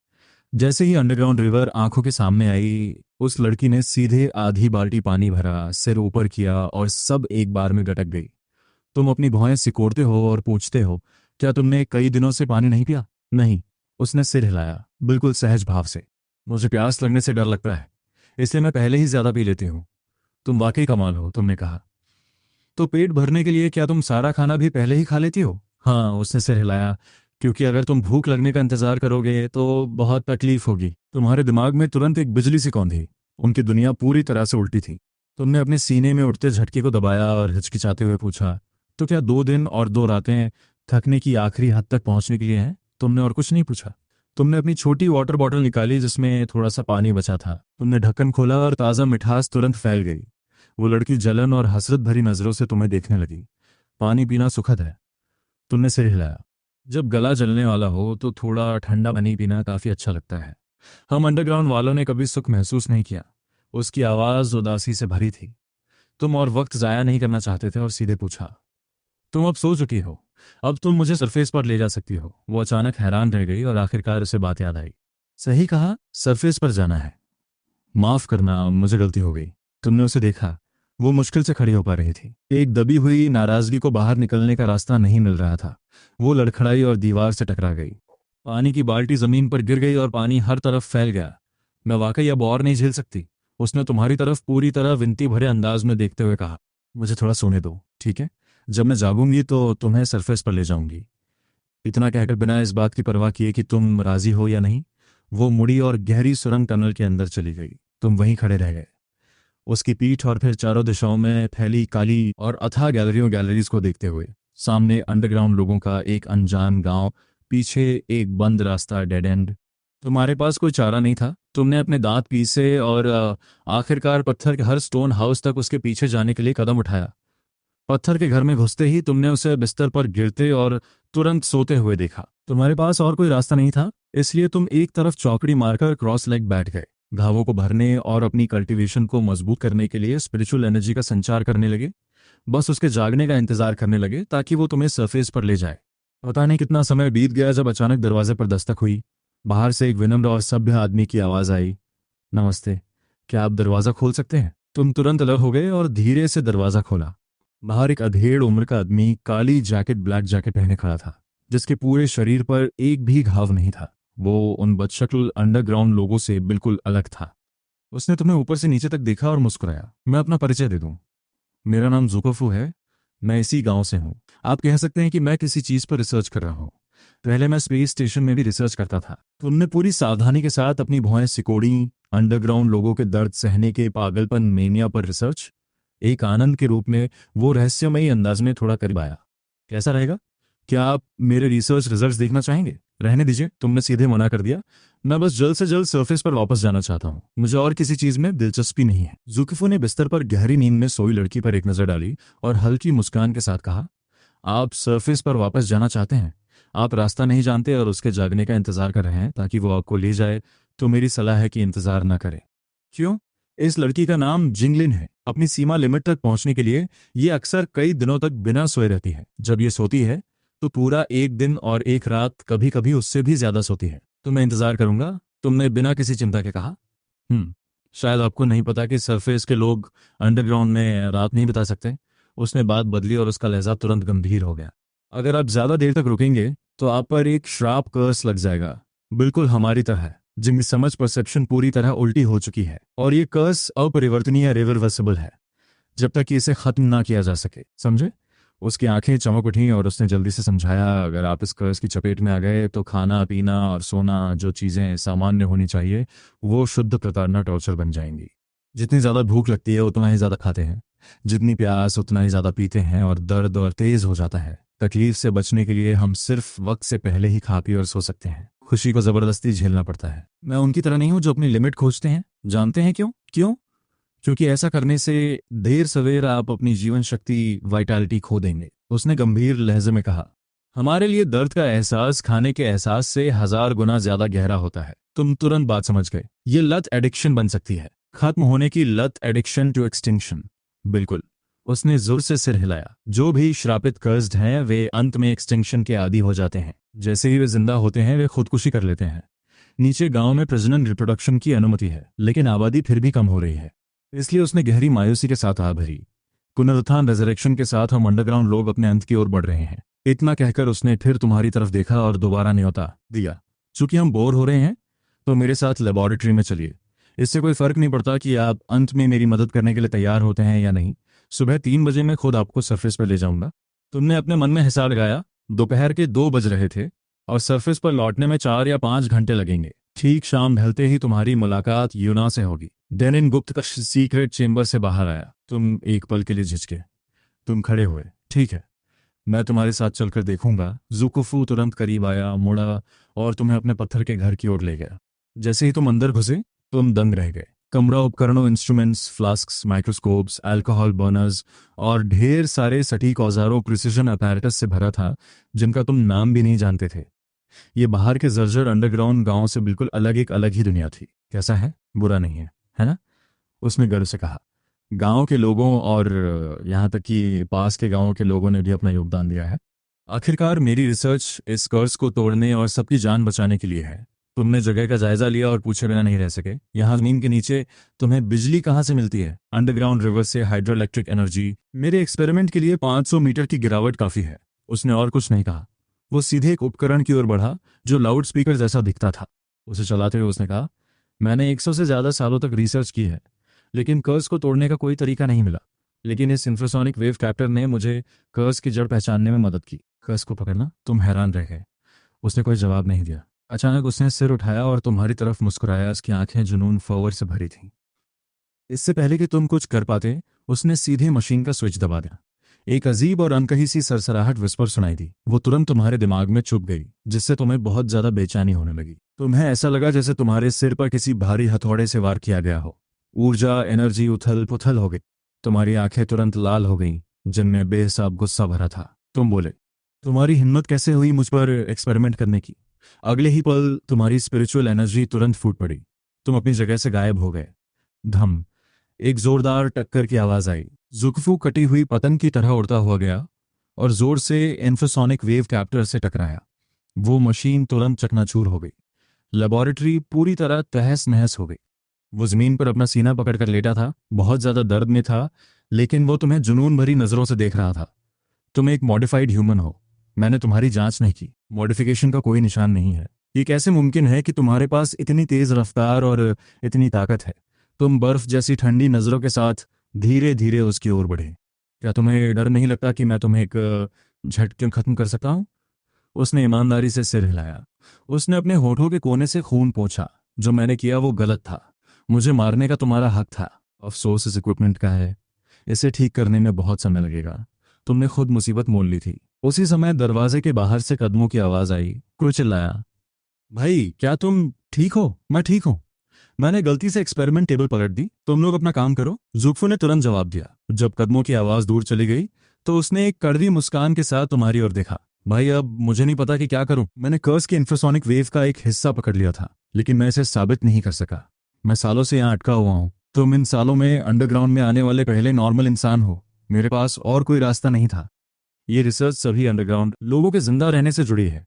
जैसे ही अंडरग्राउंड रिवर आंखों के सामने आई, उस लड़की ने सीधे आधी बाल्टी पानी भरा, सिर ऊपर किया और सब एक बार में गटक गई। तुम अपनी भौहें सिकोड़ते हो और पूछते हो, क्या तुमने कई दिनों से पानी नहीं पिया? नहीं, उसने सिर हिलाया, बिल्कुल सहज भाव से। मुझे प्यास लगने से डर लगता है, इसलिए मैं पहले ही ज्यादा पी लेती हूँ। तुम वाकई कमाल हो, तुमने कहा। तो पेट भरने के लिए क्या तुम सारा खाना भी पहले ही खा लेती हो? हाँ, उसने सिर हिलाया, क्योंकि अगर तुम भूख लगने का इंतजार करोगे तो बहुत तकलीफ होगी। तुम्हारे दिमाग में तुरंत एक बिजली सी कौंधी। उनकी दुनिया पूरी तरह से उल्टी थी। तुमने अपने सीने में उठते झटके को दबाया और हिचकिचाते हुए पूछा, तो क्या 2 दिन और 2 रातें थकने की आखिरी हद तक पहुंचने के लिए हैं? तुमने और कुछ नहीं पूछा। तुमने अपनी छोटी वाटर बॉटल निकाली जिसमें थोड़ा सा पानी बचा था। तुमने ढक्कन खोला और ताज़ा मिठास तुरंत फैल गई। वो लड़की जलन और हसरत भरी नजरों से तुम्हें देखने लगी। पानी पीना सुखद है, तुमने सिर हिलाया। जब गला जलने वाला हो तो थोड़ा ठंडा पानी पीना काफी अच्छा लगता है। हम अंडरग्राउंड वालों ने कभी सुख महसूस नहीं किया। उसकी आवाज उदासी से भरी थी। तुम और वक्त जाया नहीं करना चाहते थे और सीधे पूछा, तुम अब सो चुकी हो, अब तुम मुझे सरफेस पर ले जा सकती हो। वो अचानक हैरान रह गई और आखिरकार उसे बात याद आई। सही कहा, सरफेस पर जाना है। माफ करना, मुझे गलती हो गई। तुमने उसे देखा? वो मुश्किल से खड़ी हो पा रही थी। एक दबी हुई नाराजगी को बाहर निकलने का रास्ता नहीं मिल रहा था। वो लड़खड़ाई और दीवार से टकरा गई। पानी की बाल्टी जमीन पर गिर गई और पानी हर तरफ फैल गया। मैं वाकई अब और नहीं झेल सकती, उसने तुम्हारी तरफ पूरी तरह विनती भरे अंदाज में देखते हुए कहा। मुझे थोड़ा सोने दो, ठीक है? जब मैं जागूंगी तो तुम्हें सरफेस पर ले जाऊंगी। इतना कहकर बिना इस बात की परवाह किए कि तुम राजी हो या नहीं, वो मुड़ी और गहरी सुरंग टनल के अंदर चली गई। तुम वहीं खड़े रह गए, उसकी पीठ और फिर चारों दिशाओं में फैली काली और अथाह गैलरीज को देखते हुए। सामने अंडरग्राउंड लोगों का एक अनजान गांव, पीछे एक बंद रास्ता, डेड एंड। तुम्हारे पास कोई चारा नहीं था। तुमने अपने दांत पीसे और आखिरकार पत्थर के हर स्टोन हाउस तक उसके पीछे जाने के लिए कदम उठाया। पत्थर के घर में घुसते ही तुमने उसे बिस्तर पर गिरते और तुरंत सोते हुए देखा। तुम्हारे पास और कोई रास्ता नहीं था, इसलिए तुम एक तरफ चौकड़ी मारकर क्रॉस लेग बैठ गए। घावों को भरने और अपनी कल्टीवेशन को मजबूत करने के लिए स्पिरिचुअल एनर्जी का संचार करने लगे। बस उसके जागने का इंतजार करने लगे ताकि वो तुम्हें सरफेस पर ले जाए। पता नहीं कितना समय बीत गया जब अचानक दरवाजे पर दस्तक हुई। बाहर से एक विनम्र और सभ्य आदमी की आवाज आई। नमस्ते, क्या आप दरवाजा खोल सकते हैं? तुम तुरंत अलर्ट हो गए और धीरे से दरवाजा खोला। बाहर एक अधेड़ उम्र का आदमी काली जैकेट, ब्लैक जैकेट पहने खड़ा था, जिसके पूरे शरीर पर एक भी घाव नहीं था। वो उन बदशक्ल अंडरग्राउंड लोगों से बिल्कुल अलग था। उसने तुम्हें ऊपर से नीचे तक देखा और मुस्कुराया। मैं अपना परिचय दे दूं, मेरा नाम जुकोफू है, मैं इसी गांव से हूं। आप कह सकते हैं कि मैं किसी चीज पर रिसर्च कर रहा हूं। पहले मैं स्पेस स्टेशन में भी रिसर्च करता था। तुमने पूरी सावधानी के साथ अपनी भौहें सिकोड़ी। अंडरग्राउंड लोगों के दर्द सहने के पागलपन मेनिया पर रिसर्च। एक आनंद के रूप में वो रहस्यमयी अंदाज में थोड़ा करीब आया। कैसा रहेगा? क्या आप मेरे रिसर्च रिजल्ट्स देखना चाहेंगे? रहने दीजिए, तुमने सीधे मना कर दिया। मैं बस जल्द से जल्द सरफेस पर वापस जाना चाहता हूँ, मुझे और किसी चीज में दिलचस्पी नहीं है। जुकिफो ने बिस्तर पर गहरी नींद में सोई लड़की पर एक नजर डाली और हल्की मुस्कान के साथ कहा, आप सरफेस पर वापस जाना चाहते हैं? आप रास्ता नहीं जानते और उसके जागने का इंतजार कर रहे हैं ताकि वो आपको ले जाए, तो मेरी सलाह है कि इंतजार ना करें। क्यों? इस लड़की का नाम जिंगलिन है। अपनी सीमा लिमिट तक पहुंचने के लिए ये अक्सर कई दिनों तक बिना सोए रहती है। जब ये सोती है तो पूरा एक दिन और एक रात, कभी कभी उससे भी ज्यादा सोती है। तो मैं इंतजार करूंगा, तुमने बिना किसी चिंता के कहा। शायद आपको नहीं पता कि सरफेस के लोग अंडरग्राउंड में रात नहीं बिता सकते। उसने बात बदली और उसका लहजा तुरंत गंभीर हो गया। अगर आप ज्यादा देर तक रुकेंगे तो आप पर एक श्राप कर्स लग जाएगा, बिल्कुल हमारी तरह, जिनकी समझ परसेप्शन पूरी तरह उल्टी हो चुकी है। और ये कर्स अपरिवर्तनीय, रिवर्सिबल है, जब तक कि इसे खत्म ना किया जा सके, समझे? उसकी आंखें चमक उठीं और उसने जल्दी से समझाया, अगर आप इस कर्ज की चपेट में आ गए तो खाना पीना और सोना, जो चीज़ें सामान्य होनी चाहिए, वो शुद्ध प्रताड़ना, टॉर्चर बन जाएंगी। जितनी ज़्यादा भूख लगती है उतना ही ज़्यादा खाते हैं, जितनी प्यास उतना ही ज़्यादा पीते हैं, और दर्द और तेज़ हो जाता है। तकलीफ से बचने के लिए हम सिर्फ वक्त से पहले ही खा पी और सो सकते हैं। खुशी को ज़बरदस्ती झेलना पड़ता है। मैं उनकी तरह नहीं हूँ जो अपनी लिमिट खोजते हैं। जानते हैं क्यों? क्यों? क्योंकि ऐसा करने से देर सवेर आप अपनी जीवन शक्ति, वाइटैलिटी खो देंगे। उसने गंभीर लहजे में कहा, हमारे लिए दर्द का एहसास खाने के एहसास से 1000 गुना ज्यादा गहरा होता है। तुम तुरंत बात समझ गए। ये लत एडिक्शन बन सकती है, खत्म होने की लत, एडिक्शन टू एक्सटिंक्शन। बिल्कुल। उसने जोर से सिर हिलाया। जो भी श्रापित कर्स्ड हैं वे अंत में एक्सटिंक्शन के आदी हो जाते हैं। जैसे ही वे जिंदा होते हैं वे खुदकुशी कर लेते हैं। नीचे गांव में प्रजनन, रिप्रोडक्शन की अनुमति है, लेकिन आबादी फिर भी कम हो रही है। इसलिए उसने गहरी मायूसी के साथ आ भरी। पुनरुत्थान, रेजरेक्शन के साथ हम अंडरग्राउंड लोग अपने अंत की ओर बढ़ रहे हैं। इतना कहकर उसने फिर तुम्हारी तरफ देखा और दोबारा न्योता दिया। चूंकि हम बोर हो रहे हैं तो मेरे साथ लेबोरेटरी में चलिए। इससे कोई फर्क नहीं पड़ता कि आप अंत में मेरी मदद करने के लिए तैयार होते हैं या नहीं। सुबह 3 बजे मैं खुद आपको सरफेस पर ले जाऊंगा। तुमने अपने मन में हिसाब लगाया। दोपहर के 2 बज रहे थे और सरफेस पर लौटने में 4 या 5 घंटे लगेंगे। ठीक शाम ढलते ही तुम्हारी मुलाकात यूना से होगी। डेनिन गुप्त का सीक्रेट चेंबर से बाहर आया। तुम एक पल के लिए झिझके। तुम खड़े हुए। ठीक है, मैं तुम्हारे साथ चलकर देखूंगा। जुकुफू तुरंत करीब आया, मुड़ा और तुम्हें अपने पत्थर के घर की ओर ले गया। जैसे ही तुम अंदर घुसे तुम दंग रह गए। कमरा उपकरणों, instruments, flasks, microscopes, alcohol burners और ढेर सारे सटीक औजारों, प्रिसिजन अपैरेटस से भरा था जिनका तुम नाम भी नहीं जानते थे। ये बाहर के जर्जर अंडरग्राउंड गांव से बिल्कुल अलग, एक अलग ही दुनिया थी। कैसा है? बुरा नहीं है ना? उसने गर्व से कहा। गांव के लोगों और यहाँ तक कि पास के गांवों के लोगों ने भी अपना योगदान दिया है। आखिरकार मेरी रिसर्च इस कर्ज को तोड़ने और सबकी जान बचाने के लिए है। तुमने जगह का जायजा लिया और पूछे बिना नहीं रह सके। यहाँ जमीन के नीचे तुम्हें बिजली कहाँ से मिलती है? अंडरग्राउंड रिवर से हाइड्रो इलेक्ट्रिक एनर्जी। मेरे एक्सपेरिमेंट के लिए 500 मीटर की गिरावट काफी है। उसने और कुछ नहीं कहा। वो सीधे एक उपकरण की ओर बढ़ा जो लाउड स्पीकर जैसा दिखता था। उसे चलाते हुए उसने कहा, मैंने 100 से ज्यादा सालों तक रिसर्च की है, लेकिन कर्ज को तोड़ने का कोई तरीका नहीं मिला। लेकिन इस इंफ्रासोनिक वेव कैप्टर ने मुझे कर्ज की जड़ पहचानने में मदद की। कर्ज को पकड़ना? तुम हैरान रह गए। उसने कोई जवाब नहीं दिया। अचानक उसने सिर उठाया और तुम्हारी तरफ मुस्कुराया। उसकी आंखें जुनून फवर से भरी थीं। इससे पहले कि तुम कुछ कर पाते, उसने सीधे मशीन का स्विच दबा दिया। एक अजीब और अनकही सी सरसराहट विस्पर सुनाई दी। वो तुरंत तुम्हारे दिमाग में छुप गई, जिससे तुम्हें बहुत ज्यादा बेचैनी होने लगी। तुम्हें ऐसा लगा जैसे तुम्हारे सिर पर किसी भारी हथौड़े से वार किया गया हो। ऊर्जा, एनर्जी उथल पुथल हो गई। तुम्हारी आंखें तुरंत लाल हो गईं, जिनमें बेहिसाब गुस्सा भरा था। तुम बोले, तुम्हारी हिम्मत कैसे हुई मुझ पर एक्सपेरिमेंट करने की? अगले ही पल तुम्हारी स्पिरिचुअल एनर्जी तुरंत फूट पड़ी। तुम अपनी जगह से गायब हो गए। धम! एक जोरदार टक्कर की आवाज आई। जुकफू कटी हुई पतंग की तरह उड़ता हुआ गया और जोर से इंफ्रासोनिक वेव कैप्टर से टकराया। वो मशीन तुरंत चकनाचूर हो गई। लेबोरेटरी पूरी तरह तहस नहस हो गई। वो जमीन पर अपना सीना पकड़कर लेटा था, बहुत ज्यादा दर्द में था, लेकिन वो तुम्हें जुनून भरी नजरों से देख रहा था। तुम एक मॉडिफाइड ह्यूमन हो। मैंने तुम्हारी जांच नहीं की। मॉडिफिकेशन का कोई निशान नहीं है। ये कैसे मुमकिन है कि तुम्हारे पास इतनी तेज रफ्तार और इतनी ताकत है? तुम बर्फ जैसी ठंडी नजरों के साथ धीरे धीरे उसकी ओर बढ़े। क्या तुम्हें डर नहीं लगता कि मैं तुम्हें एक झटके में खत्म कर सकता हूं? उसने ईमानदारी से सिर हिलाया। उसने अपने होठों के कोने से खून पोंछा। जो मैंने किया वो गलत था। मुझे मारने का तुम्हारा हक था। अफसोस इस इक्विपमेंट का है। इसे ठीक करने में बहुत समय लगेगा। तुमने खुद मुसीबत मोल ली थी। उसी समय दरवाजे के बाहर से कदमों की आवाज आई। कोई चिल्लाया, भाई क्या तुम ठीक हो? मैं ठीक हूं। मैंने गलती से एक्सपेरिमेंट टेबल पलट दी। तुम लोग अपना काम करो। जुल्फू ने तुरंत जवाब दिया। जब कदमों की आवाज दूर चली गई तो उसने एक कड़वी मुस्कान के साथ तुम्हारी ओर देखा। भाई अब मुझे नहीं पता कि क्या करूं। मैंने कर्स के इंफ्रासोनिक वेव का एक हिस्सा पकड़ लिया था, लेकिन मैं इसे साबित नहीं कर सका। मैं सालों से यहाँ अटका हुआ हूँ। तुम इन सालों में अंडरग्राउंड में आने वाले पहले नॉर्मल इंसान हो। मेरे पास और कोई रास्ता नहीं था। ये रिसर्च सभी अंडरग्राउंड लोगों के जिंदा रहने से जुड़ी है।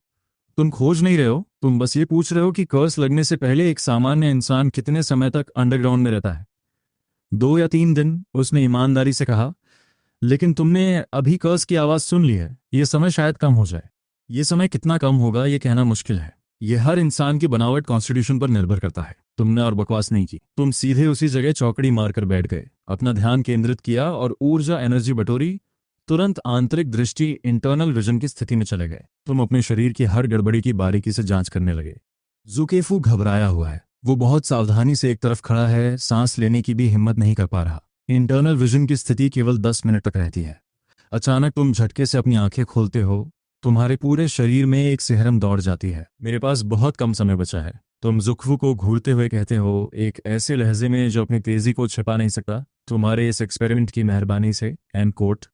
तुम खोज नहीं रहे हो, तुम बस ये पूछ रहे हो कि कर्स लगने से पहले एक सामान्य इंसान कितने समय तक अंडरग्राउंड में रहता है। 2 या 3 दिन, उसने ईमानदारी से कहा। लेकिन तुमने अभी कर्स की आवाज सुन ली है। ये समय शायद कम हो जाए। ये समय कितना कम होगा ये कहना मुश्किल है। ये हर इंसान की बनावट कॉन्स्टिट्यूशन पर निर्भर करता है। तुमने और बकवास नहीं की। तुम सीधे उसी जगह चौकड़ी मारकर बैठ गए, अपना ध्यान केंद्रित किया और ऊर्जा एनर्जी बटोरी। तुरंत आंतरिक दृष्टि, इंटरनल विजन की स्थिति में चले गए। तुम अपने शरीर की हर गड़बड़ी की बारीकी से जांच करने लगे। जुकेफू घबराया हुआ है। वो बहुत सावधानी से एक तरफ खड़ा है, सांस लेने की भी हिम्मत नहीं कर पा रहा। इंटरनल विजन की स्थिति केवल 10 मिनट तक रहती है। अचानक तुम झटके से अपनी आंखें खोलते हो। तुम्हारे पूरे शरीर में एक सिहरन दौड़ जाती है। मेरे पास बहुत कम समय बचा है, तुम जुक्फू को घूरते हुए कहते हो, एक ऐसे लहजे में जो अपनी तेजी को छिपा नहीं सकता। तुम्हारे इस एक्सपेरिमेंट की मेहरबानी से, एंड कोट।